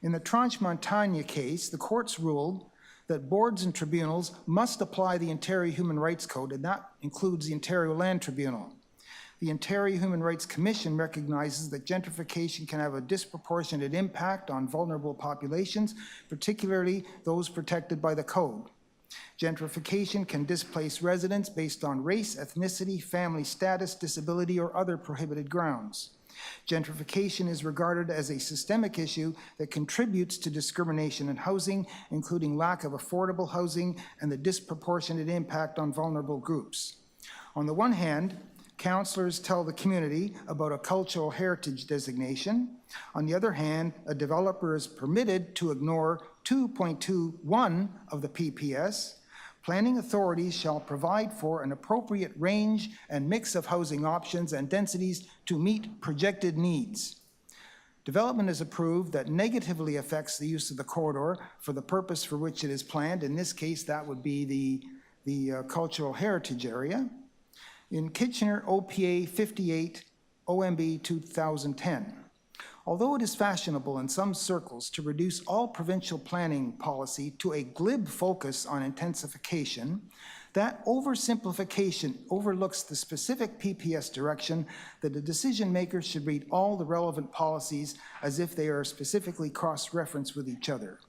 In the Tranche Montagne case, the courts ruled that boards and tribunals must apply the Ontario Human Rights Code, and that includes the Ontario Land Tribunal. The Ontario Human Rights Commission recognizes that gentrification can have a disproportionate impact on vulnerable populations, particularly those protected by the code. Gentrification can displace residents based on race, ethnicity, family status, disability, or other prohibited grounds. Gentrification is regarded as a systemic issue that contributes to discrimination in housing, including lack of affordable housing and the disproportionate impact on vulnerable groups. On the one hand, councillors tell the community about a cultural heritage designation. On the other hand, a developer is permitted to ignore 2.21 of the PPS. Planning authorities shall provide for an appropriate range and mix of housing options and densities to meet projected needs. Development is approved that negatively affects the use of the corridor for the purpose for which it is planned. In this case, that would be the cultural heritage area. In Kitchener OPA 58 OMB 2010. Although it is fashionable in some circles to reduce all provincial planning policy to a glib focus on intensification, that oversimplification overlooks the specific PPS direction that the decision makers should read all the relevant policies as if they are specifically cross-referenced with each other.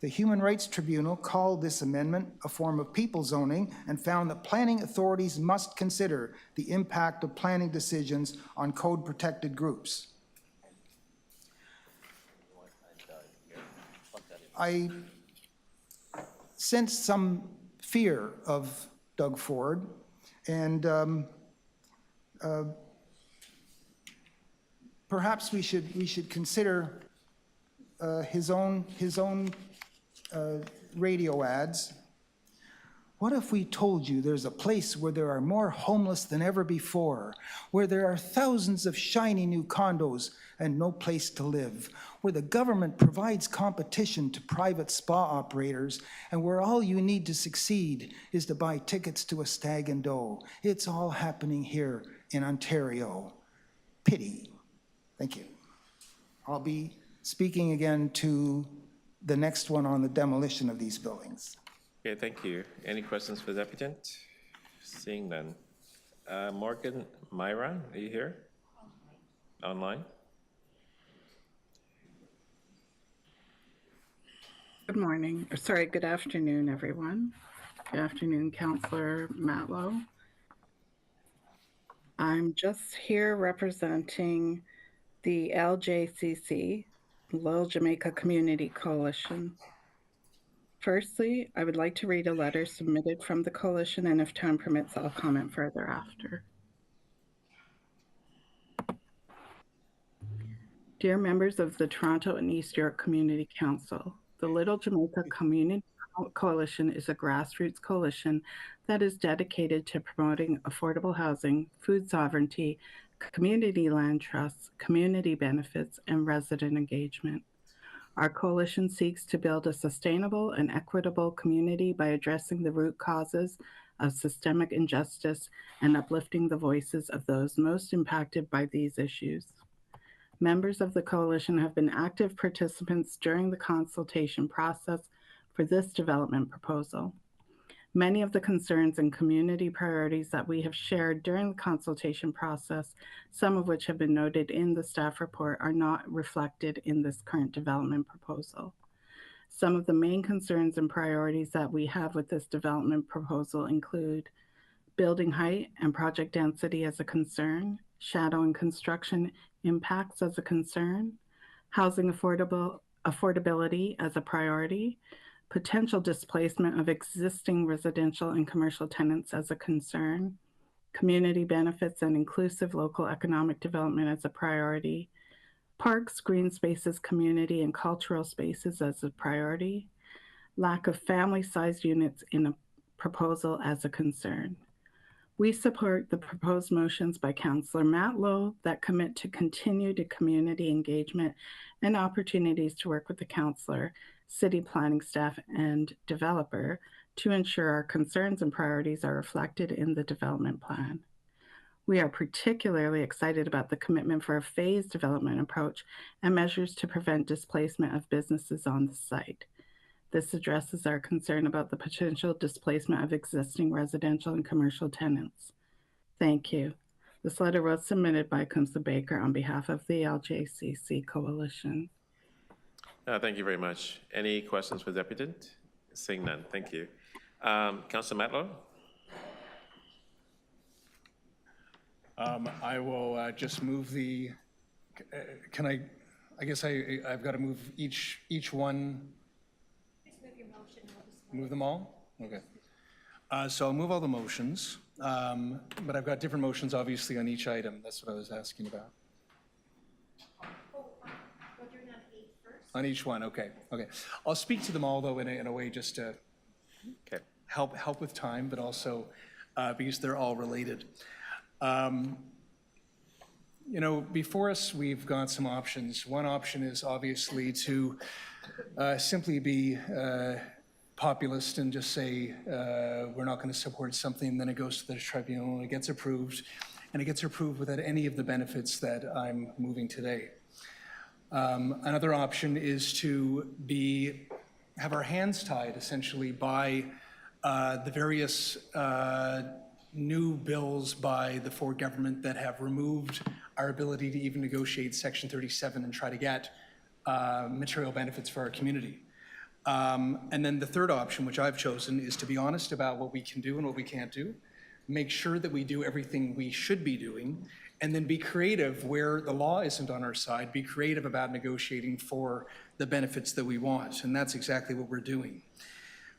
The Human Rights Tribunal called this amendment a form of people zoning and found that planning authorities must consider the impact of planning decisions on code-protected groups. I sense some fear of Doug Ford, perhaps we should consider his own radio ads. What if we told you there's a place where there are more homeless than ever before, where there are thousands of shiny new condos and no place to live, where the government provides competition to private spa operators, and where all you need to succeed is to buy tickets to a Stag and Doe? It's all happening here in Ontario. Pity. Thank you. I'll be speaking again to the next one on the demolition of these buildings. Okay, thank you. Any questions for the applicant? Seeing none. Morgan Myron, are you here? Online? Good morning, or sorry, good afternoon, everyone. Good afternoon, Councillor Matlow. I'm just here representing the LJCC, Little Jamaica Community Coalition. Firstly, I would like to read a letter submitted from the coalition, and if time permits, I'll comment further after. Dear members of the Toronto and East York Community Council, the Little Jamaica Community Coalition is a grassroots coalition that is dedicated to promoting affordable housing, food sovereignty, community land trusts, community benefits, and resident engagement. Our coalition seeks to build a sustainable and equitable community by addressing the root causes of systemic injustice and uplifting the voices of those most impacted by these issues. Members of the coalition have been active participants during the consultation process for this development proposal. Many of the concerns and community priorities that we have shared during the consultation process, some of which have been noted in the staff report, are not reflected in this current development proposal. Some of the main concerns and priorities that we have with this development proposal include building height and project density as a concern, shadow and construction impacts as a concern, housing affordability as a priority, potential displacement of existing residential and commercial tenants as a concern, community benefits and inclusive local economic development as a priority, parks, green spaces, community and cultural spaces as a priority, lack of family-sized units in a proposal as a concern. We support the proposed motions by Councillor Matlow that commit to continued community engagement and opportunities to work with the councillor, city planning staff, and developer to ensure our concerns and priorities are reflected in the development plan. We are particularly excited about the commitment for a phased development approach and measures to prevent displacement of businesses on the site. This addresses our concern about the potential displacement of existing residential and commercial tenants. Thank you. This letter was submitted by Councillor Baker on behalf of the LJCC Coalition. Thank you very much. Any questions for the applicant? Seeing none, thank you. Councillor Matlow? I will just move the, can I guess I've got to move each one. Just move your motion. Move them all? Okay. So I'll move all the motions, but I've got different motions obviously on each item. That's what I was asking about. We're doing on 8 first. On each one, okay, okay. I'll speak to them all though in a way just to help with time, but also because they're all related. You know, before us, we've got some options. One option is obviously to simply be populist and just say we're not going to support something, then it goes to the tribunal and it gets approved, and it gets approved without any of the benefits that I'm moving today. Another option is to have our hands tied essentially by the various new bills by the Ford government that have removed our ability to even negotiate Section 37 and try to get material benefits for our community. And then the third option, which I've chosen, is to be honest about what we can do and what we can't do, make sure that we do everything we should be doing, and then be creative where the law isn't on our side, be creative about negotiating for the benefits that we want. And that's exactly what we're doing.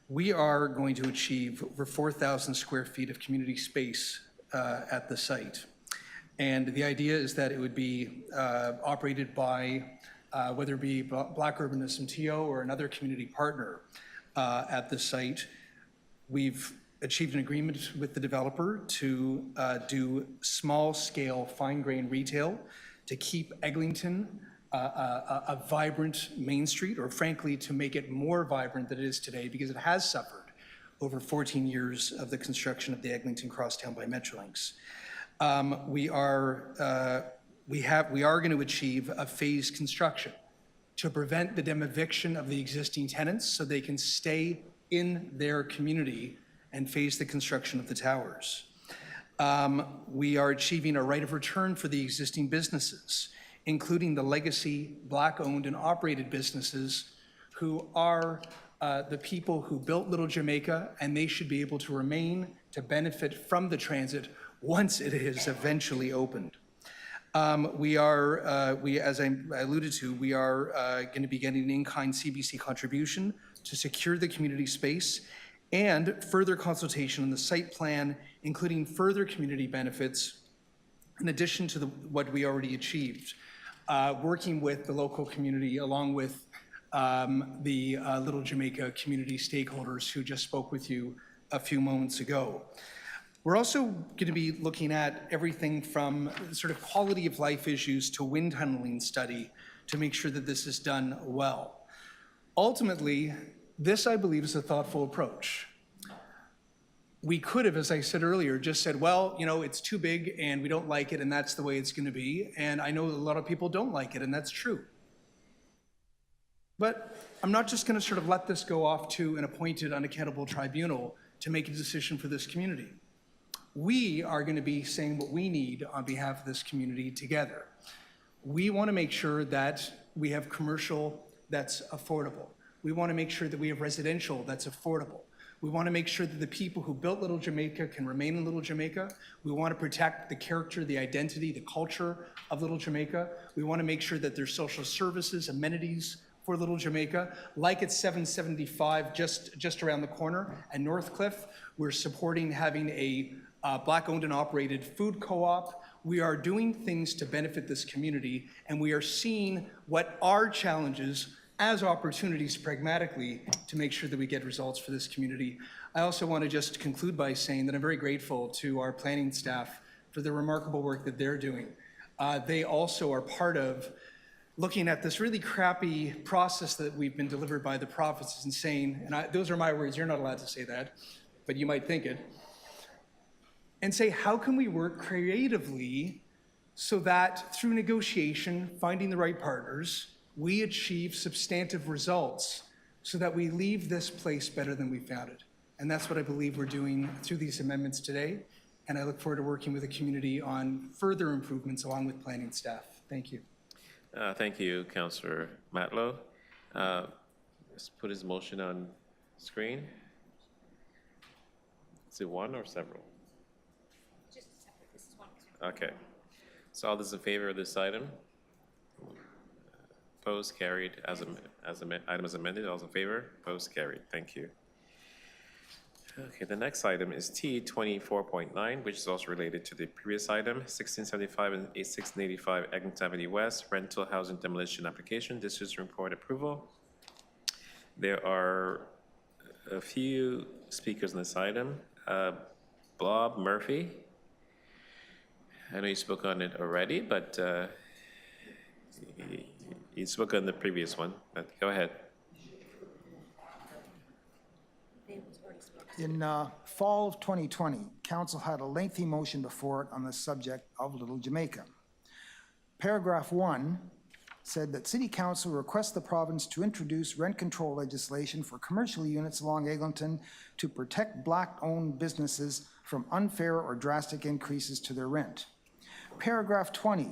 We are going to achieve over 4,000 square feet of community space at the site. And the idea is that it would be operated by whether it be Black Urban SMTO or another community partner at the site. We've achieved an agreement with the developer to do small-scale, fine-grain retail to keep Eglinton a vibrant Main Street, or frankly, to make it more vibrant than it is today, because it has suffered over 14 years of the construction of the Eglinton Crosstown by Metrolinx. We are going to achieve a phased construction to prevent the demoviction of the existing tenants so they can stay in their community and phase the construction of the towers. We are achieving a right of return for the existing businesses, including the legacy Black-owned and operated businesses who are the people who built Little Jamaica, and they should be able to remain to benefit from the transit once it is eventually opened. As I alluded to, we are going to be getting an in-kind CBC contribution to secure the community space and further consultation on the site plan, including further community benefits in addition to what we already achieved. Working with the local community along with the Little Jamaica community stakeholders who just spoke with you a few moments ago. We're also going to be looking at everything from sort of quality of life issues to wind tunneling study to make sure that this is done well. Ultimately, this, I believe, is a thoughtful approach. We could have, as I said earlier, just said, well, you know, it's too big and we don't like it and that's the way it's going to be. And I know a lot of people don't like it, and that's true. But I'm not just going to sort of let this go off to an appointed, unaccountable tribunal to make a decision for this community. We are going to be saying what we need on behalf of this community together. We want to make sure that we have commercial that's affordable. We want to make sure that we have residential that's affordable. We want to make sure that the people who built Little Jamaica can remain in Little Jamaica. We want to protect the character, the identity, the culture of Little Jamaica. We want to make sure that there's social services, amenities for Little Jamaica. Like at 775, just around the corner at Northcliffe, we're supporting having a Black-owned and operated food co-op. We are doing things to benefit this community, and we are seeing what are challenges as opportunities pragmatically to make sure that we get results for this community. I also want to just conclude by saying that I'm very grateful to our planning staff for the remarkable work that they're doing. They also are part of looking at this really crappy process that we've been delivered by the province and saying, and those are my words, you're not allowed to say that, but you might think it, and say, how can we work creatively so that through negotiation, finding the right partners, we achieve substantive results so that we leave this place better than we found it. And that's what I believe we're doing through these amendments today. And I look forward to working with the community on further improvements along with planning staff. Thank you. Thank you, Councillor Matlow. Let's put his motion on screen. Is it one or several? Just separate. This is one. Okay. So all those in favor of this item? Opposed, carried. Item is amended. All those in favor? Opposed, carried. Thank you. Okay, the next item is T 24.9, which is also related to the previous item, 1675 and 1685 Eglinton Avenue West, rental housing demolition application. This is report approval. There are a few speakers on this item. Bob Murphy. I know you spoke on it already, but you spoke on the previous one. But go ahead. In fall of 2020, Council had a lengthy motion before it on the subject of Little Jamaica. Paragraph 1 said that City Council requests the province to introduce rent control legislation for commercial units along Eglinton to protect Black-owned businesses from unfair or drastic increases to their rent. Paragraph 20,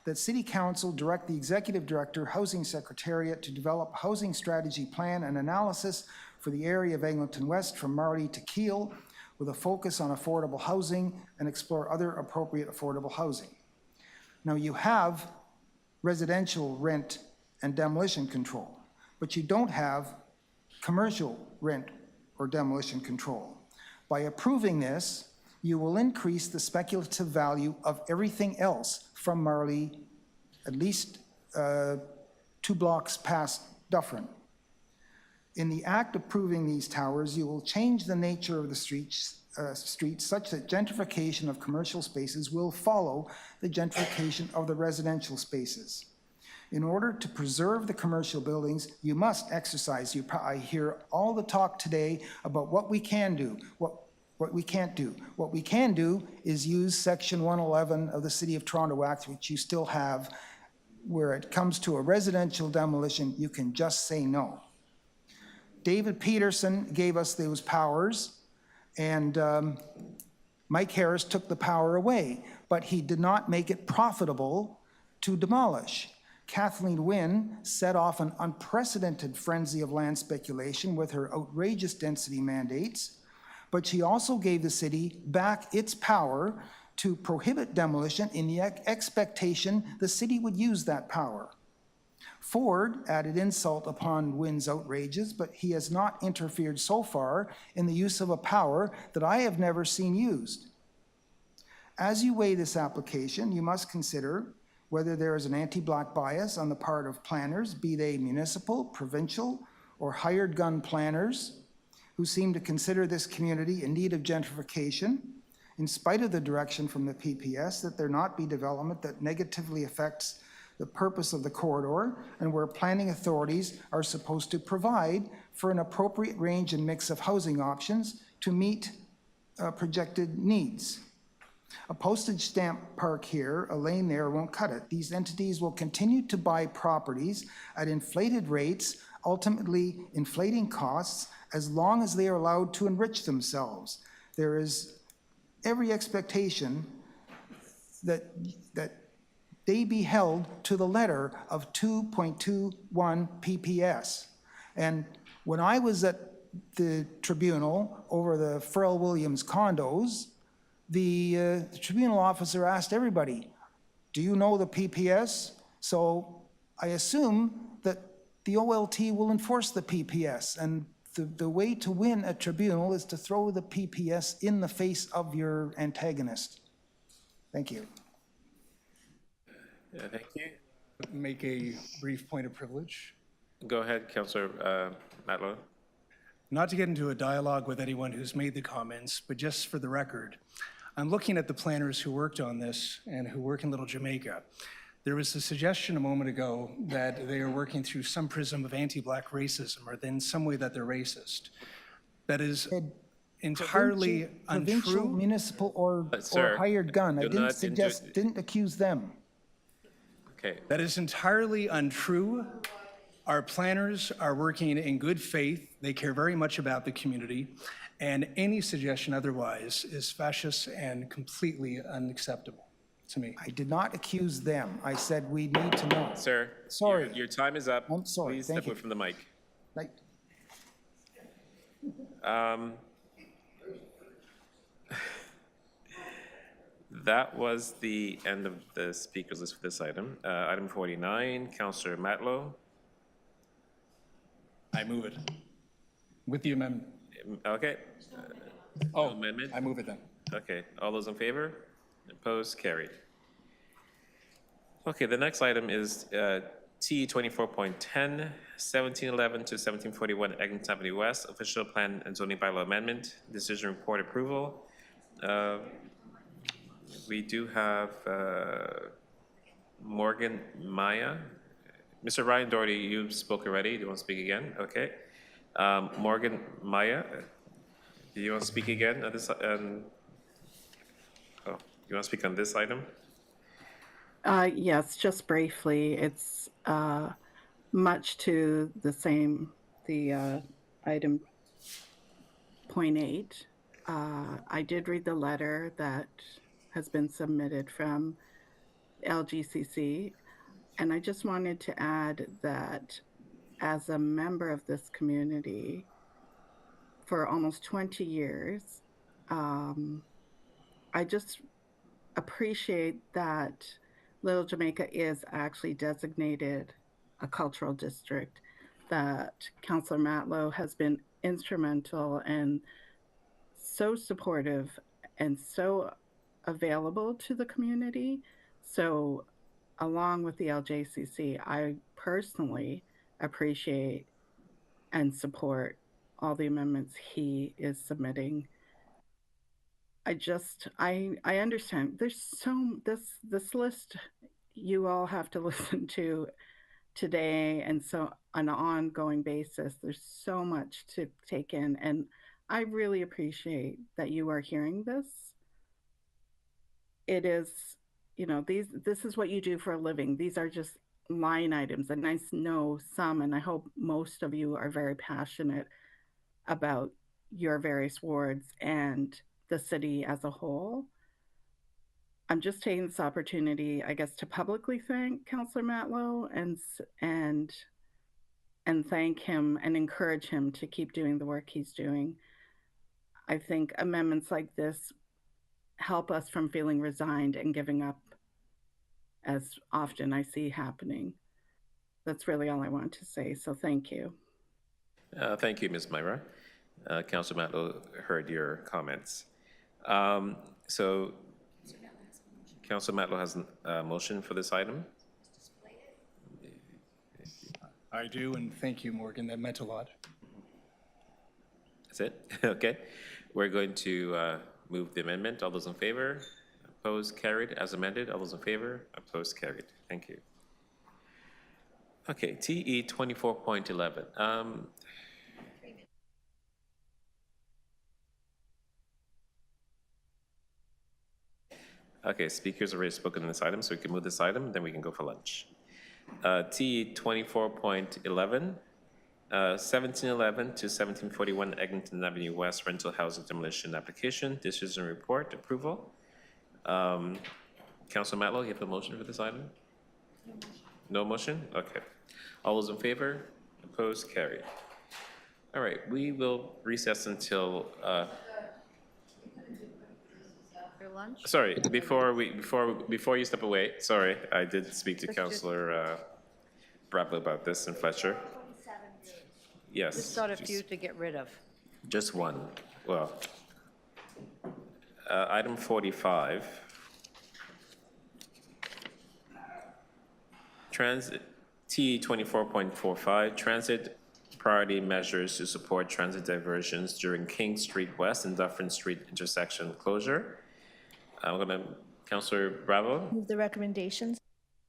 that City Council direct the Executive Director, Housing Secretariat to develop housing strategy plan and analysis for the area of Eglinton West from Marley to Keele with a focus on affordable housing and explore other appropriate affordable housing. Now you have residential rent and demolition control, but you don't have commercial rent or demolition control. By approving this, you will increase the speculative value of everything else from Marley, at least 2 blocks past Dufferin. In the act of approving these towers, you will change the nature of the streets such that gentrification of commercial spaces will follow the gentrification of the residential spaces. In order to preserve the commercial buildings, you must exercise. I hear all the talk today about what we can do, what we can't do. What we can do is use Section 111 of the City of Toronto Act, which you still have, where it comes to a residential demolition, you can just say no. David Peterson gave us those powers, and Mike Harris took the power away, but he did not make it profitable to demolish. Kathleen Wynne set off an unprecedented frenzy of land speculation with her outrageous density mandates, but she also gave the city back its power to prohibit demolition in the expectation the city would use that power. Ford added insult upon Wynne's outrages, but he has not interfered so far in the use of a power that I have never seen used. As you weigh this application, you must consider whether there is an anti-Black bias on the part of planners, be they municipal, provincial, or hired gun planners, who seem to consider this community in need of gentrification, in spite of the direction from the PPS that there not be development that negatively affects the purpose of the corridor, and where planning authorities are supposed to provide for an appropriate range and mix of housing options to meet projected needs. A postage stamp park here, a lane there won't cut it. These entities will continue to buy properties at inflated rates, ultimately inflating costs, as long as they are allowed to enrich themselves. There is every expectation that they be held to the letter of 2.21 PPS. And when I was at the tribunal over the Pharrell Williams condos, the tribunal officer asked everybody, do you know the PPS? So I assume that the OLT will enforce the PPS, and the way to win a tribunal is to throw the PPS in the face of your antagonist. Thank you. Thank you. Make a brief point of privilege. Go ahead, Councillor Matlow. Not to get into a dialogue with anyone who's made the comments, but just for the record, I'm looking at the planners who worked on this and who work in Little Jamaica. There was a suggestion a moment ago that they are working through some prism of anti-Black racism, or in some way that they're racist. That is entirely provincial, untrue. Municipal, or hired gun. I didn't accuse them. Okay. That is entirely untrue. Our planners are working in good faith. They care very much about the community, and any suggestion otherwise is fascist and completely unacceptable to me. I did not accuse them. I said we need to know. Sir, sorry. Your time is up. I'm sorry. Please Thank step you. away from the mic. Right. That was the end of the speakers list for this item. Item 49, Councillor Matlow. I move it. With the amendment. Okay. Amendment? I move it then. Okay, all those in favor? Opposed? Carried. Okay, the next item is T 24.10, 1711 to 1741 Eglinton Avenue West, Official Plan and Zoning Bylaw Amendment, Decision Report Approval. We do have Morgan Maya. Mr. Ryan Doherty, you spoke already. Do you want to speak again? Okay. Morgan Maya, do you want to speak again on this? You want to speak on this item? Yes, just briefly. It's much to the same, the item 0.8. I did read the letter that has been submitted from LGCC, and I just wanted to add that as a member of this community for almost 20 years, I just appreciate that Little Jamaica is actually designated a cultural district, that Councillor Matlow has been instrumental and so supportive and so available to the community. So along with the LJCC, I personally appreciate and support all the amendments he is submitting. I understand there's this list you all have to listen to today, and so on an ongoing basis, there's so much to take in, and I really appreciate that you are hearing this. It is, this is what you do for a living. These are just line items, and I know some, and I hope most of you are very passionate about your various wards and the city as a whole. I'm just taking this opportunity, I guess, to publicly thank Councillor Matlow and thank him and encourage him to keep doing the work he's doing. I think amendments like this help us from feeling resigned and giving up, as often I see happening. That's really all I want to say, so thank you. Thank you, Ms. Myra. Councilor Matlow heard your comments. So Councilor Matlow has a motion for this item. I do, and thank you, Morgan. That meant a lot. That's it? Okay. We're going to move the amendment. All those in favor? Opposed? Carried. As amended. All those in favor? Opposed? Carried. Thank you. Okay, TE 24.11. Okay, speakers already spoken on this item, so we can move this item, then we can go for lunch. TE 24.11. 1711 to 1741 Eglinton Avenue West rental housing demolition application. Decision report approval. Councilor Matlow, you have a motion for this item? No motion? Okay. All those in favor? Opposed? Carried. All right, we will recess until. Lunch? Sorry, before you step away. Sorry, I did speak to Councilor Bravo about this and Fletcher. Yes. Just got a few to get rid of. Just one. Well, item 45. Transit T 24.45, transit priority measures to support transit diversions during King Street West and Dufferin Street intersection closure. I'm gonna, Councilor Bravo. Move the recommendations.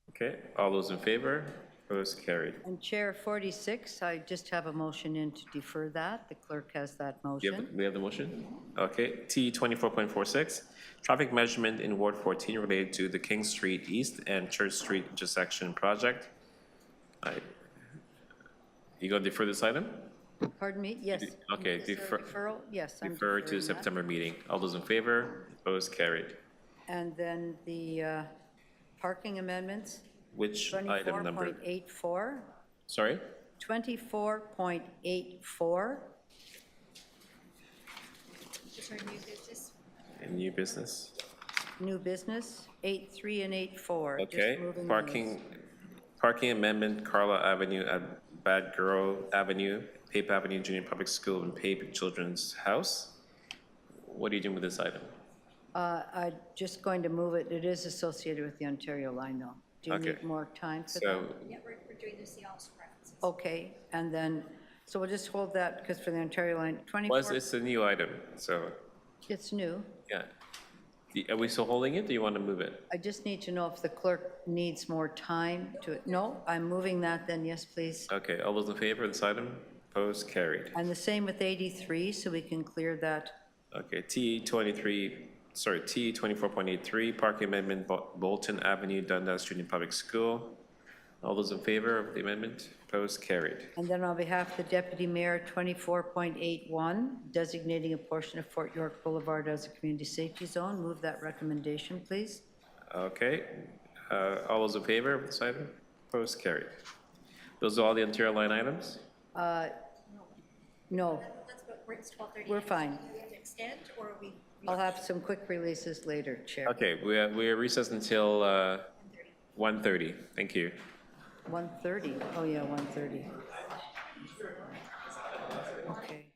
Okay, all those in favor? Opposed? Carried. And Chair 46, I just have a motion in to defer that. The clerk has that motion. We have the motion? Okay, T 24.46, traffic measurement in Ward 14 related to the King Street East and Church Street intersection project. You gonna defer this item? Pardon me? Yes. Okay, deferral? Yes. I'm defer to deferring September that. meeting. All those in favor? Opposed? Carried. And then the parking amendments? Which item number? 24.84. Sorry? 24.84. Sorry, new business. And new business? New business, 8.3 and 8.4. Okay, Just moving parking amendment, Carla Avenue at Bad Girl Avenue, Pape Avenue Junior Public School, and Pape Children's House. What are you doing with this item? I'm just going to move it. It is associated with the Ontario line, though. Do you need more time for that? Yeah, we're doing the CL's references. Okay, and then, so we'll just hold that because for the Ontario line, 24. Well, it's a new item, so. It's new. Yeah. Are we still holding it? Do you want to move it? I just need to know if the clerk needs more time to, no, I'm moving that then, yes, please. Okay, all those in favor of this item? Opposed? Carried. And the same with 83, so we can clear that. Okay, T 24.83, parking amendment, Bolton Avenue, Dundas Junior Public School. All those in favor of the amendment? Opposed? Carried. And then on behalf of the Deputy Mayor, 24.81, designating a portion of Fort York Boulevard as a community safety zone. Move that recommendation, please. Okay, all those in favor of this item? Opposed? Carried. Those are all the Ontario line items? No. It's 12:30. We're fine. Do we have to extend, or are we? I'll have some quick releases later, Chair. Okay, we are recessed until 1:30. Thank you. 1:30. Oh, yeah, 1:30. Okay.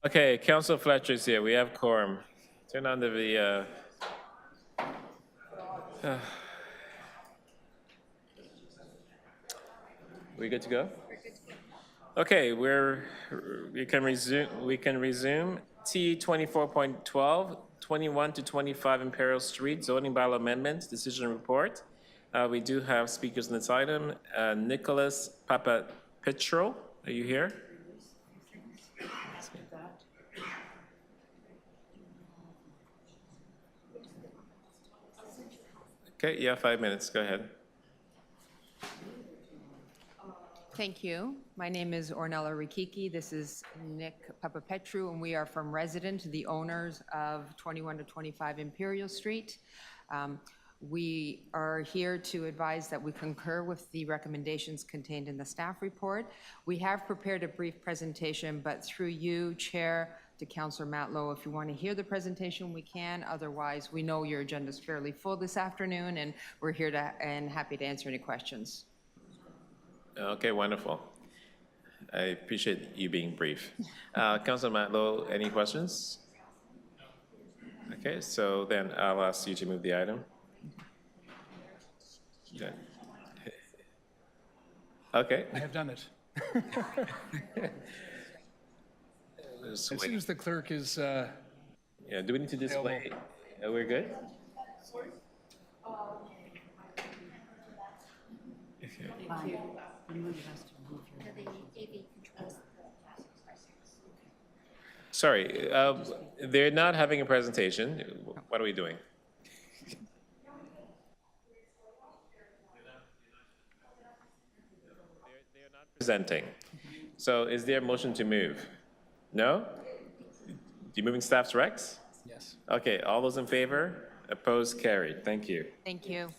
Okay, Council Fletcher's here. We have quorum. Turn on the we good to go? Okay, we can resume. T 24.12, 21 to 25 Imperial Street, zoning bylaw amendments, decision report. We do have speakers on this item. Nicholas Papapetro, are you here? Okay, you have 5 minutes. Go ahead. Thank you. My name is Ornella Rikiki. This is Nick Papapetru, and we are from Resident, the owners of 21 to 25 Imperial Street. We are here to advise that we concur with the recommendations contained in the staff report. We have prepared a brief presentation, but through you, Chair, to Councillor Matlow, if you want to hear the presentation, we can. Otherwise, we know your agenda is fairly full this afternoon, and we're here and happy to answer any questions. Okay, wonderful. I appreciate you being brief. Councilor Matlow, any questions? Okay, so then I'll ask you to move the item. Yeah. Okay. I have done it. As soon as the clerk is yeah, do we need to display? We're good? Okay. Sorry, they're not having a presentation. What are we doing? They're not presenting. So is there a motion to move? No? You moving staff's recs? Yes. Okay, all those in favor? Opposed? Carried. Thank you. Thank you.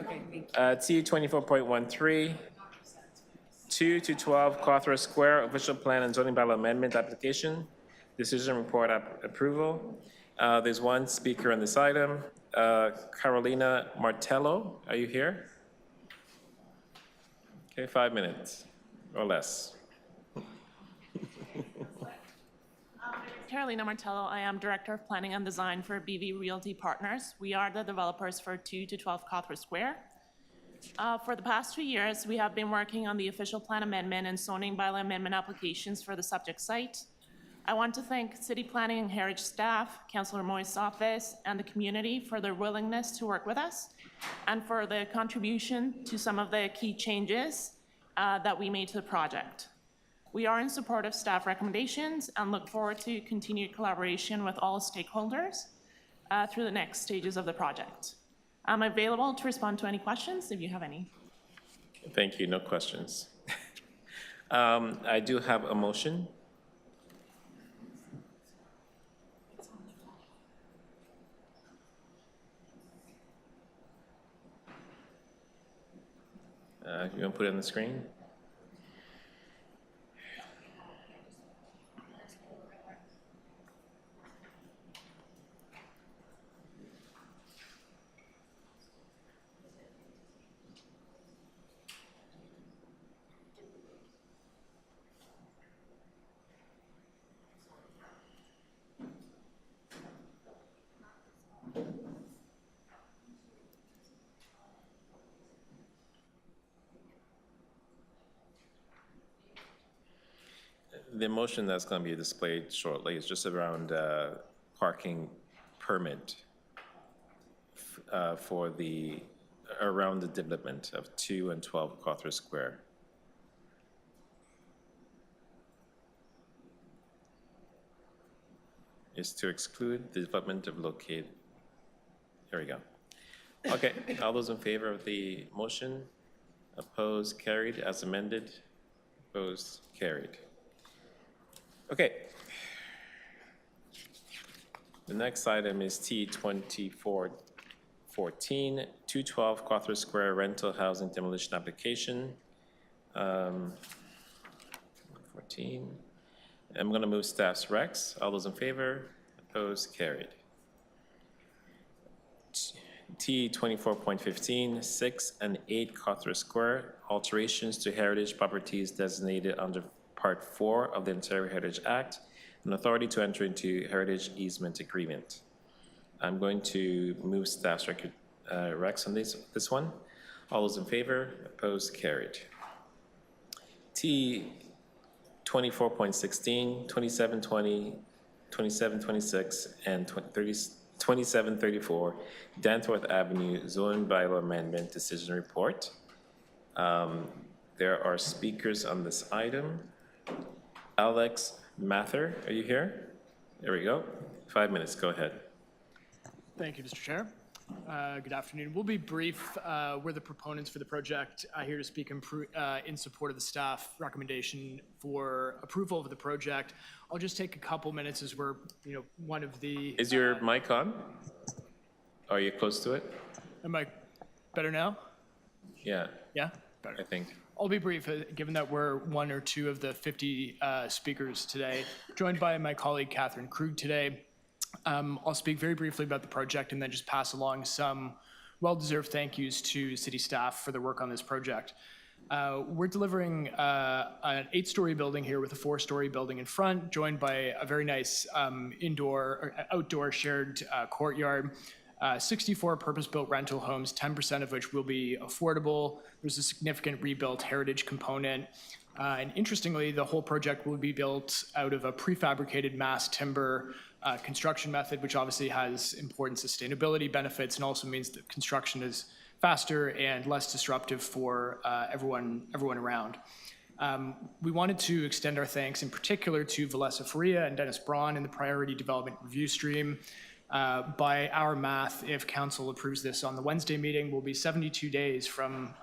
T 24.13, 2 to 12 Cawthra Square, official plan and zoning bylaw amendment application, decision report approval. There's one speaker on this item. Carolina Martello, are you here? Okay, 5 minutes or less. Carolina Martello. I am Director of Planning and Design for BV Realty Partners. We are the developers for 2 to 12 Cawthra Square. For the past 2 years, we have been working on the official plan amendment and zoning bylaw amendment applications for the subject site. I want to thank City Planning and Heritage staff, Councillor Moy's office, and the community for their willingness to work with us and for the contribution to some of the key changes that we made to the project. We are in support of staff recommendations and look forward to continued collaboration with all stakeholders through the next stages of the project. I'm available to respond to any questions if you have any. Thank you. No questions. I do have a motion. You want to put it on the screen? The motion that's going to be displayed shortly is just around parking permit for around the development of 2 and 12 Cawthra Square. Is to exclude the development of located. There we go. Okay, all those in favor of the motion? Opposed? Carried as amended? Opposed? Carried. Okay. The next item is T 2414, 212 Cawthra Square rental housing demolition application. 14. I'm going to move staff's recs. All those in favor? Opposed? Carried. T 24.15, 6 and 8 Cawthra Square, alterations to heritage properties designated under Part 4 of the Ontario Heritage Act, and authority to enter into heritage easement agreement. I'm going to move staff's recs on this one. All those in favor, opposed, carried. T 24.16, 2720, 2726, and 2734, Danforth Avenue Zone Bylaw Amendment Decision Report. There are speakers on this item. Alex Mather, are you here? There we go. 5 minutes, go ahead. Thank you, Mr. Chair. Good afternoon. We'll be brief. We're the proponents for the project, here to speak in support of the staff recommendation for approval of the project. I'll just take a couple minutes as we're, one of the... Is your mic on? Are you close to it? Am I better now? Yeah. Yeah? Better. I think. I'll be brief, given that we're one or two of the 50 speakers today, joined by my colleague Catherine Krug today. I'll speak very briefly about the project and then just pass along some well-deserved thank yous to city staff for their work on this project. We're delivering an 8-story building here with a 4-story building in front, joined by a very nice outdoor shared courtyard. 64 purpose-built rental homes, 10% of which will be affordable. There's a significant rebuilt heritage component. And interestingly, the whole project will be built out of a prefabricated mass timber construction method, which obviously has important sustainability benefits and also means that construction is faster and less disruptive for everyone around. We wanted to extend our thanks in particular to Valessa Faria and Dennis Braun in the priority development review stream. By our math, if council approves this on the Wednesday meeting, will be 72 days from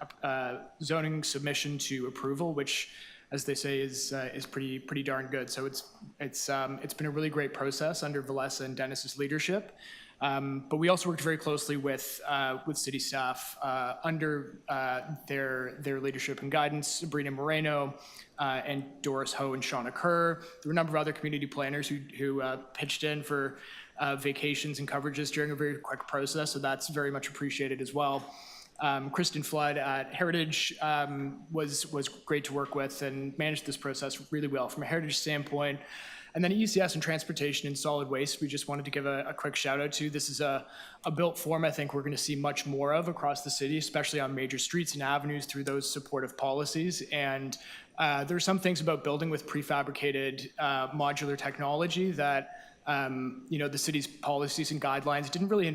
zoning submission to approval, which, as they say, is pretty darn good. So it's been a really great process under Valessa and Dennis's leadership. But we also worked very closely with city staff under their leadership and guidance, Sabrina Moreno and Doris Ho and Shauna Kerr. There were a number of other community planners who pitched in for vacations and coverages during a very quick process, so that's very much appreciated as well. Kristen Flood at Heritage was great to work with and managed this process really well from a heritage standpoint. And then ECS and transportation and solid waste, we just wanted to give a quick shout out to. This is a built form I think we're going to see much more of across the city, especially on major streets and avenues through those supportive policies. And there are some things about building with prefabricated modular technology that the city's policies and guidelines didn't really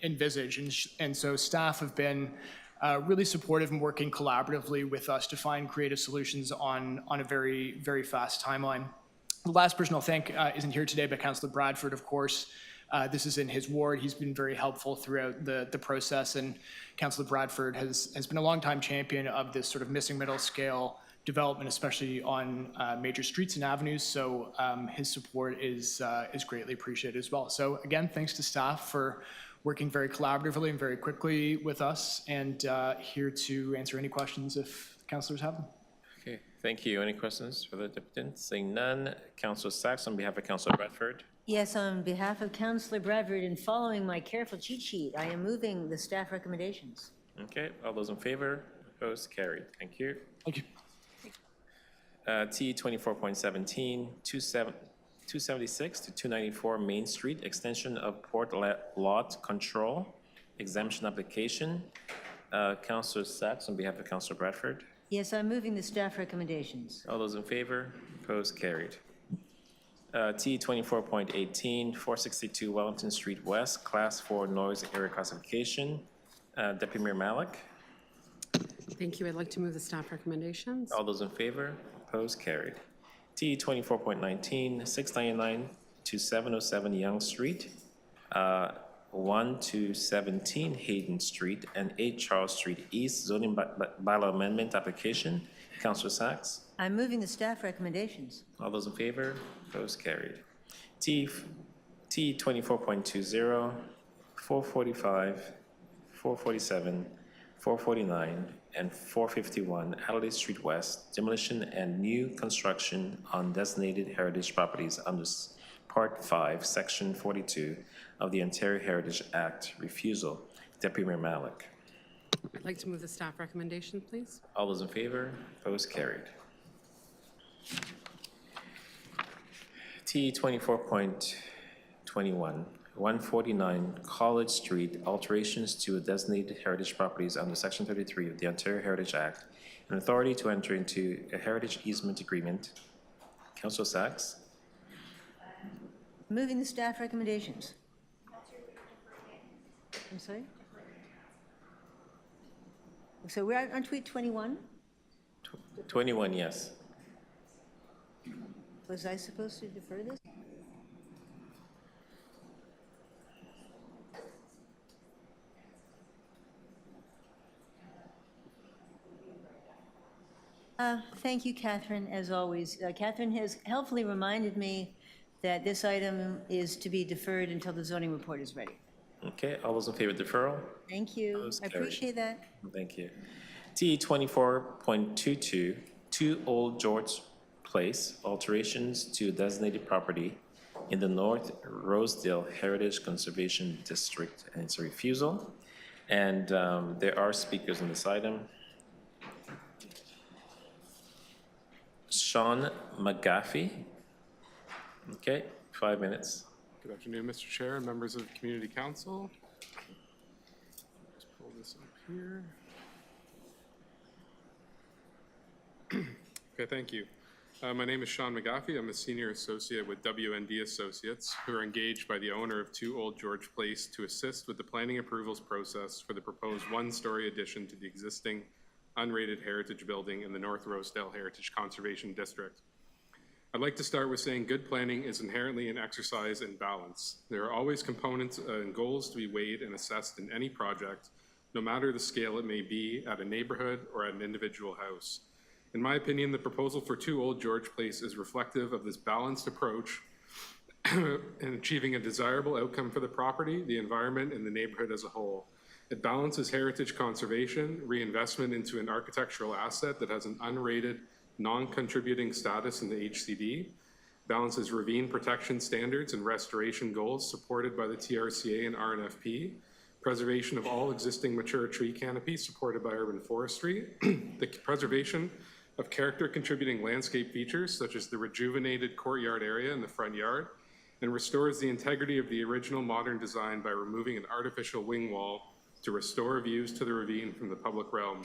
envisage. And so staff have been really supportive and working collaboratively with us to find creative solutions on a very, very fast timeline. The last person I'll thank isn't here today, but Councillor Bradford, of course. This is in his ward. He's been very helpful throughout the process, and Councillor Bradford has been a longtime champion of this sort of missing middle scale development, especially on major streets and avenues. So his support is greatly appreciated as well. So again, thanks to staff for working very collaboratively and very quickly with us, and here to answer any questions if councillors have them. Okay, thank you. Any questions for the deputant? Seeing none, Councillor Sachs on behalf of Councillor Bradford. Yes, on behalf of Councillor Bradford and following my careful cheat sheet, I am moving the staff recommendations. Okay, all those in favor? Opposed? Carried. Thank you. Thank you. T 24.17, 276 to 294 Main Street, extension of port lot control, exemption application. Councillor Sachs on behalf of Councillor Bradford. Yes, I'm moving the staff recommendations. All those in favor? Opposed? Carried. T 24.18, 462 Wellington Street West, Class 4 noise area classification. Deputy Mayor Malik. Thank you. I'd like to move the staff recommendations. All those in favor? Opposed? Carried. T 24.19, 699 to 707 Yonge Street, 1 to 17 Hayden Street, and 8 Charles Street East zoning bylaw amendment application. Councillor Sachs. I'm moving the staff recommendations. All those in favor? Opposed? Carried. T 24.20, 445, 447, 449, and 451 Adelaide Street West, demolition and new construction on designated heritage properties under Part 5, Section 42 of the Ontario Heritage Act. Refusal. Deputy Mayor Malik. I'd like to move the staff recommendation, please. All those in favor? Opposed? Carried. T 24.21, 149 College Street, alterations to designated heritage properties under Section 33 of the Ontario Heritage Act, and authority to enter into a heritage easement agreement. Councillor Sachs. Moving the staff recommendations. I'm sorry? So we're on tweet 21? 21, yes. Was I supposed to defer this? Thank you, Catherine, as always. Catherine has helpfully reminded me that this item is to be deferred until the zoning report is ready. Okay, all those in favor of deferral? Thank you. I appreciate that. Thank you. T 24.22, 2 Old George Place, alterations to designated property in the North Rosedale Heritage Conservation District, and it's a refusal. And there are speakers on this item. Sean McGaffey. Okay, 5 minutes. Good afternoon, Mr. Chair and members of Community Council. Let's pull this up here. Okay, thank you. My name is Sean McGaffey. I'm a senior associate with WND Associates, who are engaged by the owner of 2 Old George Place to assist with the planning approvals process for the proposed 1-story addition to the existing unrated heritage building in the North Rosedale Heritage Conservation District. I'd like to start with saying good planning is inherently an exercise in balance. There are always components and goals to be weighed and assessed in any project, no matter the scale it may be at a neighborhood or at an individual house. In my opinion, the proposal for 2 Old George Place is reflective of this balanced approach in achieving a desirable outcome for the property, the environment, and the neighborhood as a whole. It balances heritage conservation, reinvestment into an architectural asset that has an unrated, non-contributing status in the HCD, balances ravine protection standards and restoration goals supported by the TRCA and RNFP, preservation of all existing mature tree canopy supported by urban forestry, the preservation of character contributing landscape features such as the rejuvenated courtyard area in the front yard, and restores the integrity of the original modern design by removing an artificial wing wall to restore views to the ravine from the public realm.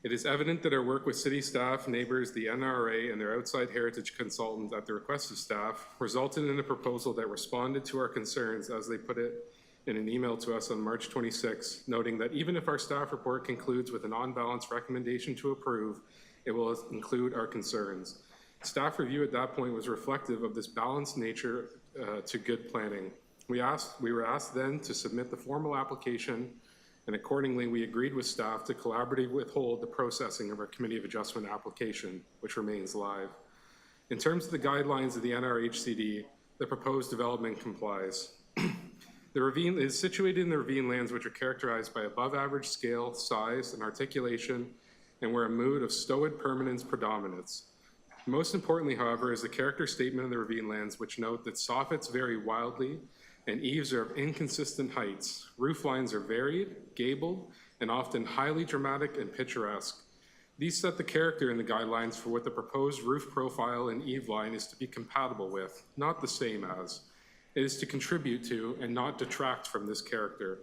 It is evident that our work with city staff, neighbors, the NRA, and their outside heritage consultant at the request of staff resulted in a proposal that responded to our concerns, as they put it in an email to us on March 26, noting that even if our staff report concludes with an on-balance recommendation to approve, it will include our concerns. Staff review at that point was reflective of this balanced nature to good planning. We were asked then to submit the formal application, and accordingly we agreed with staff to collaboratively withhold the processing of our Committee of Adjustment application, which remains live. In terms of the guidelines of the NRHCD, the proposed development complies. The ravine is situated in the ravine lands, which are characterized by above average scale, size, and articulation, and where a mood of stowed permanence predominates. Most importantly, however, is the character statement of the ravine lands, which note that soffits vary wildly and eaves are of inconsistent heights. Roof lines are varied, gabled, and often highly dramatic and picturesque. These set the character in the guidelines for what the proposed roof profile and eave line is to be compatible with, not the same as. It is to contribute to and not detract from this character.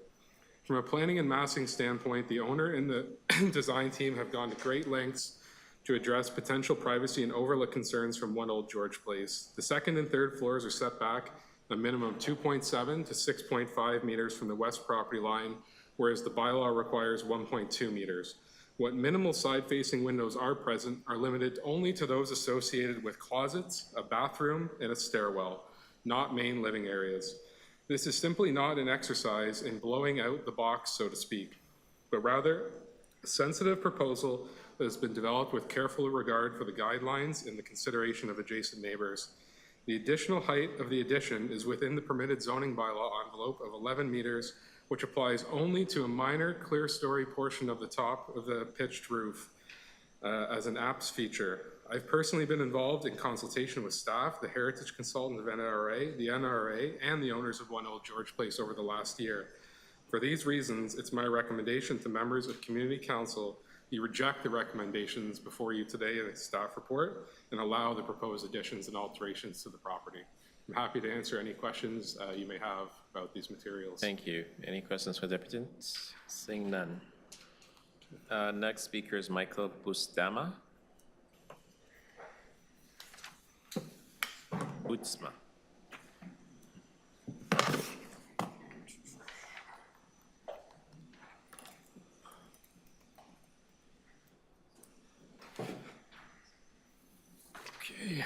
From a planning and massing standpoint, the owner and the design team have gone to great lengths to address potential privacy and overlook concerns from 1 Old George Place. The second and third floors are set back a minimum 2.7 to 6.5 meters from the west property line, whereas the bylaw requires 1.2 meters. What minimal side-facing windows are present are limited only to those associated with closets, a bathroom, and a stairwell, not main living areas. This is simply not an exercise in blowing out the box, so to speak, but rather a sensitive proposal that has been developed with careful regard for the guidelines and the consideration of adjacent neighbors. The additional height of the addition is within the permitted zoning bylaw envelope of 11 meters, which applies only to a minor clear story portion of the top of the pitched roof as an APS feature. I've personally been involved in consultation with staff, the heritage consultant of NRA, the NRA, and the owners of 1 Old George Place over the last year. For these reasons, it's my recommendation to members of Community Council you reject the recommendations before you today in the staff report and allow the proposed additions and alterations to the property. I'm happy to answer any questions you may have about these materials. Thank you. Any questions for the applicant? Seeing none. Next speaker is Michael Bootsma. Okay.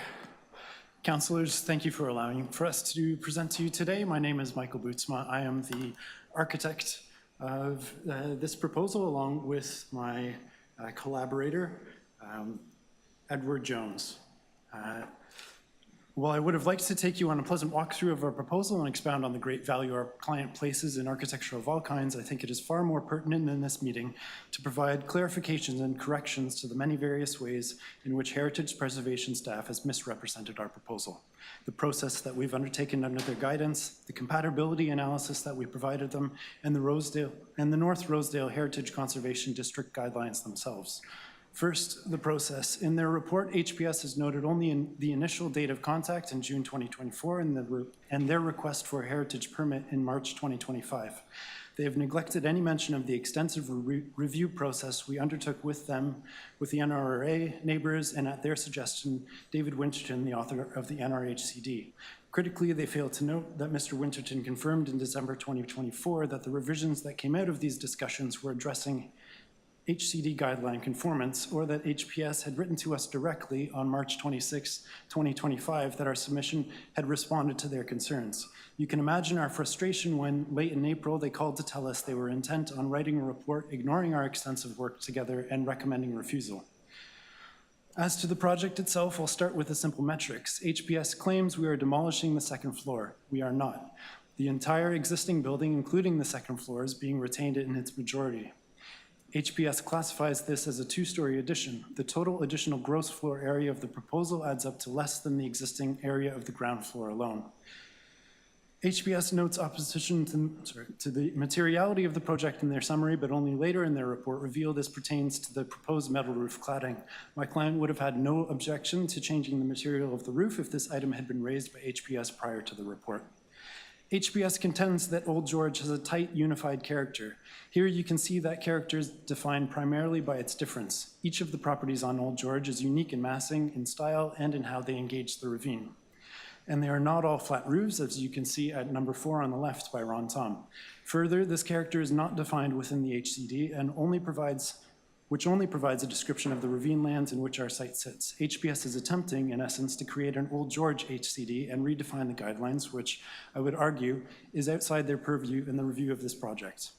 Councillors, thank you for allowing for us to present to you today. My name is Michael Bootsma. I am the architect of this proposal along with my collaborator, Edward Jones. While I would have liked to take you on a pleasant walkthrough of our proposal and expound on the great value our client places in architecture of all kinds, I think it is far more pertinent in this meeting to provide clarifications and corrections to the many various ways in which heritage preservation staff has misrepresented our proposal. The process that we've undertaken under their guidance, the compatibility analysis that we provided them, and the North Rosedale Heritage Conservation District guidelines themselves. First, the process. In their report, HPS has noted only in the initial date of contact in June 2024 and their request for a heritage permit in March 2025. They have neglected any mention of the extensive review process we undertook with them, with the NRA, neighbors, and at their suggestion, David Winterton, the author of the NRHCD. Critically, they failed to note that Mr. Winterton confirmed in December 2024 that the revisions that came out of these discussions were addressing HCD guideline conformance, or that HPS had written to us directly on March 26, 2025, that our submission had responded to their concerns. You can imagine our frustration when, late in April, they called to tell us they were intent on writing a report, ignoring our extensive work together, and recommending refusal. As to the project itself, I'll start with the simple metrics. HPS claims we are demolishing the second floor. We are not. The entire existing building, including the second floor, is being retained in its majority. HPS classifies this as a two-story addition. The total additional gross floor area of the proposal adds up to less than the existing area of the ground floor alone. HPS notes opposition to the materiality of the project in their summary, but only later in their report reveal this pertains to the proposed metal roof cladding. My client would have had no objection to changing the material of the roof if this item had been raised by HPS prior to the report. HPS contends that Old George has a tight, unified character. Here you can see that character is defined primarily by its difference. Each of the properties on Old George is unique in massing, in style, and in how they engage the ravine. And they are not all flat roofs, as you can see at number 4 on the left by Ron Tom. Further, this character is not defined within the HCD and only provides a description of the ravine lands in which our site sits. HPS is attempting, in essence, to create an Old George HCD and redefine the guidelines, which I would argue is outside their purview in the review of this project.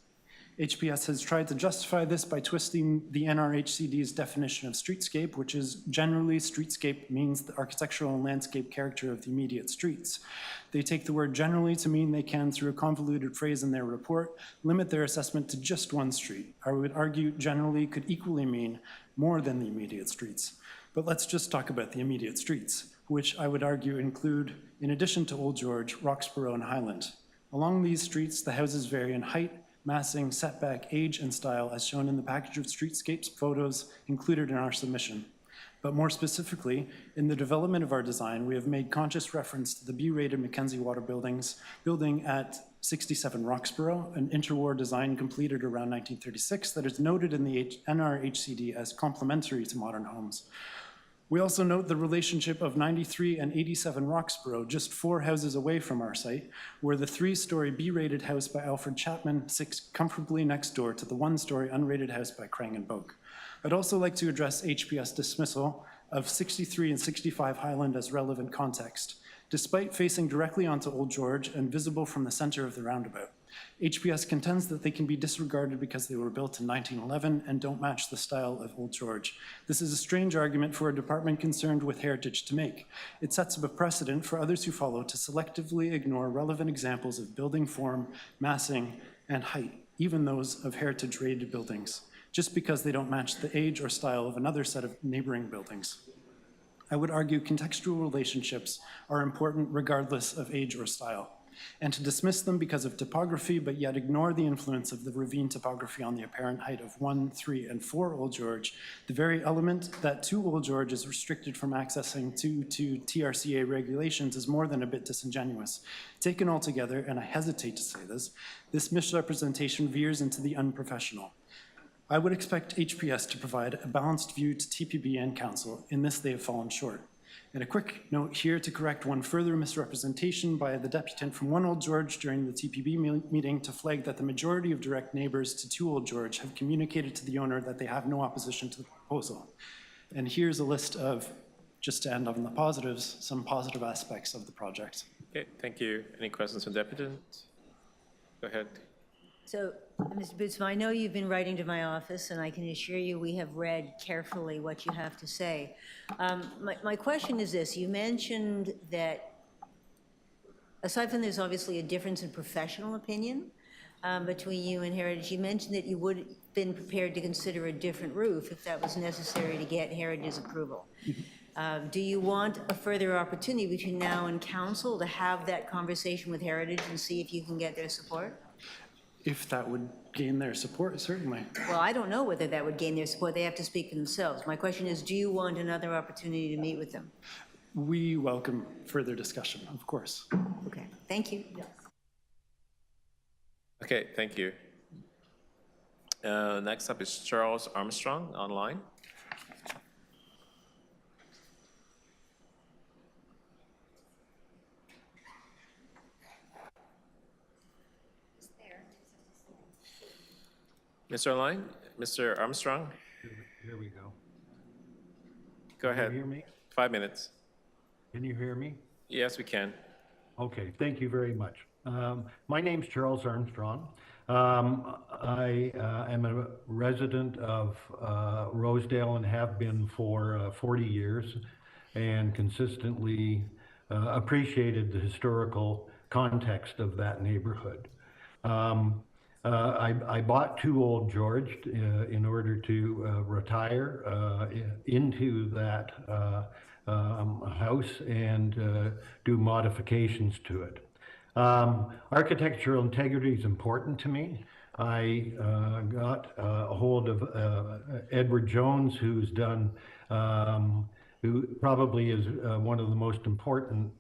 HPS has tried to justify this by twisting the NRHCD's definition of streetscape, which is generally streetscape means the architectural and landscape character of the immediate streets. They take the word generally to mean they can, through a convoluted phrase in their report, limit their assessment to just one street. I would argue generally could equally mean more than the immediate streets. But let's just talk about the immediate streets, which I would argue include, in addition to Old George, Roxborough, and Highland. Along these streets, the houses vary in height, massing, setback, age, and style as shown in the package of streetscapes photos included in our submission. But more specifically, in the development of our design, we have made conscious reference to the B-rated Mackenzie Water building at 67 Roxborough, an interwar design completed around 1936 that is noted in the NRHCD as complementary to modern homes. We also note the relationship of 93 and 87 Roxborough, just 4 houses away from our site, where the 3-story B-rated house by Alfred Chapman sits comfortably next door to the 1-story unrated house by Krang and Boak. I'd also like to address HPS dismissal of 63 and 65 Highland as relevant context. Despite facing directly onto Old George and visible from the center of the roundabout, HPS contends that they can be disregarded because they were built in 1911 and don't match the style of Old George. This is a strange argument for a department concerned with heritage to make. It sets up a precedent for others who follow to selectively ignore relevant examples of building form, massing, and height, even those of heritage-rated buildings, just because they don't match the age or style of another set of neighboring buildings. I would argue contextual relationships are important regardless of age or style. and to dismiss them because of topography, but yet ignore the influence of the ravine topography on the apparent height of 1, 3, and 4 Old George, the very element that 2 Old George is restricted from accessing to TRCA regulations is more than a bit disingenuous. Taken all together, and I hesitate to say this misrepresentation veers into the unprofessional. I would expect HPS to provide a balanced view to TPB and Council. In this, they have fallen short. And a quick note here to correct one further misrepresentation by the deputant from 1 Old George during the TPB meeting to flag that the majority of direct neighbors to 2 Old George have communicated to the owner that they have no opposition to the proposal. And here's a list of, just to end on the positives, some positive aspects of the project. Okay, thank you. Any questions from deputant? Go ahead. So, Mr. Bootsma, I know you've been writing to my office, and I can assure you we have read carefully what you have to say. My question is this. You mentioned that, aside from there's obviously a difference in professional opinion between you and Heritage, you mentioned that you would have been prepared to consider a different roof if that was necessary to get Heritage's approval. Do you want a further opportunity between now and Council to have that conversation with Heritage and see if you can get their support? If that would gain their support, certainly. Well, I don't know whether that would gain their support. They have to speak for themselves. My question is, do you want another opportunity to meet with them? We welcome further discussion, of course. Okay, thank you. Okay, thank you. Next up is Charles Armstrong online. Mr. Online, Mr. Armstrong? Here we go. Go ahead. Can you hear me? 5 minutes. Can you hear me? Yes, we can. Okay, thank you very much. My name's Charles Armstrong. I am a resident of Rosedale and have been for 40 years and consistently appreciated the historical context of that neighborhood. I bought 2 Old George in order to retire into that house and do modifications to it. Architectural integrity is important to me. I got a hold of Edward Jones, who's done, who probably is one of the most important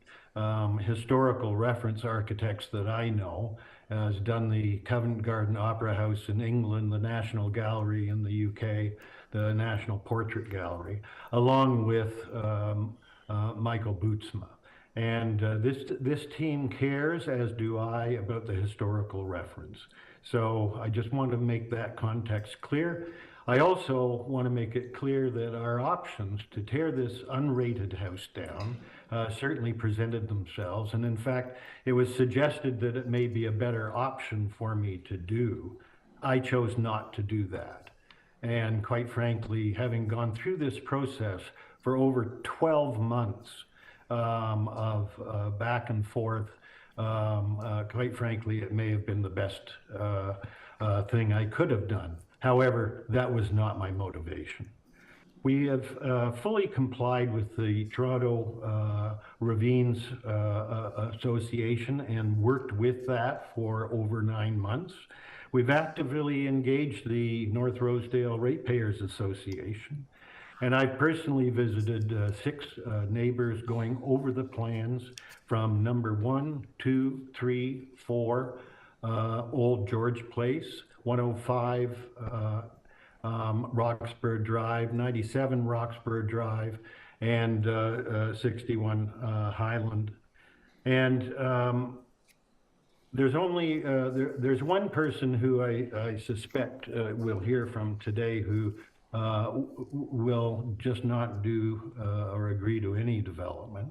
historical reference architects that I know. Has done the Covent Garden Opera House in England, the National Gallery in the UK, the National Portrait Gallery, along with Michael Bootsma. And this team cares, as do I, about the historical reference. So I just want to make that context clear. I also want to make it clear that our options to tear this unrated house down certainly presented themselves. And in fact, it was suggested that it may be a better option for me to do. I chose not to do that. And quite frankly, having gone through this process for over 12 months of back and forth, quite frankly, it may have been the best thing I could have done. However, that was not my motivation. We have fully complied with the Toronto Ravines Association and worked with that for over 9 months. We've actively engaged the North Rosedale Ratepayers Association, and I've personally visited 6 neighbors going over the plans from number 1, 2, 3, 4, Old George Place, 105 Roxburgh Drive, 97 Roxburgh Drive, and 61 Highland. And there's only, there's one person who I suspect we'll hear from today who will just not do or agree to any development.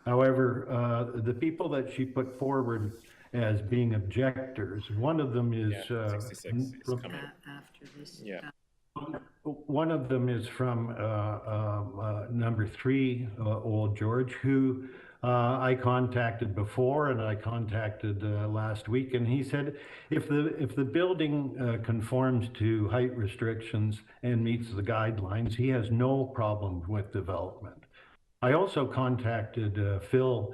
However, the people that she put forward as being objectors, one of them is 66 is coming. After this. Yeah. One of them is from number 3, Old George, who I contacted before, and I contacted last week, and he said if the building conforms to height restrictions and meets the guidelines, he has no problem with development. I also contacted Phil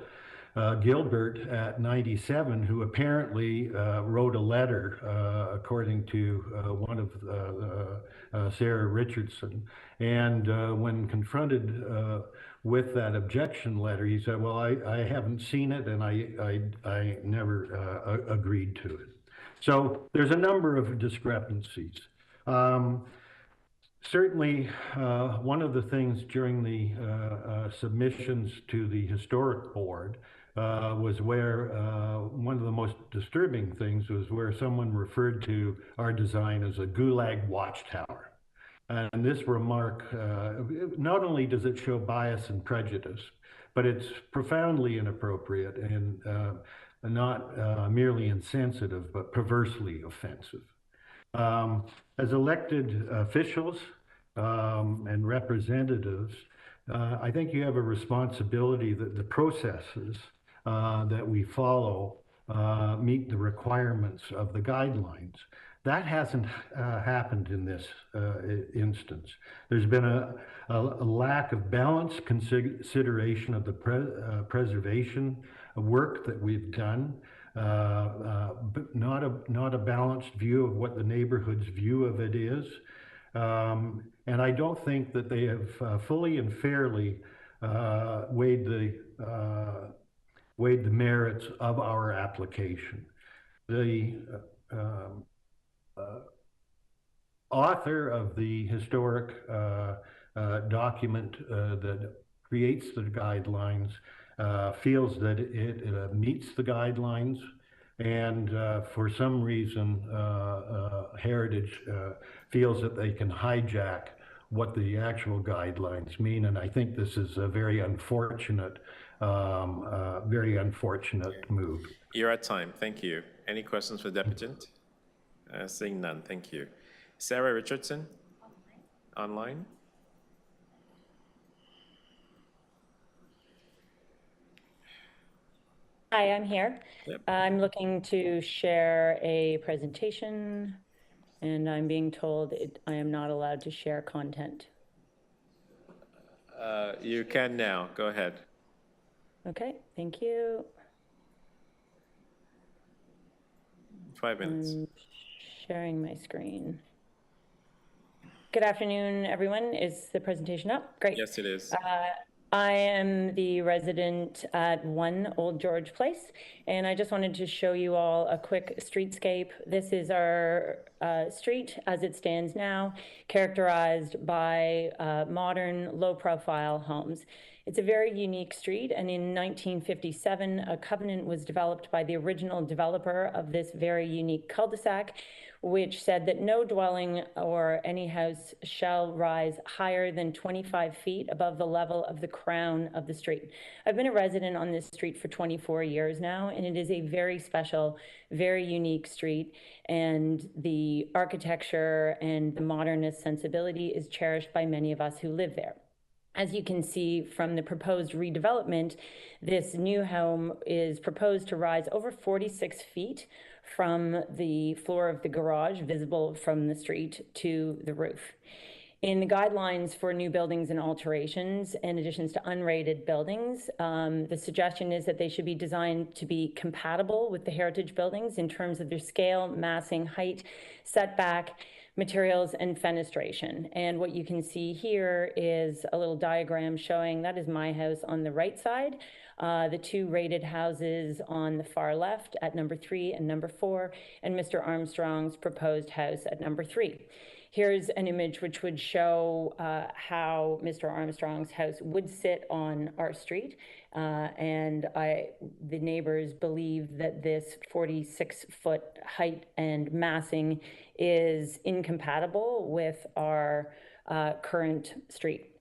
Gilbert at 97, who apparently wrote a letter, according to one of Sarah Richardson. And when confronted with that objection letter, he said, well, I haven't seen it, and I never agreed to it. So there's a number of discrepancies. Certainly, one of the things during the submissions to the historic board was where one of the most disturbing things was where someone referred to our design as a gulag watchtower. And this remark, not only does it show bias and prejudice, but it's profoundly inappropriate and not merely insensitive, but perversely offensive. As elected officials and representatives, I think you have a responsibility that the processes that we follow meet the requirements of the guidelines. That hasn't happened in this instance. There's been a lack of balanced consideration of the preservation work that we've done. But not a balanced view of what the neighborhood's view of it is. And I don't think that they have fully and fairly weighed the merits of our application. The author of the historic document that creates the guidelines feels that it meets the guidelines, and for some reason Heritage feels that they can hijack what the actual guidelines mean, and I think this is a very unfortunate move. You're at time. Thank you. Any questions for the Deputant? Seeing none. Thank you. Sarah Richardson? Online? Hi, I'm here. Yep. I'm looking to share a presentation, and I'm being told I am not allowed to share content. You can now. Go ahead. Okay, thank you. 5 minutes. I'm sharing my screen. Good afternoon, everyone. Is the presentation up? Great. Yes, it is. I am the resident at 1 Old George Place, and I just wanted to show you all a quick streetscape. This is our street as it stands now, characterized by modern, low-profile homes. It's a very unique street, and in 1957, a covenant was developed by the original developer of this very unique cul-de-sac, which said that no dwelling or any house shall rise higher than 25 feet above the level of the crown of the street. I've been a resident on this street for 24 years now, and it is a very special, very unique street, and the architecture and the modernist sensibility is cherished by many of us who live there. As you can see from the proposed redevelopment, this new home is proposed to rise over 46 feet from the floor of the garage, visible from the street, to the roof. In the guidelines for new buildings and alterations, in addition to unrated buildings, the suggestion is that they should be designed to be compatible with the heritage buildings in terms of their scale, massing, height, setback, materials, and fenestration. And what you can see here is a little diagram showing that is my house on the right side, the two rated houses on the far left at number 3 and number 4, and Mr. Armstrong's proposed house at number 3. Here's an image which would show how Mr. Armstrong's house would sit on our street. And the neighbors believe that this 46-foot height and massing is incompatible with our current street.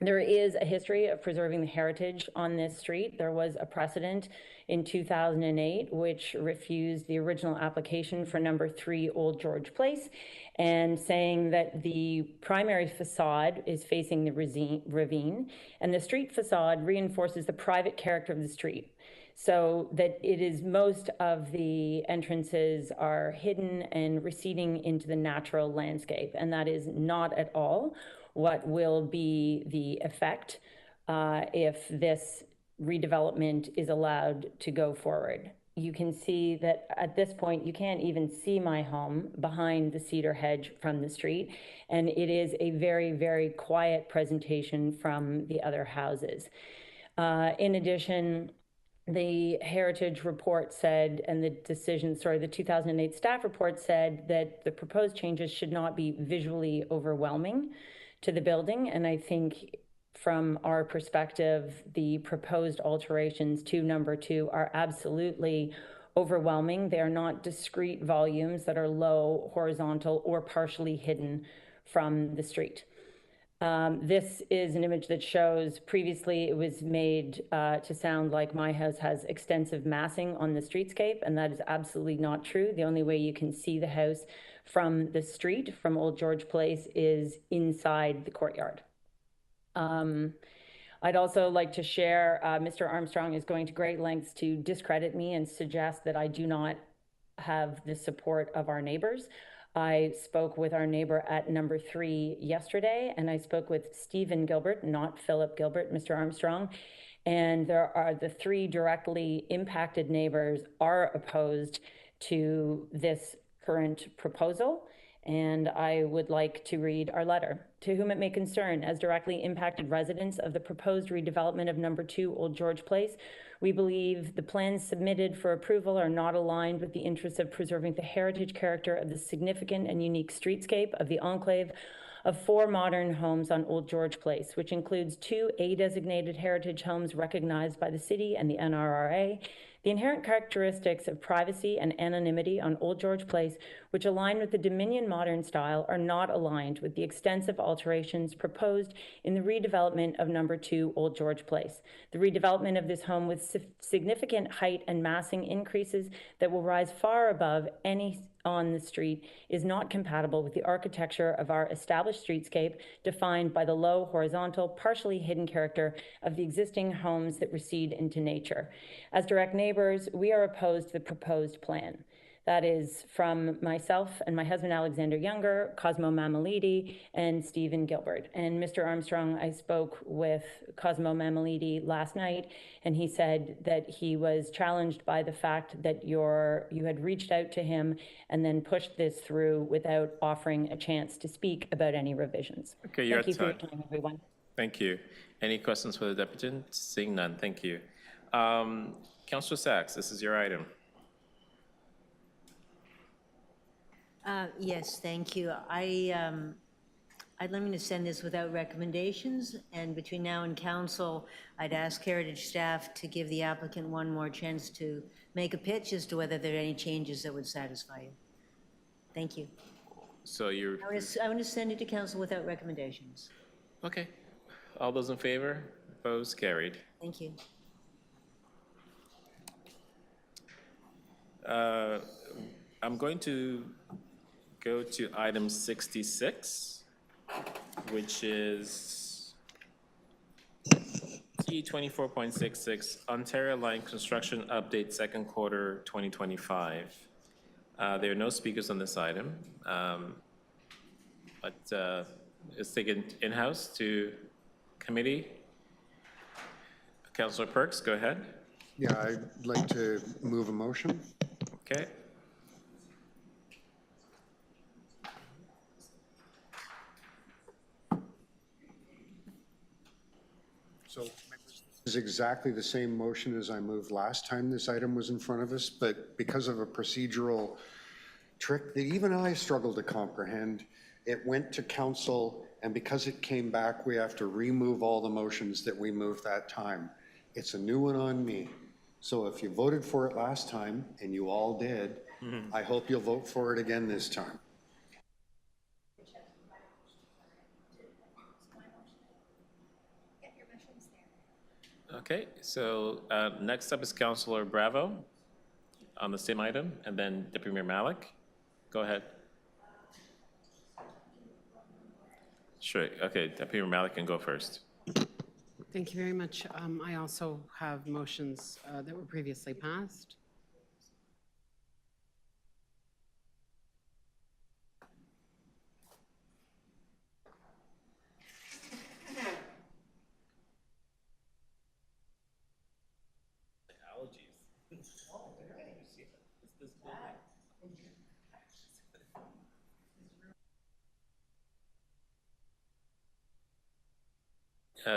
There is a history of preserving the heritage on this street. There was a precedent in 2008 which refused the original application for number 3 Old George Place, and saying that the primary facade is facing the ravine, and the street facade reinforces the private character of the street, so that it is most of the entrances are hidden and receding into the natural landscape, and that is not at all what will be the effect if this redevelopment is allowed to go forward. You can see that at this point, you can't even see my home behind the cedar hedge from the street. And it is a very, very quiet presentation from the other houses. In addition, the heritage report said, and the 2008 staff report said that the proposed changes should not be visually overwhelming to the building. And I think from our perspective, the proposed alterations to number 2 are absolutely overwhelming. They are not discrete volumes that are low, horizontal, or partially hidden from the street. This is an image that shows previously it was made to sound like my house has extensive massing on the streetscape, and that is absolutely not true. The only way you can see the house from the street, from Old George Place, is inside the courtyard. I'd also like to share, Mr. Armstrong is going to great lengths to discredit me and suggest that I do not have the support of our neighbors. I spoke with our neighbor at number 3 yesterday, and I spoke with Stephen Gilbert, not Philip Gilbert, Mr. Armstrong. And there are the 3 directly impacted neighbors are opposed to this current proposal. And I would like to read our letter. To whom it may concern, as directly impacted residents of the proposed redevelopment of number 2 Old George Place, we believe the plans submitted for approval are not aligned with the interests of preserving the heritage character of the significant and unique streetscape of the enclave of 4 modern homes on Old George Place, which includes 2 A-designated heritage homes recognized by the city and the NRRA. The inherent characteristics of privacy and anonymity on Old George Place, which align with the Dominion modern style, are not aligned with the extensive alterations proposed in the redevelopment of number 2 Old George Place. The redevelopment of this home with significant height and massing increases that will rise far above any on the street is not compatible with the architecture of our established streetscape, defined by the low, horizontal, partially hidden character of the existing homes that recede into nature. As direct neighbors, we are opposed to the proposed plan. That is from myself and my husband, Alexander Younger, Cosmo Mamalidi, and Stephen Gilbert. And Mr. Armstrong, I spoke with Cosmo Mamalidi last night, and he said that he was challenged by the fact that you had reached out to him and then pushed this through without offering a chance to speak about any revisions. Okay, you're Thank you at for your time. time, everyone. Thank you. Any questions for the deputant? Seeing none, thank you. Councillor Sachs, this is your item. Yes, thank you. I'd like me to send this without recommendations, and between now and council, I'd ask Heritage staff to give the applicant one more chance to make a pitch as to whether there are any changes that would satisfy you. Thank you. So you're... I want to send it to council without recommendations. Okay. All those in favor? Opposed? Carried. Thank you. I'm going to go to item 66, which is T24.66, Ontario Line Construction Update, second quarter 2025. There are no speakers on this item, but it's taken in-house to committee. Councillor Perks, go ahead. Yeah, I'd like to move a motion. Okay. So this is exactly the same motion as I moved last time this item was in front of us, but because of a procedural trick that even I struggle to comprehend, it went to council, and because it came back, we have to remove all the motions that we moved that time. It's a new one on me. So if you voted for it last time, and you all did, I hope you'll vote for it again this time. Okay, so next up is Councillor Bravo on the same item, and then Deputy Mayor Malik. Go ahead. Sure, okay, Deputy Mayor Malik can go first. Thank you very much. I also have motions that were previously passed.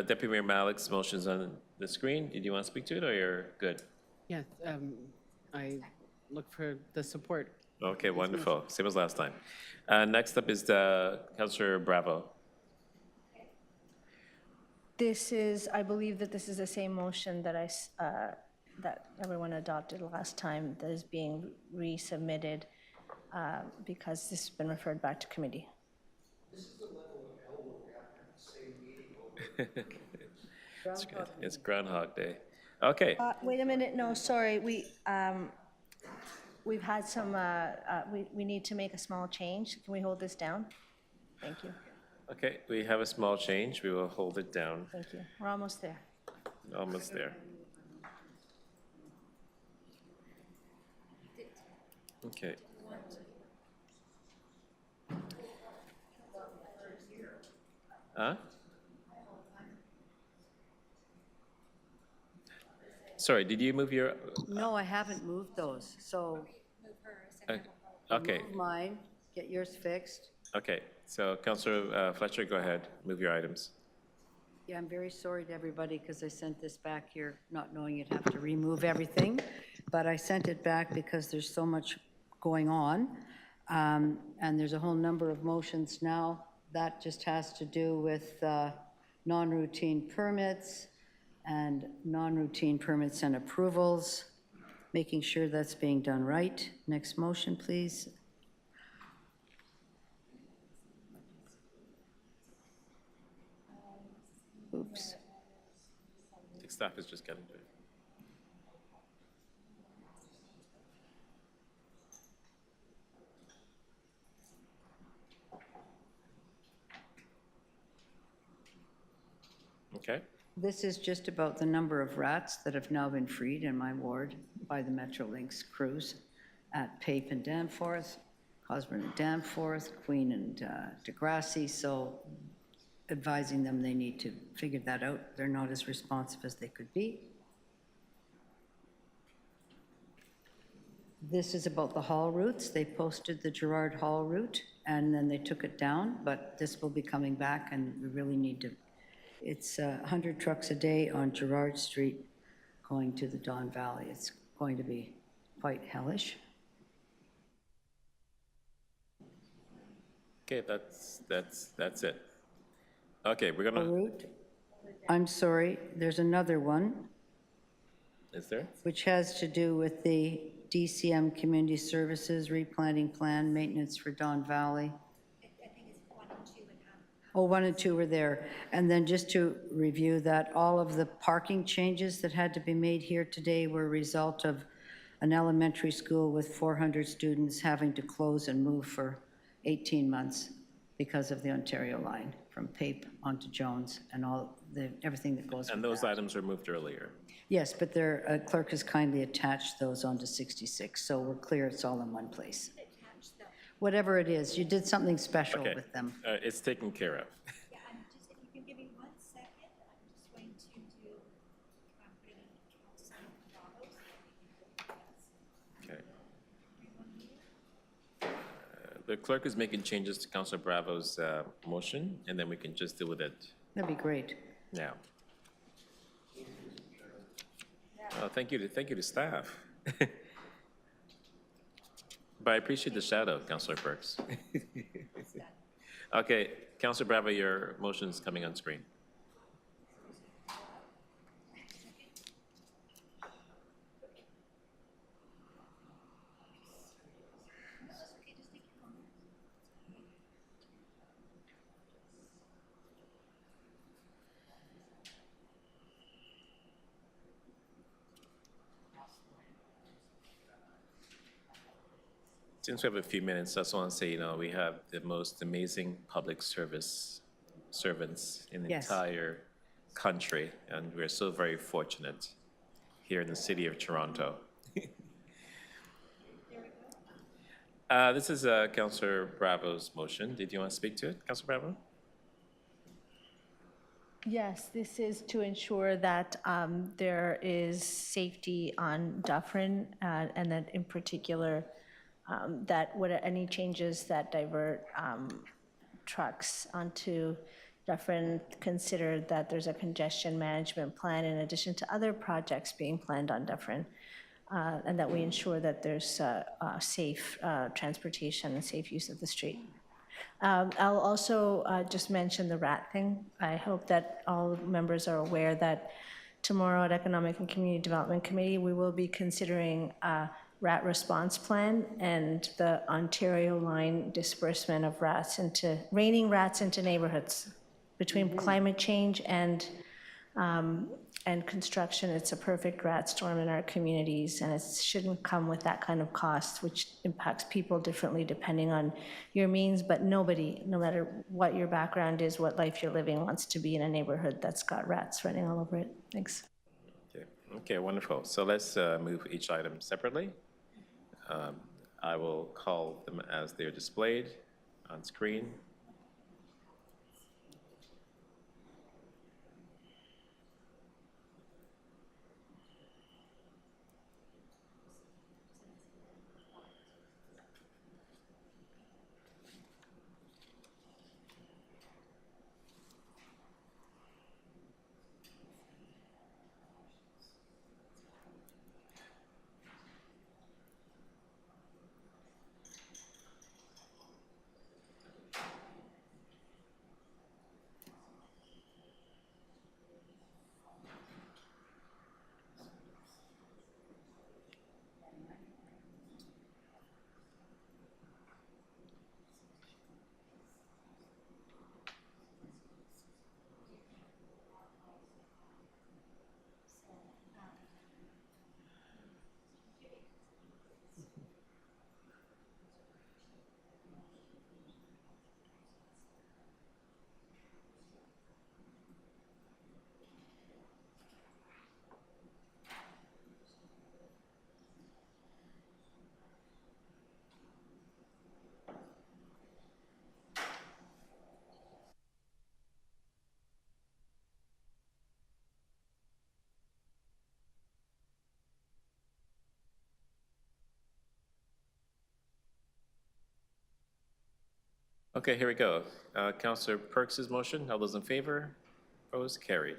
Deputy Mayor Malik's motion's on the screen. Did you want to speak to it, or you're good? Yeah, I look for the support. Okay, wonderful. Same as last time. Next up is Councillor Bravo. I believe that this is the same motion that that everyone adopted last time that is being resubmitted because this has been referred back to committee. This is the level of hell we're at in the same meeting over. It's Groundhog Day. Okay. Wait a minute, no, sorry, we've had some, we need to make a small change. Can we hold this down? Thank you. Okay, we have a small change. We will hold it down. Thank you. We're almost there. Almost there. Okay. Huh? Sorry, did you move your? No, I haven't moved those, so. Okay. Move mine, get yours fixed. Okay, so Councillor Fletcher, go ahead, move your items. Yeah, I'm very sorry to everybody because I sent this back here not knowing you'd have to remove everything, but I sent it back because there's so much going on, and there's a whole number of motions now. That just has to do with non-routine permits and non-routine permits and approvals, making sure that's being done right. Next motion, please. Oops. I think staff is just getting to it. Okay. This is just about the number of rats that have now been freed in my ward by the Metrolinx crews at Pape and Danforth, Cosburn and Danforth, Queen and Degrassi. So advising them they need to figure that out. They're not as responsive as they could be. This is about the haul routes. They posted the Gerard Hall route and then they took it down, but this will be coming back and we really need to. It's 100 trucks a day on Gerard Street going to the Don Valley. It's going to be quite hellish. Okay, that's it. Okay, we're gonna. Route. I'm sorry, there's another one. Is there? Which has to do with the DCM Community Services Replanting Plan Maintenance for Don Valley. I think it's 1 and 2 and half. Oh, 1 and 2 were there. And then just to review that, all of the parking changes that had to be made here today were a result of an elementary school with 400 students having to close and move for 18 months because of the Ontario line from Pape onto Jones and everything that goes with And those that. items were moved earlier. Yes, but their clerk has kindly attached those onto 66, so we're clear it's all in one place. Whatever it is, you did something special Okay. with them. It's taken care of. Yeah, I'm just, if you can give me 1 second, I'm just going to do, putting in Council Bravo's. Okay. The clerk is making changes to Councillor Bravo's motion, and then we can just deal with it That'd be great. now. Oh, thank you to staff. But I appreciate the shout out, Councillor Perks. Okay, Councillor Bravo, your motion is coming on screen. Since we have a few minutes, I just want to say, we have the most amazing public service servants in the Yes. entire country, and we're so very fortunate here in the city of Toronto. This is Councillor Bravo's motion. Did you want to speak to it, Councillor Bravo? Yes, this is to ensure that there is safety on Dufferin, and that in particular, that any changes that divert trucks onto Dufferin, consider that there's a congestion management plan in addition to other projects being planned on Dufferin, and that we ensure that there's safe transportation and safe use of the street. I'll also just mention the rat thing. I hope that all members are aware that tomorrow at Economic and Community Development Committee, we will be considering a rat response plan and the Ontario line disbursement of raining rats into neighborhoods. Between climate change and construction, it's a perfect rat storm in our communities, and it shouldn't come with that kind of cost, which impacts people differently depending on your means, but nobody, no matter what your background is, what life you're living, wants to be in a neighborhood that's got rats running all over it. Thanks. Okay, wonderful. So let's move each item separately. I will call them as they're displayed on screen. Okay, here we go. Councillor Perks' motion, all those in favor? Opposed? Carried.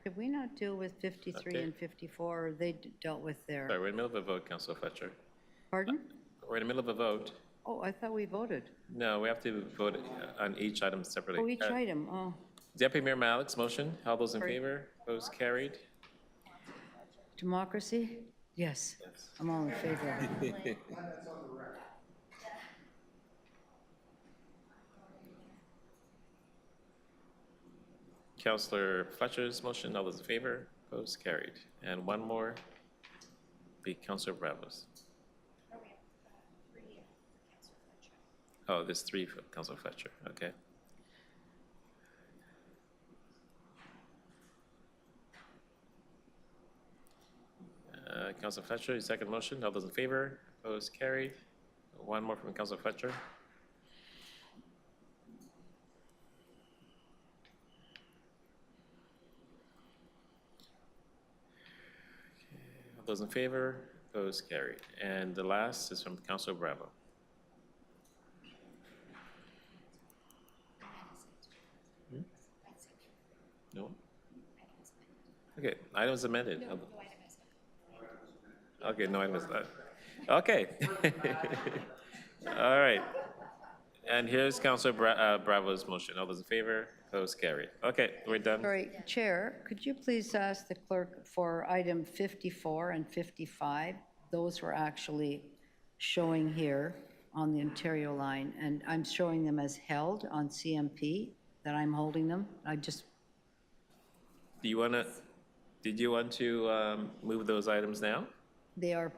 Did we not deal with 53 Okay. and 54, or they dealt with their? Sorry, we're in the middle of a vote, Councillor Fletcher. Pardon? We're in the middle of a vote. Oh, I thought we voted. No, we have to vote on each item separately. Oh, each item, oh. Deputy Mayor Malik's motion, all those in Sorry. favor? Opposed? Carried. Democracy? Yes, I'm all in favor of it. Councillor Fletcher's motion, all those in favor? Opposed? Carried. And one more, be Councillor Bravos. Oh, there's three for Councillor Fletcher, okay. Councillor Fletcher, your second motion, all those in favor? Opposed? Carried. One more from Councillor Fletcher. All those in favor? Opposed? Carried. And the last is from Councillor Bravo. No? Okay, item is amended. Okay, no item is that. Okay. All right. And here's Councillor Bravo's motion. All those in favor? Opposed? Carried. Okay, we're done. Sorry, Chair, could you please ask the clerk for item 54 and 55? Those were actually showing here on the Ontario line, and I'm showing them as held on CMP, that I'm holding them. I just, Do you want to, did you want to move those items now? they are,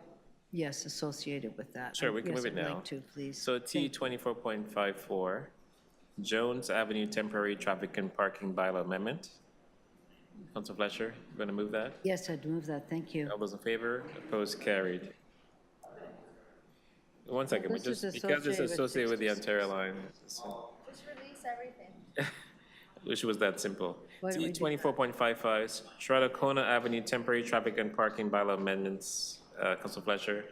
yes, associated with that. Sure, we can move it Yes, I'd now. like to, please. So T 24.54, Jones Avenue Temporary Traffic and Parking Bylaw Amendment. Council Fletcher, you going to move that? Yes, I'd move that, thank you. All those in favor? Opposed? Carried. One second, This is because it's associated with the 66. Ontario line, Just release everything. wish it was that simple. Why don't we T do- 24.55, Strathcona Avenue Temporary Traffic and Parking Bylaw Amendments. Council Fletcher,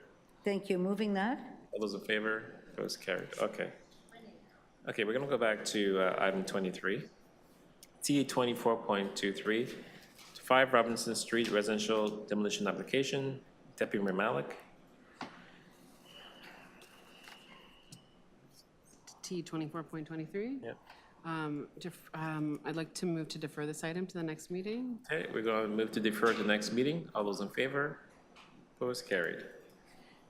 Thank you, moving that? all those in favor? Opposed? Carried. Okay. Okay, we're going to go back to item 23. T 24.23, 5 Robinson Street Residential Demolition Application, Deputy Mayor Malik. T 24.23? Yep. I'd like to move to defer this item to the next meeting. Okay, we're going to move to defer to the next meeting. All those in favor? Opposed? Carried.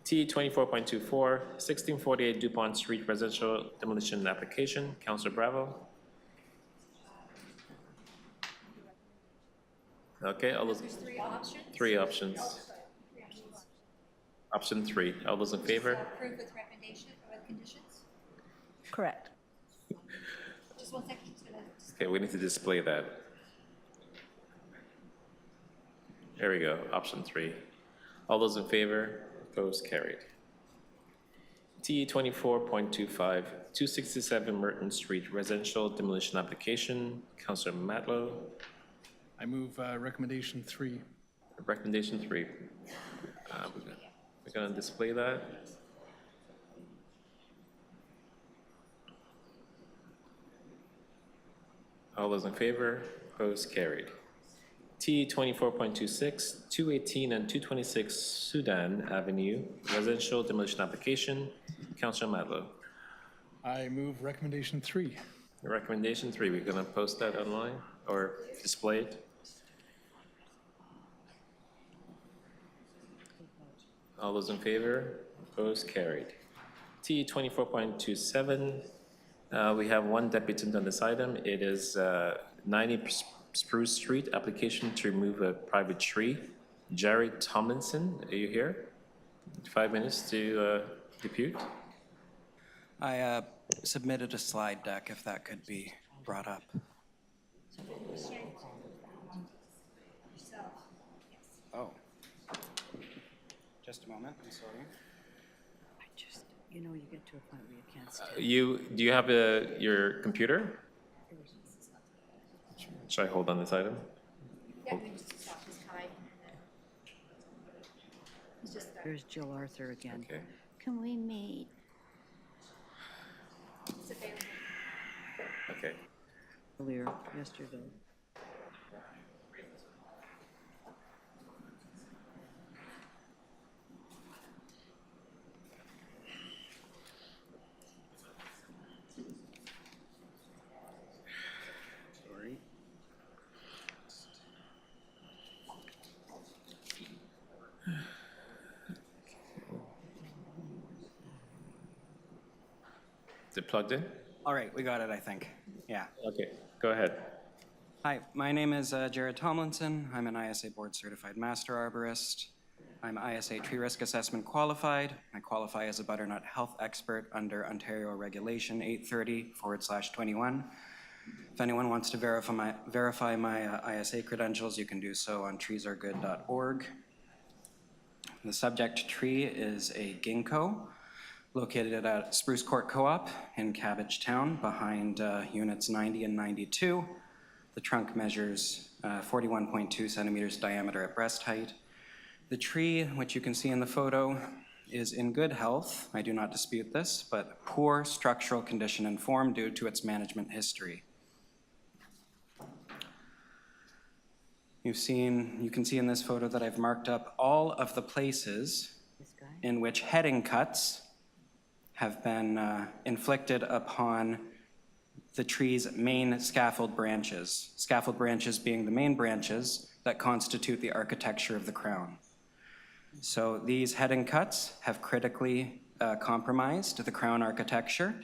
T 24.24, 1648 DuPont Street Residential Demolition Application, Councilor Bravo. Okay, all those. There's 3 options. 3 options. Option 3. All those in favor? Approve with recommendation or with conditions? Correct. Just 1 second, just gonna. Okay, we need to display that. There we go, option 3. All those in favor? Opposed? Carried. T 24.25, 267 Merton Street Residential Demolition Application, Councilor Matlow. I move recommendation 3. Recommendation 3. We're going to display that. All those in favor? Opposed? Carried. T 24.26, 218 and 226 Sudan Avenue Residential Demolition Application, Councilor Matlow. I move recommendation 3. Recommendation 3, we're going to post that online or display it. All those in favor? Opposed? Carried. T 24.27, we have one deputant on this item. It is 90 Spruce Street, application to remove a private tree. Jared Tomlinson, are you here? 5 minutes to depute. I submitted a slide deck, if that could be brought up. Oh. Just a moment, I'm sorry. You know, you get to a point where you can't stay. Do you have your computer? Should I hold on this item? Yeah, we just stop this time. He's just there. There's Jill Arthur again. Okay. Can we meet? It's available. Okay. Earlier, yesterday. Sorry. Is it plugged in? All right, we got it, I think. Yeah. Okay, go ahead. Hi, my name is Jared Tomlinson. I'm an ISA board certified master arborist. I'm ISA tree risk assessment qualified. I qualify as a butternut health expert under Ontario Regulation 830/21. If anyone wants to verify my ISA credentials, you can do so on treesaregood.org. The subject tree is a ginkgo located at Spruce Court Co-op in Cabbage Town behind units 90 and 92. The trunk measures 41.2 centimeters diameter at breast height. The tree, which you can see in the photo, is in good health. I do not dispute this, but poor structural condition and form due to its management history. You can see in this photo that I've marked up all of the places in which heading cuts have been inflicted upon the tree's main scaffold branches being the main branches that constitute the architecture of the crown. So these heading cuts have critically compromised the crown architecture,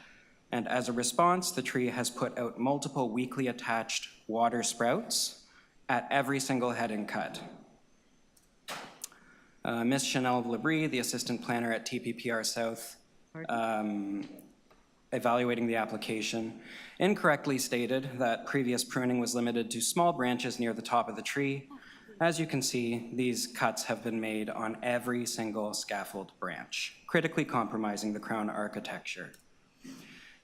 and as a response, the tree has put out multiple weakly attached water sprouts at every single heading cut. Ms. Chanel Labrie, the assistant planner at TPPR South, evaluating the application incorrectly stated that previous pruning was limited to small branches near the top of the tree. As you can see, these cuts have been made on every single scaffold branch, critically compromising the crown architecture.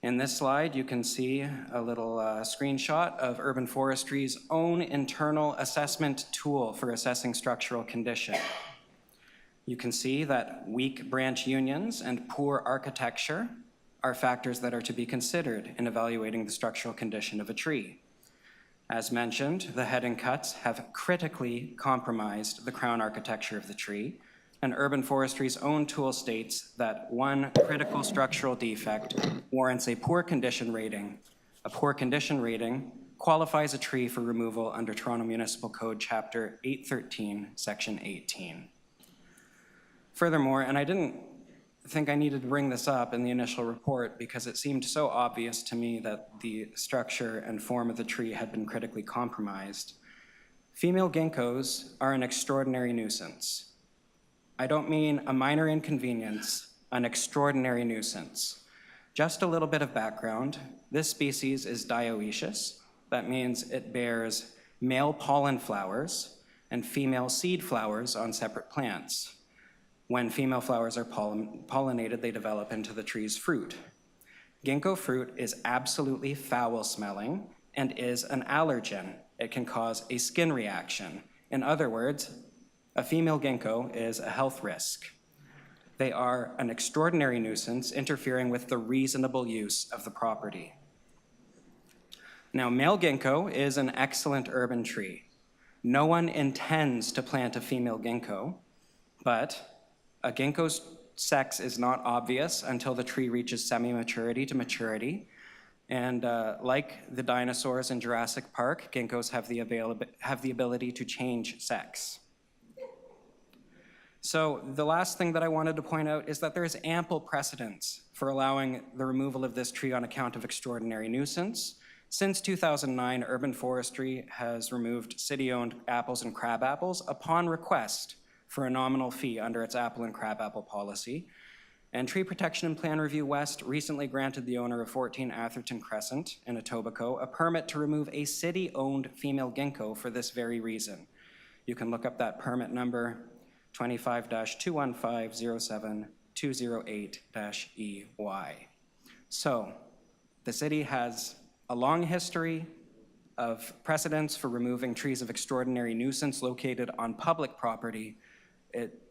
In this slide, you can see a little screenshot of Urban Forestry's own internal assessment tool for assessing structural condition. You can see that weak branch unions and poor architecture are factors that are to be considered in evaluating the structural condition of a tree. As mentioned, the heading cuts have critically compromised the crown architecture of the tree, and Urban Forestry's own tool states that one critical structural defect warrants a poor condition rating. A poor condition rating qualifies a tree for removal under Toronto Municipal Code Chapter 813, Section 18. Furthermore, and I didn't think I needed to bring this up in the initial report because it seemed so obvious to me that the structure and form of the tree had been critically compromised. Female ginkgos are an extraordinary nuisance. I don't mean a minor inconvenience, an extraordinary nuisance. Just a little bit of background. This species is dioecious. That means it bears male pollen flowers and female seed flowers on separate plants. When female flowers are pollinated, they develop into the tree's fruit. Ginkgo fruit is absolutely foul smelling and is an allergen. It can cause a skin reaction. In other words, a female ginkgo is a health risk. They are an extraordinary nuisance, interfering with the reasonable use of the property. Now, male ginkgo is an excellent urban tree. No one intends to plant a female ginkgo, but a ginkgo's sex is not obvious until the tree reaches semi-maturity to maturity. And like the dinosaurs in Jurassic Park, ginkgos have the ability to change sex. So the last thing that I wanted to point out is that there is ample precedence for allowing the removal of this tree on account of extraordinary nuisance. Since 2009, Urban Forestry has removed city-owned apples and crabapples upon request for a nominal fee under its apple and crabapple policy. And Tree Protection and Plan Review West recently granted the owner of 14 Atherton Crescent in Etobicoke a permit to remove a city-owned female ginkgo for this very reason. You can look up that permit number 25-215-07208-EY. So the city has a long history of precedents for removing trees of extraordinary nuisance located on public property. It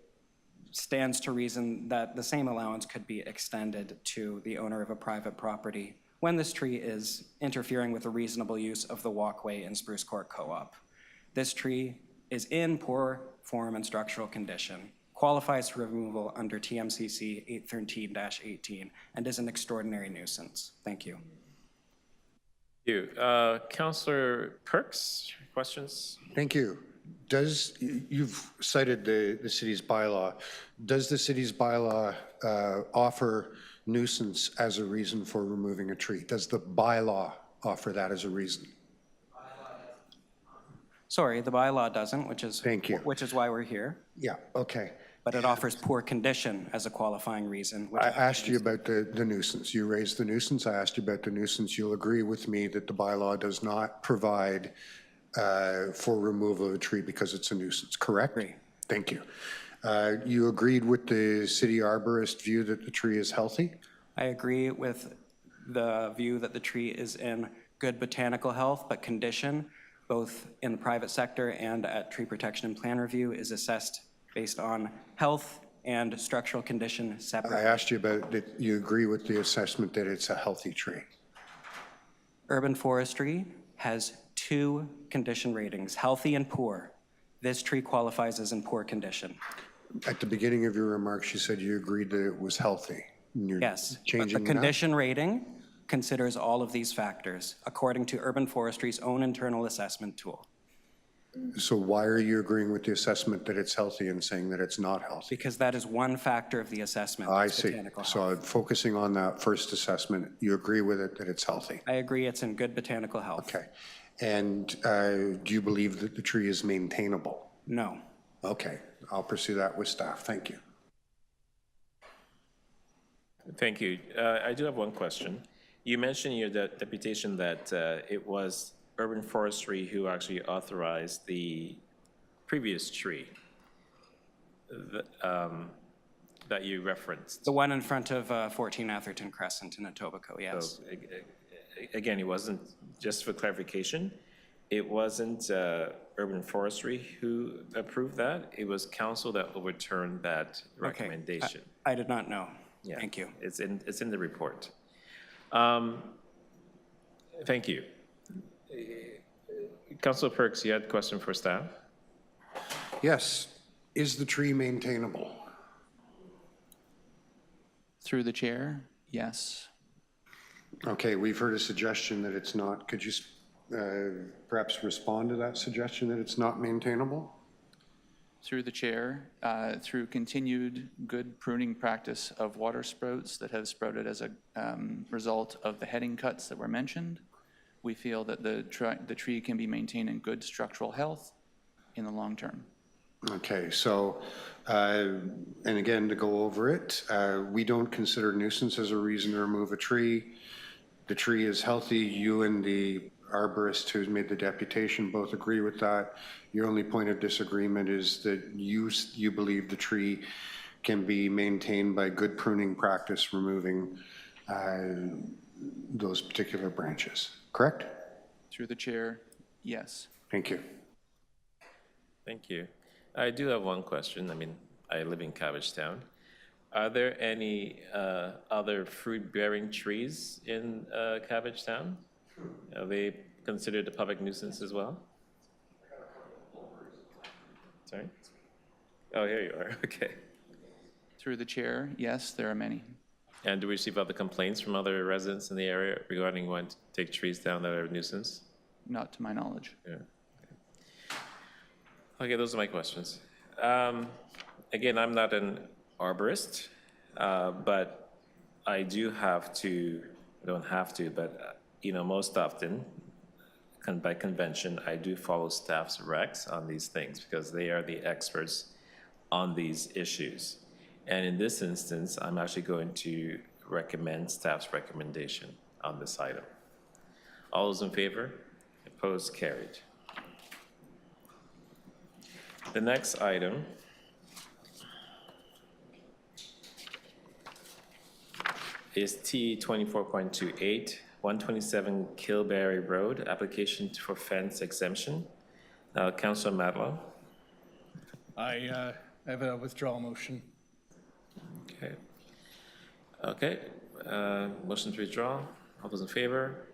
stands to reason that the same allowance could be extended to the owner of a private property when this tree is interfering with the reasonable use of the walkway in Spruce Court Co-op. This tree is in poor form and structural condition, qualifies for removal under TMCC 813-18, and is an extraordinary nuisance. Thank you. Thank you. Councillor Perks, questions? Thank you. You've cited the city's bylaw. Does the city's bylaw offer nuisance as a reason for removing a tree? Does the bylaw offer that as a reason? Sorry, the bylaw doesn't, which is Thank you. Which is why we're here. Yeah, okay. But it offers poor condition as a qualifying reason. I asked you about the nuisance. You raised the nuisance. I asked you about the nuisance. You'll agree with me that the bylaw does not provide for removal of a tree because it's a nuisance, correct? Agree. Thank you. You agreed with the city arborist view that the tree is healthy? I agree with the view that the tree is in good botanical health, but condition, both in the private sector and at Tree Protection and Plan Review, is assessed based on health and structural condition separate. I asked you about that. You agree with the assessment that it's a healthy tree? Urban Forestry has 2 condition ratings, healthy and poor. This tree qualifies as in poor condition. At the beginning of your remarks, you said you agreed that it was healthy. Yes, but changing the condition rating considers all of these factors according to Urban Forestry's own internal assessment tool. So why are you agreeing with the assessment that it's healthy and saying that it's not healthy? Because that is one factor of the assessment. I see. So focusing on that first assessment, you agree with it that it's healthy? I agree it's in good botanical health. Okay. And do you believe that the tree is maintainable? No. Okay. I'll pursue that with staff. Thank you. Thank you. I do have one question. You mentioned in your deputation that it was urban forestry who actually authorized the previous tree that you referenced. The one in front of 14 Atherton Crescent in Etobicoke, yes. So, again, it wasn't, just for clarification, it wasn't urban forestry who approved that. It was council that overturned that recommendation. Okay. I did not know. Yeah, thank you. It's in the report. Thank you. Councilor Perks, you had a question for staff? Yes. Is the tree maintainable? Through the chair, yes. Okay, we've heard a suggestion that it's not. Could you perhaps respond to that suggestion that it's not maintainable? Through the chair, through continued good pruning practice of water sprouts that have sprouted as a result of the heading cuts that were mentioned, we feel that the tree can be maintained in good structural health in the long term. Okay, so, and again, to go over it, we don't consider nuisance as a reason to remove a tree. The tree is healthy. You and the arborist who's made the deputation both agree with that. Your only point of disagreement is that you believe the tree can be maintained by good pruning practice, removing those particular branches, correct? Through the chair, yes. Thank you. Thank you. I do have one question. I mean, I live in Cabbagetown. Are there any other fruit-bearing trees in Cabbagetown? Are they considered a public nuisance as well? Sorry? Oh, here you are. Okay. Through the chair, yes, there are many. And do we receive other complaints from other residents in the area regarding wanting to take trees down that are a nuisance? Not to my knowledge. Yeah. Okay, those are my questions. Again, I'm not an arborist, but I do have to, I don't have to, but most often, by convention, I do follow staff's recs on these things because they are the experts on these issues. And in this instance, I'm actually going to recommend staff's recommendation on this item. All those in favor? Opposed? Carried. The next item is T 24.28, 127 Kilberry Road, application for fence exemption. Councilor Matlow. I have a withdrawal motion. Okay. Okay. Motion to withdraw. All those in favor?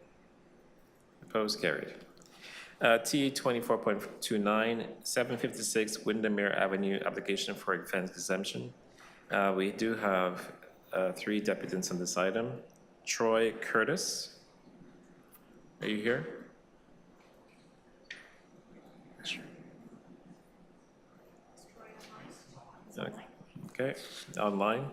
Opposed? Carried. T 24.29, 756 Windermere Avenue, application for a fence exemption. We do have 3 deputants on this item. Troy Curtis, are you here? Okay, online.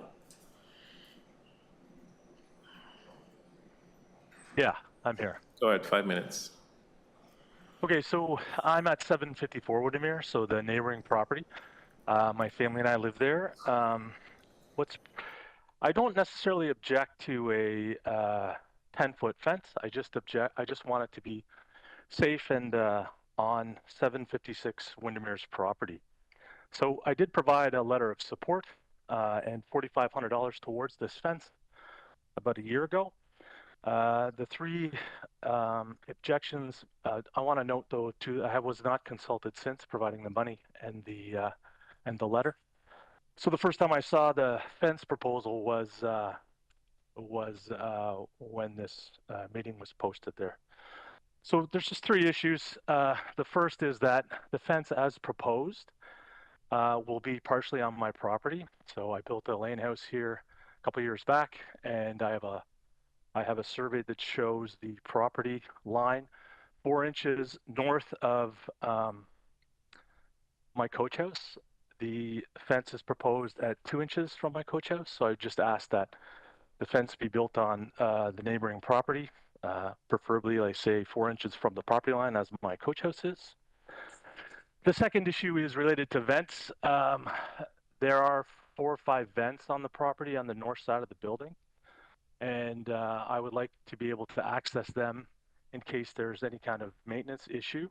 Yeah, I'm here. Go ahead, 5 minutes. Okay, so I'm at 754 Windermere, so the neighboring property. My family and I live there. I don't necessarily object to a 10-foot fence. I just want it to be safe and on 756 Windermere's property. So I did provide a letter of support and $4,500 towards this fence about a year ago. The 3 objections, I want to note though, I was not consulted since providing the money and the letter. So the first time I saw the fence proposal was when this meeting was posted there. So there's just 3 issues. The first is that the fence as proposed will be partially on my property. So I built a lane house here a couple years back, and I have a survey that shows the property line 4 inches north of my coach house. The fence is proposed at 2 inches from my coach house, so I just asked that the fence be built on the neighboring property, preferably, like say, 4 inches from the property line as my coach house is. The second issue is related to vents. There are 4 or 5 vents on the property on the north side of the building. and I would like to be able to access them in case there's any kind of maintenance issue.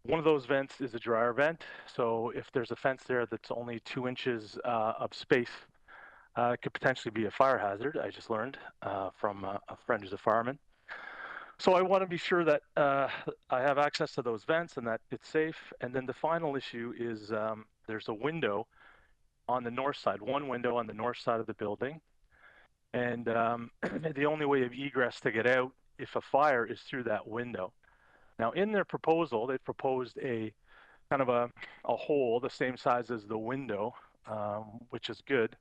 One of those vents is a dryer vent, so if there's a fence there that's only 2 inches of space, it could potentially be a fire hazard. I just learned from a friend who's a fireman. So I want to be sure that I have access to those vents and that it's safe. And then the final issue is there's a window on the north side, one window on the north side of the building. And the only way of egress to get out if a fire is through that window. Now, in their proposal, they proposed a kind of a hole the same size as the window, which is good,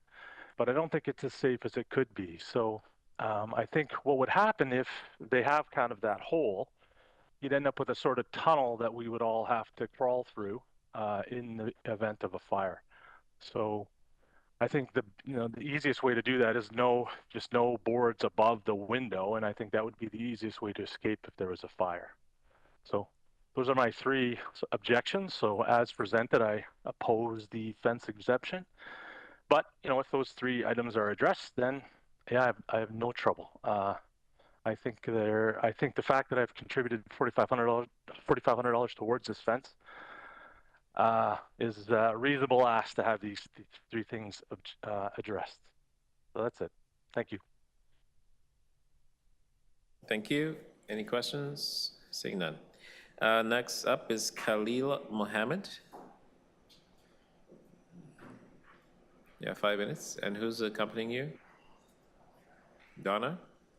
but I don't think it's as safe as it could be. So I think what would happen if they have kind of that hole, you'd end up with a sort of tunnel that we would all have to crawl through in the event of a fire. So I think the easiest way to do that is just no boards above the window, and I think that would be the easiest way to escape if there was a fire. So those are my 3 objections. So as presented, I oppose the fence exemption. But if those 3 items are addressed, then yeah, I have no trouble. I think the fact that I've contributed $4,500 towards this fence is a reasonable ask to have these 3 things addressed. So that's it. Thank you. Thank you. Any questions? Seeing none. Next up is Khalil Mohammed. Yeah, 5 minutes. And who's accompanying you? Donna?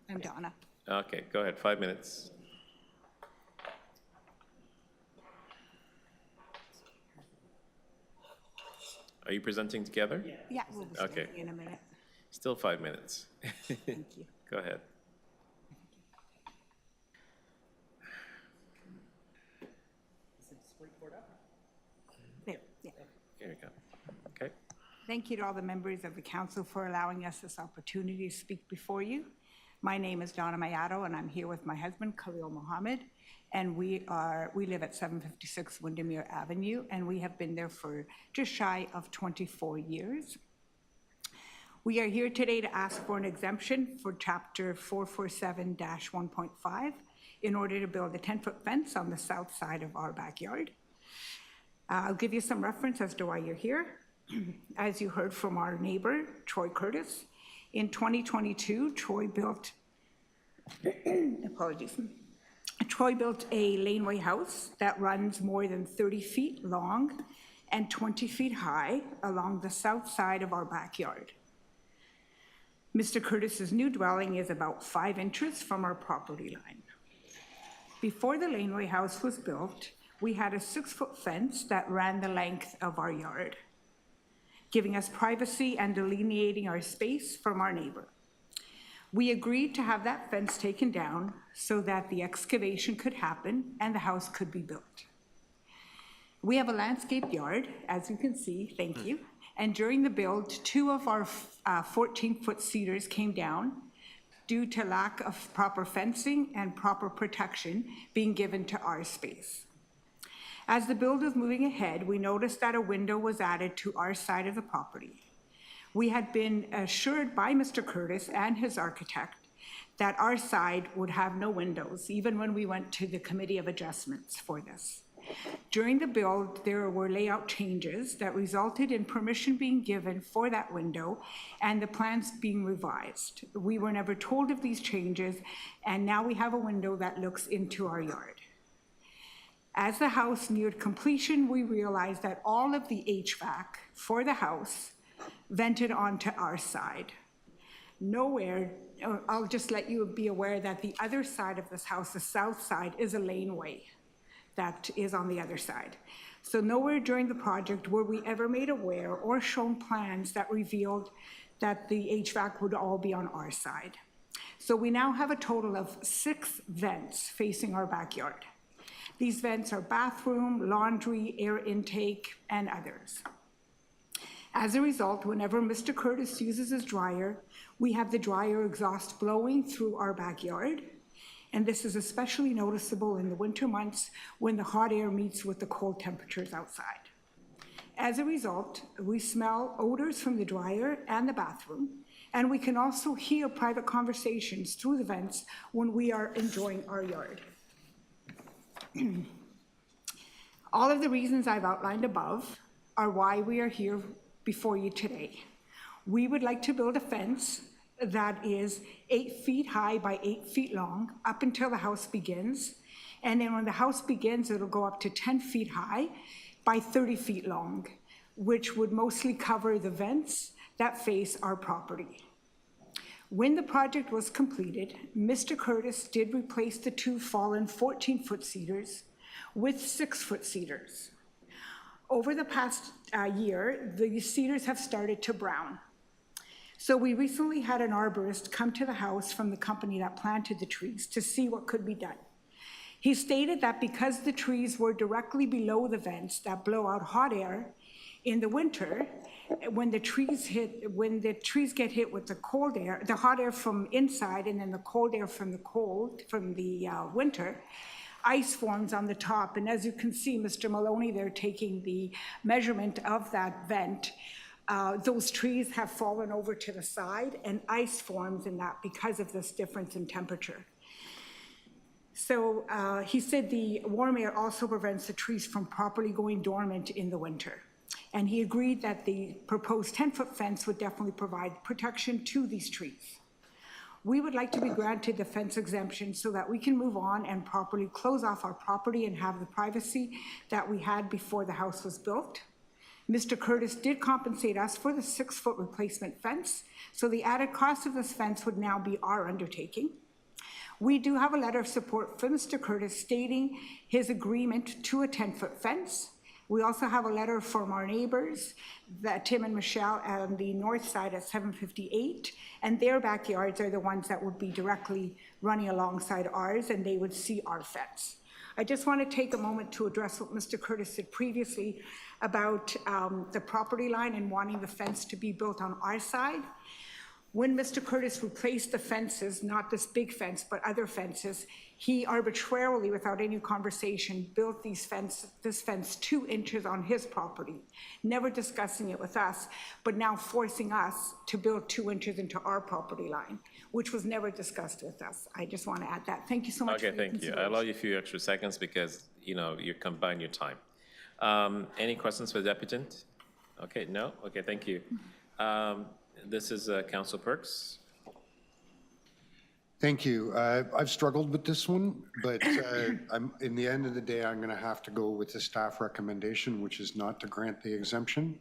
I'm Donna. Okay, go ahead, 5 minutes. Are you presenting together? Yeah, we'll be Okay. speaking in a minute. Still 5 minutes. Thank you. Go ahead. There, yeah. Here we go. Okay. Thank you to all the members of the council for allowing us this opportunity to speak before you. My name is Donna Mayato, and I'm here with my husband, Khalil Mohammed, and we live at 756 Windermere Avenue, and we have been there for just shy of 24 years. We are here today to ask for an exemption for Chapter 447-1.5 in order to build a 10-foot fence on the south side of our backyard. I'll give you some reference as to why you're here. As you heard from our neighbor, Troy Curtis, in 2022, Troy built a laneway house that runs more than 30 feet long and 20 feet high along the south side of our backyard. Mr. Curtis's new dwelling is about 5 inches from our property line. Before the laneway house was built, we had a 6-foot fence that ran the length of our yard, giving us privacy and delineating our space from our neighbor. We agreed to have that fence taken down so that the excavation could happen and the house could be built. We have a landscaped yard, as you can see, thank you. And during the build, 2 of our 14-foot cedars came down due to lack of proper fencing and proper protection being given to our space. As the build was moving ahead, we noticed that a window was added to our side of the property. We had been assured by Mr. Curtis and his architect that our side would have no windows, even when we went to the Committee of Adjustments for this. During the build, there were layout changes that resulted in permission being given for that window and the plans being revised. We were never told of these changes, and now we have a window that looks into our yard. As the house neared completion, we realized that all of the HVAC for the house vented onto our side. Nowhere, I'll just let you be aware that the other side of this house, the south side, is a laneway that is on the other side. So nowhere during the project were we ever made aware or shown plans that revealed that the HVAC would all be on our side. So we now have a total of 6 vents facing our backyard. These vents are bathroom, laundry, air intake, and others. As a result, whenever Mr. Curtis uses his dryer, we have the dryer exhaust blowing through our backyard, and this is especially noticeable in the winter months when the hot air meets with the cold temperatures outside. As a result, we smell odors from the dryer and the bathroom, and we can also hear private conversations through the vents when we are enjoying our yard. All of the reasons I've outlined above are why we are here before you today. We would like to build a fence that is 8 feet high by 8 feet long up until the house begins. And then when the house begins, it'll go up to 10 feet high by 30 feet long, which would mostly cover the vents that face our property. When the project was completed, Mr. Curtis did replace the 2 fallen 14-foot cedars with 6-foot cedars. Over the past year, the cedars have started to brown. So we recently had an arborist come to the house from the company that planted the trees to see what could be done. He stated that because the trees were directly below the vents that blow out hot air in the winter, when the trees get hit with the cold air, the hot air from inside and then the cold air from the winter, ice forms on the top. And as you can see, Mr. Maloney there taking the measurement of that vent, those trees have fallen over to the side and ice forms in that because of this difference in temperature. So he said the warm air also prevents the trees from properly going dormant in the winter. And he agreed that the proposed 10-foot fence would definitely provide protection to these trees. We would like to be granted the fence exemption so that we can move on and properly close off our property and have the privacy that we had before the house was built. Mr. Curtis did compensate us for the 6-foot replacement fence, so the added cost of this fence would now be our undertaking. We do have a letter of support from Mr. Curtis stating his agreement to a 10-foot fence. We also have a letter from our neighbors, Tim and Michelle, on the north side at 758, and their backyards are the ones that would be directly running alongside ours, and they would see our fence. I just want to take a moment to address what Mr. Curtis said previously about the property line and wanting the fence to be built on our side. When Mr. Curtis replaced the fences, not this big fence, but other fences, he arbitrarily, without any conversation, built this fence 2 inches on his property, never discussing it with us, but now forcing us to build 2 inches into our property line, which was never discussed with us. I just want to add that. Thank you so much. Okay, thank you. I allow you a few extra seconds because, you combine your time. Any questions for the deputant? Okay, no? Okay, thank you. This is Council Perks. Thank you. I've struggled with this one, but in the end of the day, I'm going to have to go with the staff recommendation, which is not to grant the exemption.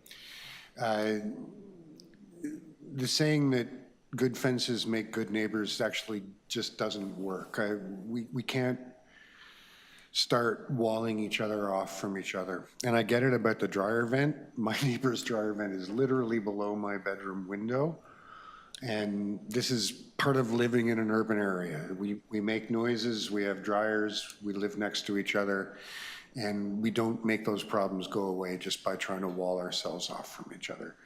The saying that good fences make good neighbors actually just doesn't work. We can't start walling each other off from each other. And I get it about the dryer vent. My neighbor's dryer vent is literally below my bedroom window. And this is part of living in an urban area. We make noises, we have dryers, we live next to each other, and we don't make those problems go away just by trying to wall ourselves off from each other.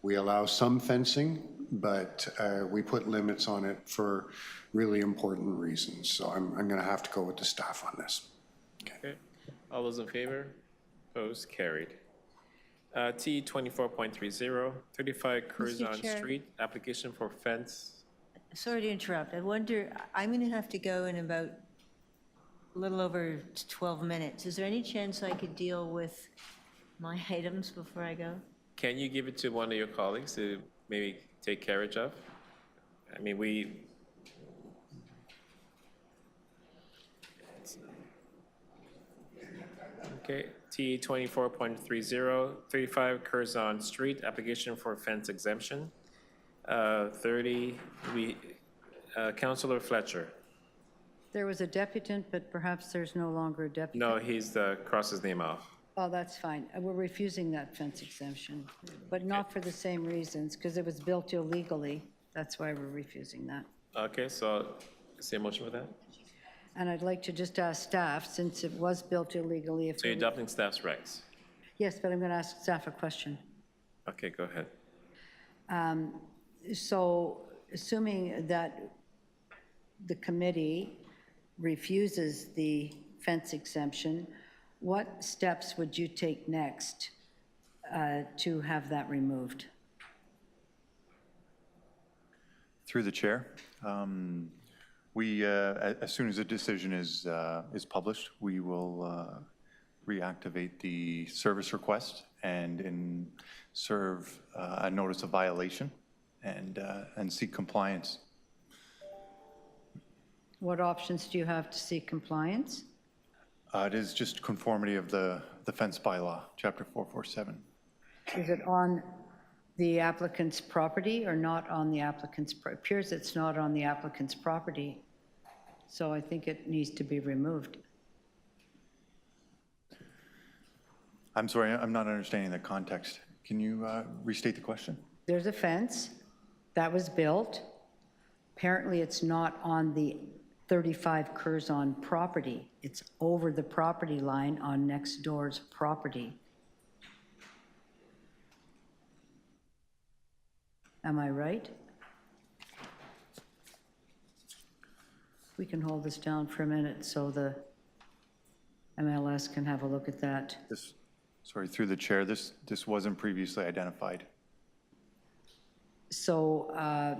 We allow some fencing, but we put limits on it for really important reasons. So I'm going to have to go with the staff on this. Okay. All those in favor? Opposed? Carried. T 24.30, 35 Curzon Street, application for fence. Sorry to interrupt. I wonder, I'm going to have to go in about a little over 12 minutes. Is there any chance I could deal with my items before I go? Can you give it to one of your colleagues to maybe take carriage of? I mean, okay, T 24.30, 35 Curzon Street, application for fence exemption. 30, Councillor Fletcher. There was a deputant, but perhaps there's no longer a deputant. No, he's crossed his name off. Oh, that's fine. We're refusing that fence exemption, but not for the same reasons, because it was built illegally. That's why we're refusing that. Okay, so is there a motion for that? And I'd like to just ask staff, since it was built illegally, if So you're adopting staff's regs? Yes, but I'm going to ask staff a question. Okay, go ahead. So assuming that the committee refuses the fence exemption, what steps would you take next to have that removed? Through the chair, as soon as a decision is published, we will reactivate the service request and serve a notice of violation and seek compliance. What options do you have to seek compliance? It is just conformity of the fence bylaw, Chapter 447. Is it on the applicant's property or not on the applicant's? It appears it's not on the applicant's property, so I think it needs to be removed. I'm sorry, I'm not understanding the context. Can you restate the question? There's a fence that was built. Apparently, it's not on the 35 Curzon property. It's over the property line on next door's property. Am I right? We can hold this down for a minute so the MLS can have a look at that. Sorry, through the chair, this wasn't previously identified. So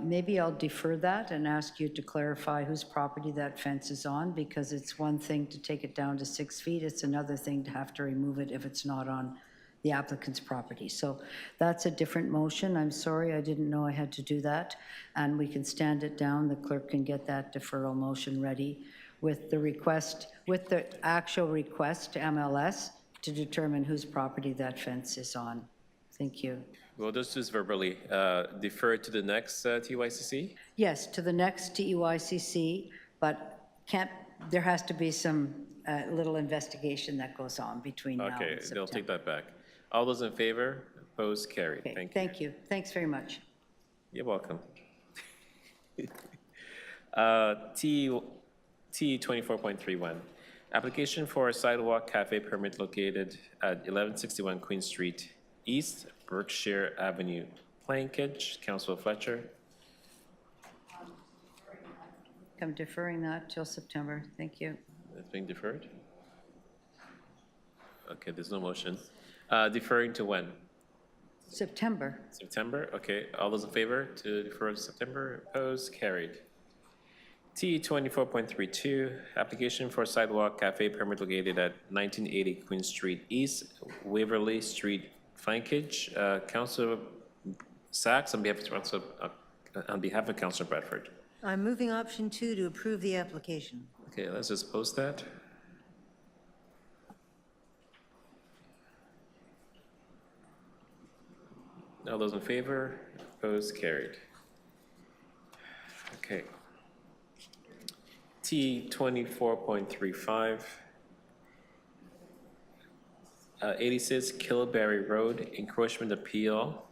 maybe I'll defer that and ask you to clarify whose property that fence is on, because it's one thing to take it down to 6 feet. It's another thing to have to remove it if it's not on the applicant's property. So that's a different motion. I'm sorry, I didn't know I had to do that. And we can stand it down. The clerk can get that deferral motion ready with the request, with the actual request to MLS to determine whose property that fence is on. Thank you. We'll just verbally defer to the next TYCC. Yes, to the next TUICC, but there has to be some little investigation that goes on between now and Okay, September. they'll take that back. All those in favor? Opposed? Carried. Okay, Thank you. thank you. Thanks very much. You're welcome. T 24.31, application for a sidewalk cafe permit located at 1161 Queen Street East, Berkshire Avenue, Plankage. Councilor Fletcher. I'm deferring that till September. Thank you. It's being deferred? Okay, there's no motion. Deferring to when? September. September, okay. All those in favor to defer to September? Opposed? Carried. T 24.32, application for sidewalk cafe permit located at 1980 Queen Street East, Waverly Street, Flankage. Councilor Sachs, on behalf of Councilor Bradford. I'm moving option 2 to approve the application. Okay, let's just post that. All those in favor? Opposed? Carried. Okay. T 24.35, 86 Killberry Road, encroachment appeal,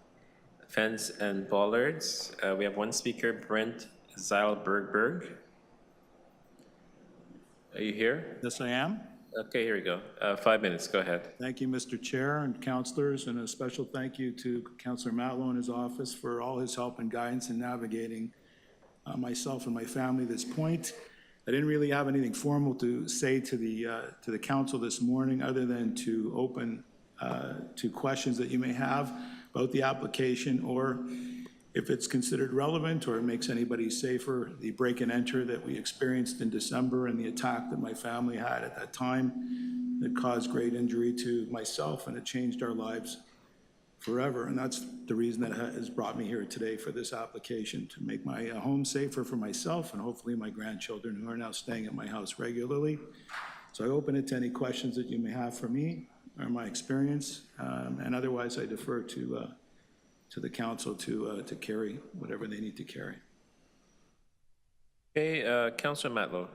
fence and bollards. We have one speaker, Brent Zeilberg. Are you here? Yes, I am. Okay, here we go. 5 minutes, go ahead. Thank you, Mr. Chair and councilors, and a special thank you to Councilor Matlow and his office for all his help and guidance in navigating myself and my family to this point. I didn't really have anything formal to say to the council this morning, other than to open to questions that you may have about the application, or if it's considered relevant or it makes anybody safer, the break and enter that we experienced in December and the attack that my family had at that time that caused great injury to myself, and it changed our lives forever. And that's the reason that has brought me here today for this application, to make my home safer for myself and hopefully my grandchildren who are now staying at my house regularly. So I open it to any questions that you may have for me or my experience, and otherwise I defer to the council to carry whatever they need to carry. Okay, Councilor Matlow.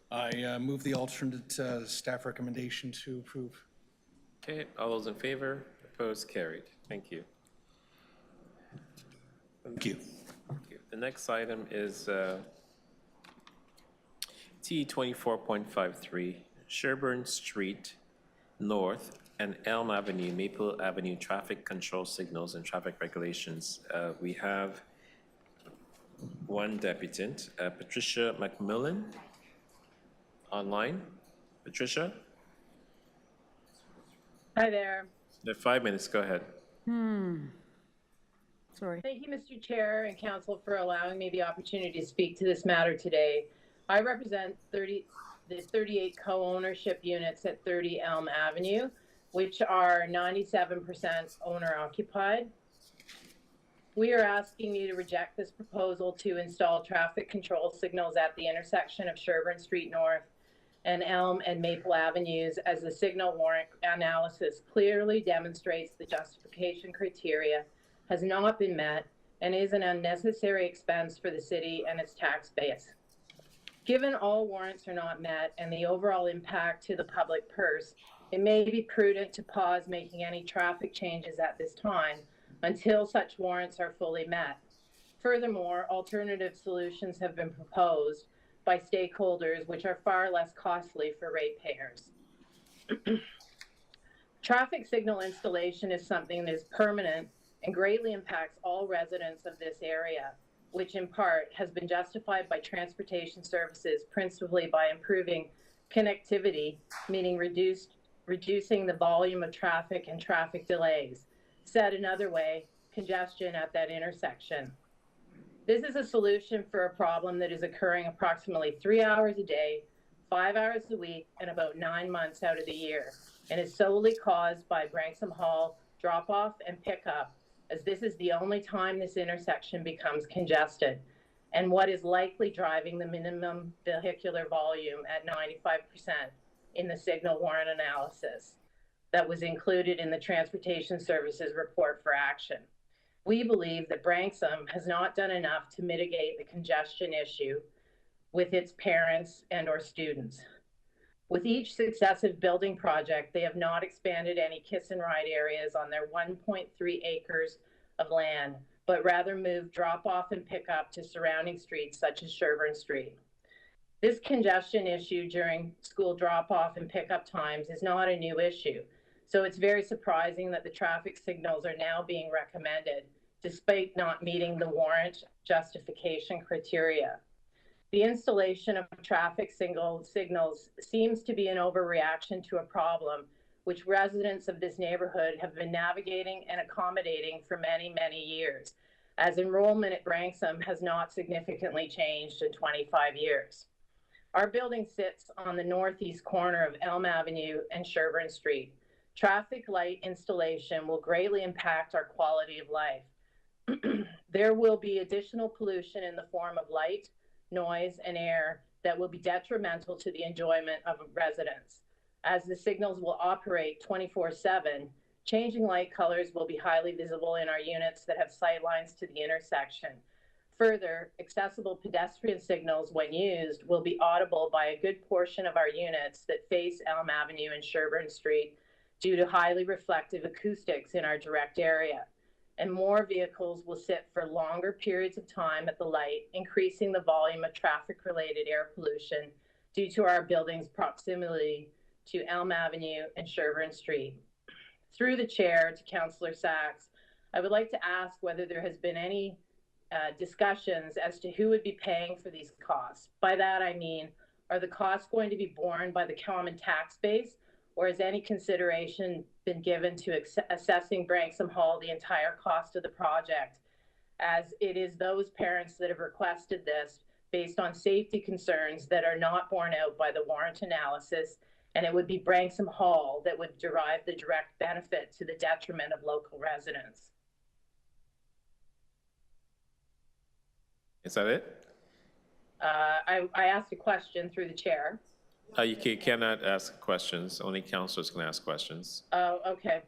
I move the alternate staff recommendation to approve. Okay, all those in favor? Opposed? Carried. Thank you. Thank you. Thank you. The next item is T 24.53, Sherburne Street North and Elm Avenue, Maple Avenue traffic control signals and traffic regulations. We have one deputant, Patricia McMillan, online. Patricia? Hi there. The 5 minutes, go ahead. Sorry. Thank you, Mr. Chair and Council, for allowing me the opportunity to speak to this matter today. I represent the 38 co-ownership units at 30 Elm Avenue, which are 97% owner-occupied. We are asking you to reject this proposal to install traffic control signals at the intersection of Sherbourne Street North and Elm and Maple Avenues, as the signal warrant analysis clearly demonstrates the justification criteria has not been met and is an unnecessary expense for the city and its tax base. Given all warrants are not met and the overall impact to the public purse, it may be prudent to pause making any traffic changes at this time until such warrants are fully met. Furthermore, alternative solutions have been proposed by stakeholders which are far less costly for ratepayers. Traffic signal installation is something that is permanent and greatly impacts all residents of this area, which in part has been justified by transportation services, principally by improving connectivity, meaning reducing the volume of traffic and traffic delays. Said another way, congestion at that intersection. This is a solution for a problem that is occurring approximately 3 hours a day, 5 hours a week, and about 9 months out of the year, and is solely caused by Branksome Hall drop-off and pickup, as this is the only time this intersection becomes congested, and what is likely driving the minimum vehicular volume at 95% in the signal warrant analysis that was included in the Transportation Services Report for Action. We believe that Branksome has not done enough to mitigate the congestion issue with its parents and or students. With each successive building project, they have not expanded any kiss and ride areas on their 1.3 acres of land, but rather moved drop off and pick up to surrounding streets such as Sherbourne Street. This congestion issue during school drop off and pickup times is not a new issue. So it's very surprising that the traffic signals are now being recommended, despite not meeting the warrant justification criteria. The installation of traffic signals seems to be an overreaction to a problem which residents of this neighborhood have been navigating and accommodating for many, many years, as enrollment at Branksome has not significantly changed in 25 years. Our building sits on the northeast corner of Elm Avenue and Sherbourne Street. Traffic light installation will greatly impact our quality of life. There will be additional pollution in the form of light, noise, and air that will be detrimental to the enjoyment of residents. As the signals will operate 24/7, changing light colors will be highly visible in our units that have sight lines to the intersection. Further, accessible pedestrian signals, when used, will be audible by a good portion of our units that face Elm Avenue and Sherbourne Street due to highly reflective acoustics in our direct area. And more vehicles will sit for longer periods of time at the light, increasing the volume of traffic-related air pollution due to our building's proximity to Elm Avenue and Sherbourne Street. Through the chair to Councillor Sachs, I would like to ask whether there has been any discussions as to who would be paying for these costs. By that I mean, are the costs going to be borne by the common tax base, or has any consideration been given to assessing Branksome Hall the entire cost of the project, as it is those parents that have requested this based on safety concerns that are not borne out by the warrant analysis, and it would be Branksome Hall that would derive the direct benefit to the detriment of local residents. Is that it? I asked a question through the chair. You cannot ask questions. Only councillors can ask questions. Oh, okay.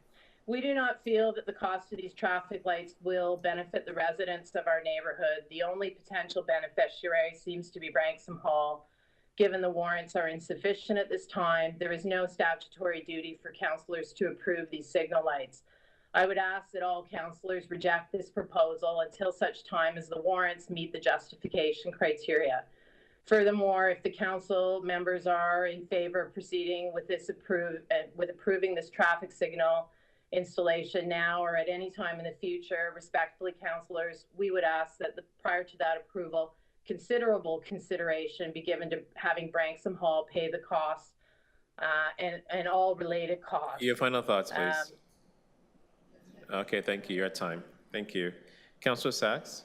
We do not feel that the cost of these traffic lights will benefit the residents of our neighborhood. The only potential beneficiary seems to be Branksome Hall. Given the warrants are insufficient at this time, there is no statutory duty for councillors to approve these signal lights. I would ask that all councillors reject this proposal until such time as the warrants meet the justification criteria. Furthermore, if the council members are in favor of proceeding with this approving this traffic signal installation now or at any time in the future, respectfully, councillors, we would ask that prior to that approval, considerable consideration be given to having Branksome Hall pay the costs and all related costs. Your final thoughts, please. Okay, thank you. You're at time. Thank you. Councillor Sachs?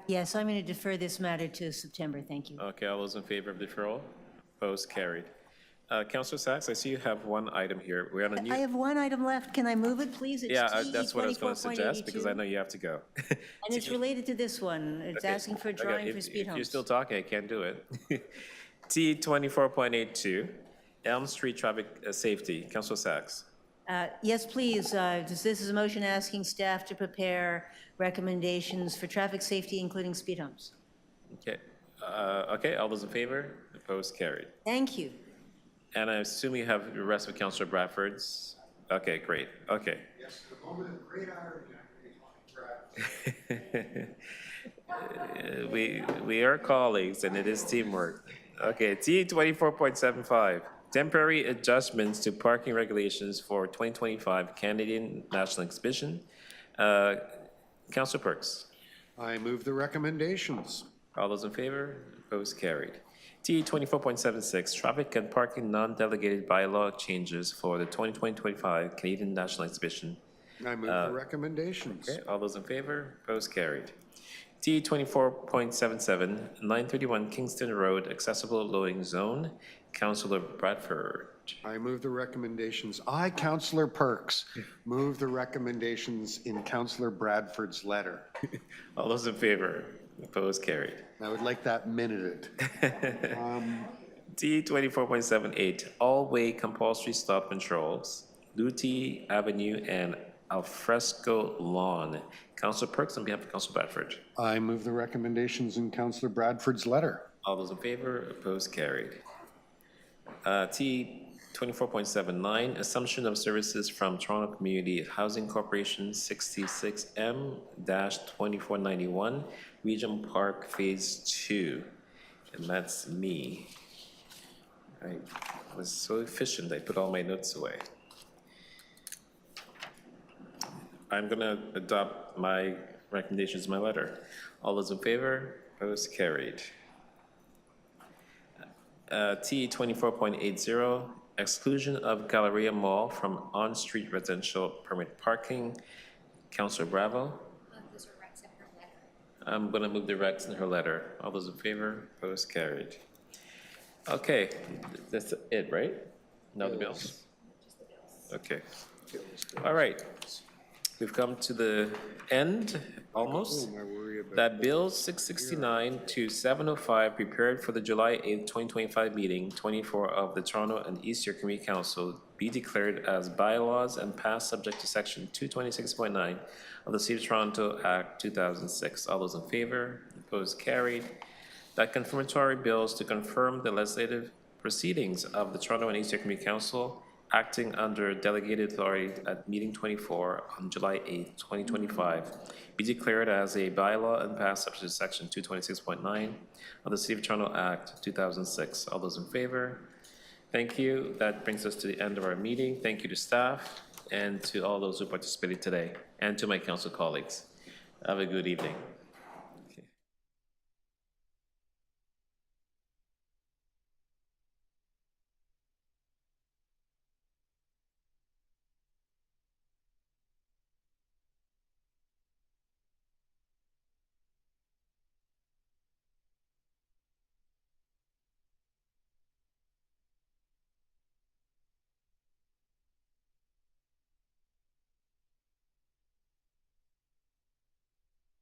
Yes, I'm going to defer this matter to September. Thank you. Okay, all those in favor of deferral? Opposed? Carried. Councillor Sachs, I see you have one item here. We're on a new... I have one item left. Can I move it, please? It's Yeah, TE that's what I was going to suggest, because I 24.82, know you have to go. And it's related to this one. It's Okay, asking for a okay, drawing for speed If you're humps. still talking, I can't do it. T 24.82, Elm Street traffic safety. Councillor Sachs. Yes, please. This is a motion asking staff to prepare recommendations for traffic safety, including speed humps. Okay. Okay, all those in favor? Opposed? Carried. Thank you. And I assume you have the rest of Councillor Bradford's? Okay, great. Okay. Yes, the moment of great irony. We are colleagues, and it is teamwork. Okay, T 24.75, temporary adjustments to parking regulations for 2025 Canadian National Exhibition. Councillor Perks. I move the recommendations. All those in favor? Opposed? Carried. T 24.76, traffic and parking non-delegated bylaw changes for the 2025 Canadian National Exhibition. I move the recommendations. Okay, all those in favor? Opposed? Carried. T 24.77, 931 Kingston Road, accessible loading zone. Councillor Bradford. I move the recommendations. I, Councillor Perks, move the recommendations in Councillor Bradford's letter. All those in favor? Opposed? Carried. I would like that minuted. T 24.78, all-way compulsory stop controls, Luty Avenue and Alfresco Lawn. Councillor Perks on behalf of Councillor Bradford. I move the recommendations in Councillor Bradford's letter. All those in favor? Opposed? Carried. T 24.79, assumption of services from Toronto Community Housing Corporation 66M-2491, Regent Park Phase 2. And that's me. I was so efficient, I put all my notes away. I'm going to adopt my recommendations in my letter. All those in favor? Opposed? Carried. T 24.80, exclusion of Galleria Mall from on-street residential permit parking. Councillor Bravo. Those are recs in her letter. I'm going to move the recs in her letter. All those in favor? Opposed? Carried. Okay, that's it, right? No, the bills? Okay. All right. We've come to the end, almost. That Bill 669 to 705, prepared for the July 8th, 2025 meeting, 24 of the Toronto and Eastern Community Council, be declared as bylaws and passed subject to Section 226.9 of the City of Toronto Act 2006. All those in favor? Opposed? Carried. That confirmatory bills to confirm the legislative proceedings of the Toronto and Eastern Community Council acting under delegated authority at meeting 24 on July 8th, 2025, be declared as a bylaw and passed subject to Section 226.9 of the City of Toronto Act 2006. All those in favor? Thank you. That brings us to the end of our meeting. Thank you to staff and to all those who participated today, and to my council colleagues. Have a good evening.